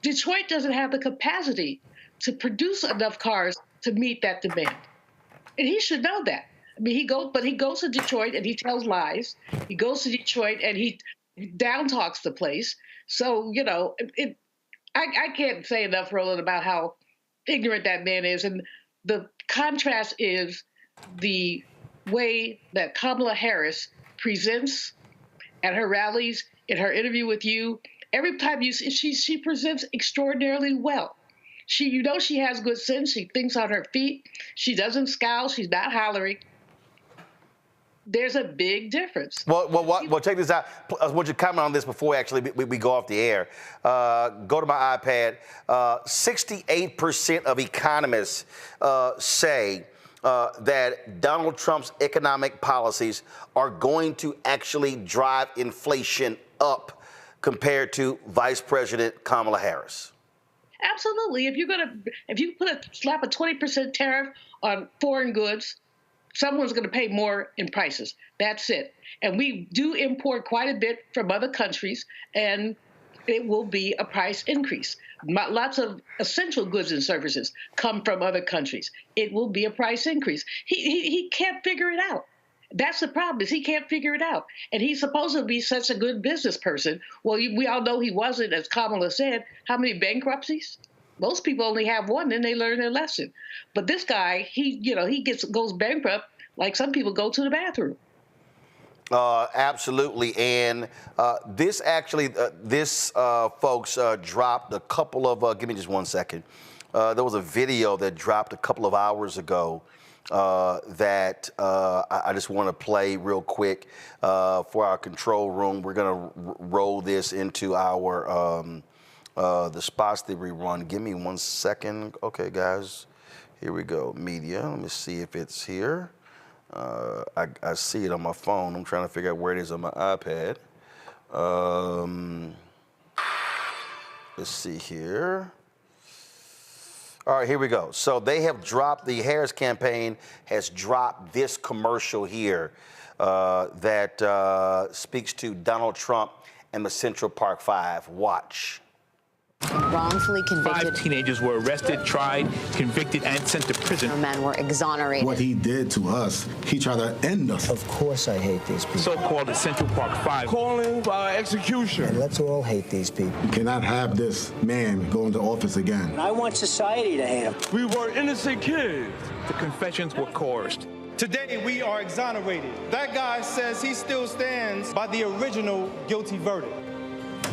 Detroit doesn't have the capacity to produce enough cars to meet that demand. And he should know that. I mean, he goes to Detroit and he tells lies. He goes to Detroit and he down talks the place. So, I can't say enough, Roland, about how ignorant that man is. And the contrast is the way that Kamala Harris presents at her rallies, in her interview with you. Every time she presents extraordinarily well. She has good sense. She thinks on her feet. She doesn't scowl. She's not hollering. There's a big difference. Well, check this out. I want you to comment on this before we go off the air. Go to my iPad. 68% of economists say that Donald Trump's economic policies are going to actually drive inflation up compared to Vice President Kamala Harris. Absolutely. If you slap a 20% tariff on foreign goods, someone's going to pay more in prices. That's it. And we do import quite a bit from other countries, and it will be a price increase. Lots of essential goods and services come from other countries. It will be a price increase. He can't figure it out. That's the problem, is he can't figure it out. And he's supposed to be such a good business person. Well, we all know he wasn't, as Kamala said. How many bankruptcies? Most people only have one, and they learn their lesson. But this guy, he goes bankrupt like some people go to the bathroom. Absolutely. And this actually, folks, dropped a couple of, give me just 1 second. There was a video that dropped a couple of hours ago that I just want to play real quick for our control room. We're going to roll this into our the spots that we run. Give me 1 second. Okay, guys, here we go. Media. Let me see if it's here. I see it on my phone. I'm trying to figure out where it is on my iPad. Let's see here. All right, here we go. So they have dropped, the Harris campaign has dropped this commercial here that speaks to Donald Trump and the Central Park Five. Watch. Wrongfully convicted. 5 teenagers were arrested, tried, convicted, and sent to prison. Men were exonerated. What he did to us, he tried to end us. Of course I hate these people. So-called the Central Park Five. Calling for execution. And let's all hate these people. You cannot have this man go into office again. I want society to hate him. We were innocent kids. The confessions were coerced. Today, we are exonerated. That guy says he still stands by the original guilty verdict.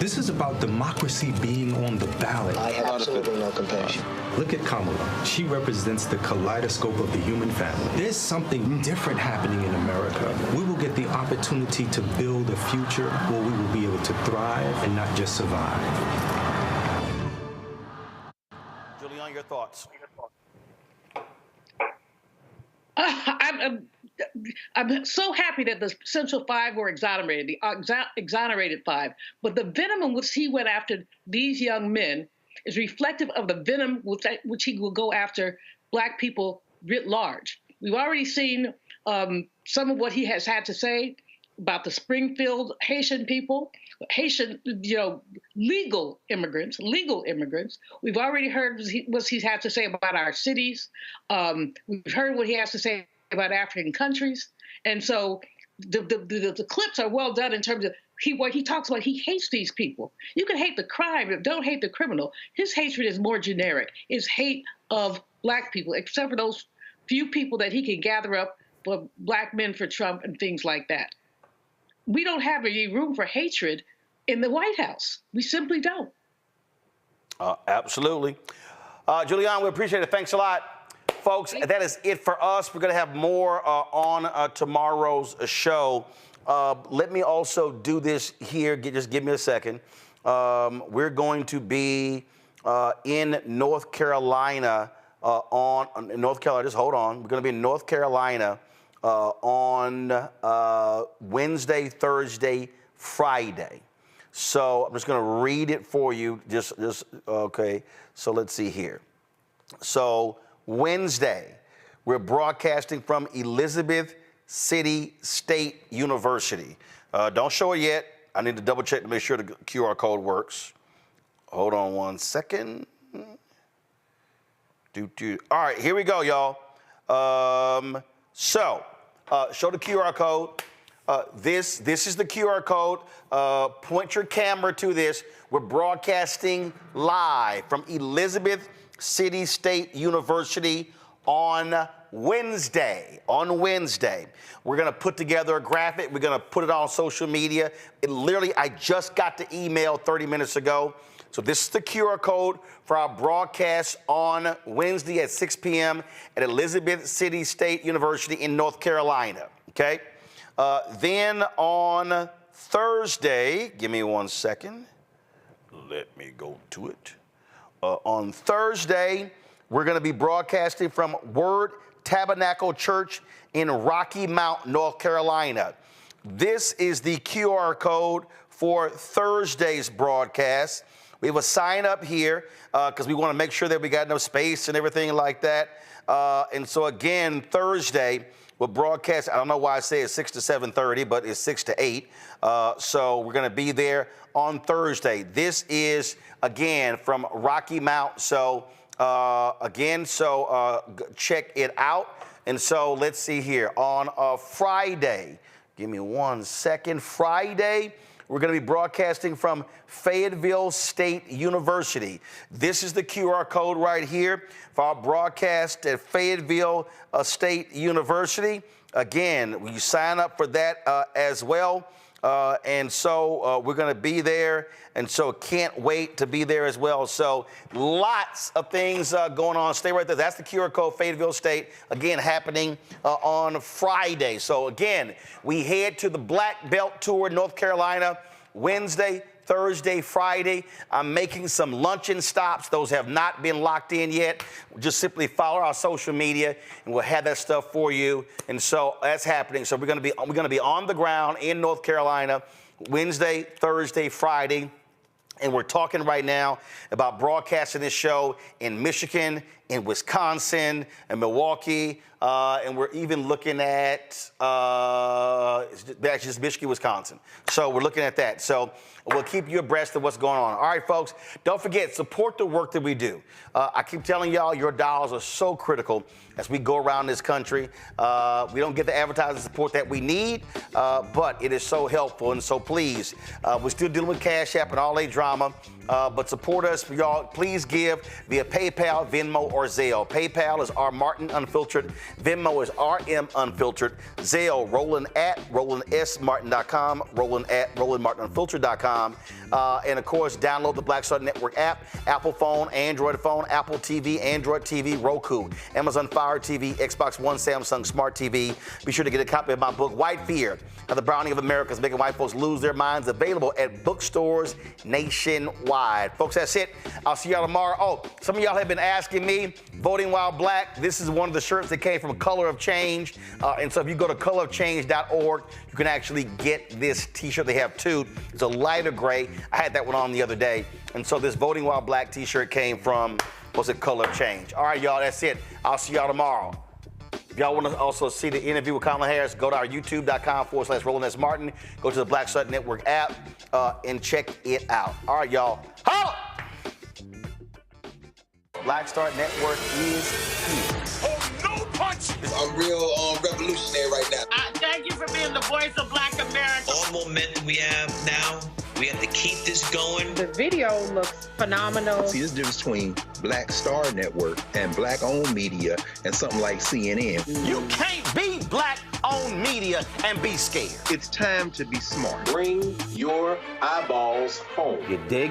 This is about democracy being on the ballot. I have absolutely no compassion. Look at Kamala. She represents the kaleidoscope of the human family. There's something different happening in America. We will get the opportunity to build a future where we will be able to thrive and not just survive. Julian, your thoughts? I'm so happy that the Central Five were exonerated, the exonerated five. But the venom in which he went after these young men is reflective of the venom which he will go after Black people writ large. We've already seen some of what he has had to say about the Springfield Haitian people, Haitian, legal immigrants. We've already heard what he's had to say about our cities. We've heard what he has to say about African countries. And so the clips are well done in terms of what he talks about. He hates these people. You can hate the crime, but don't hate the criminal. His hatred is more generic. It's hate of Black people, except for those few people that he can gather up for Black men for Trump and things like that. We don't have any room for hatred in the White House. We simply don't. Absolutely. Julian, we appreciate it. Thanks a lot. Folks, that is it for us. We're going to have more on tomorrow's show. Let me also do this here. Just give me a second. We're going to be in North Carolina just hold on. We're going to be in North Carolina on Wednesday, Thursday, Friday. So I'm just going to read it for you. Just okay. So let's see here. So Wednesday, we're broadcasting from Elizabeth City State University. Don't show it yet. I need to double check to make sure the QR code works. Hold on 1 second. All right, here we go, y'all. Show the QR code. This is the QR code. Point your camera to this. We're broadcasting live from Elizabeth City State University on Wednesday. We're going to put together a graphic. We're going to put it on social media. I just got the email 30 minutes ago. So this is the QR code for our broadcast on Wednesday at 6 p.m. at Elizabeth City State University in North Carolina, okay? Then on Thursday, give me 1 second. Let me go to it. On Thursday, we're going to be broadcasting from Word Tabernacle Church in Rocky Mount, North Carolina. This is the QR code for Thursday's broadcast. We have a sign up here because we want to make sure that we got enough space and everything like that. And so again, Thursday, we'll broadcast, I don't know why I say it's 6 to 7:30, but it's 6 to 8. So we're going to be there on Thursday. This is, again, from Rocky Mount. So check it out. And so let's see here. On Friday, give me 1 second. Friday, We're going to be broadcasting from Fayetteville State University. This is the QR code right here for our broadcast at Fayetteville State University. Again, you sign up for that as well. And so we're going to be there, and so can't wait to be there as well. So lots of things going on. Stay right there. That's the QR code, Fayetteville State, again, happening on Friday. So, again, we head to the Black Belt Tour, North Carolina, Wednesday, Thursday, Friday. I'm making some luncheon stops. Those have not been locked in yet. Just simply follow our social media, and we'll have that stuff for you. And so that's happening. So we're going to be on the ground in North Carolina Wednesday, Thursday, Friday. And we're talking right now about broadcasting this show in Michigan, in Wisconsin, and Milwaukee, and we're even looking at actually just Michigan, Wisconsin. So we're looking at that. So we'll keep you abreast of what's going on. All right, folks, don't forget, support the work that we do. I keep telling y'all, your dollars are so critical as we go around this country. We don't get the advertising support that we need, but it is so helpful. And so please, we're still dealing with Cash App and all that drama, but support us, y'all. Please give via PayPal, Venmo, or Zelle. PayPal is R Martin Unfiltered. Venmo is RM Unfiltered. Zelle, Roland at RolandSMartin.com. Roland at RolandMartinUnfiltered.com. And of course, download the Black Star Network app, Apple phone, Android phone, Apple TV, Android TV, Roku, Amazon Fire TV, Xbox One, Samsung Smart TV. Be sure to get a copy of my book, White Fear, The Browning of America is Making White Folks Lose Their Minds, available at bookstores nationwide. Folks, that's it. I'll see y'all tomorrow. Oh, some of y'all have been asking me, Voting While Black. This is one of the shirts that came from Color of Change. And so if you go to colorofchange.org, you can actually get this t-shirt. They have two. It's a lighter gray. I had that one on the other day. And so this Voting While Black t-shirt came from, what's it, Color of Change. All right, y'all, that's it. I'll see y'all tomorrow. If y'all want to also see the interview with Kamala Harris, go to our youtube.com/Roland S. Martin. Go to the Black Star Network app and check it out. All right, y'all. Holla! Black Star Network is here. Oh, no punch! I'm real revolutionary right now. Thank you for being the voice of Black America. All momentum we have now, we have to keep this going. The video looks phenomenal. See, this difference between Black Star Network and black-owned media and something like CNN. You can't be black-owned media and be scared. It's time to be smart. Bring your eyeballs home. You dig?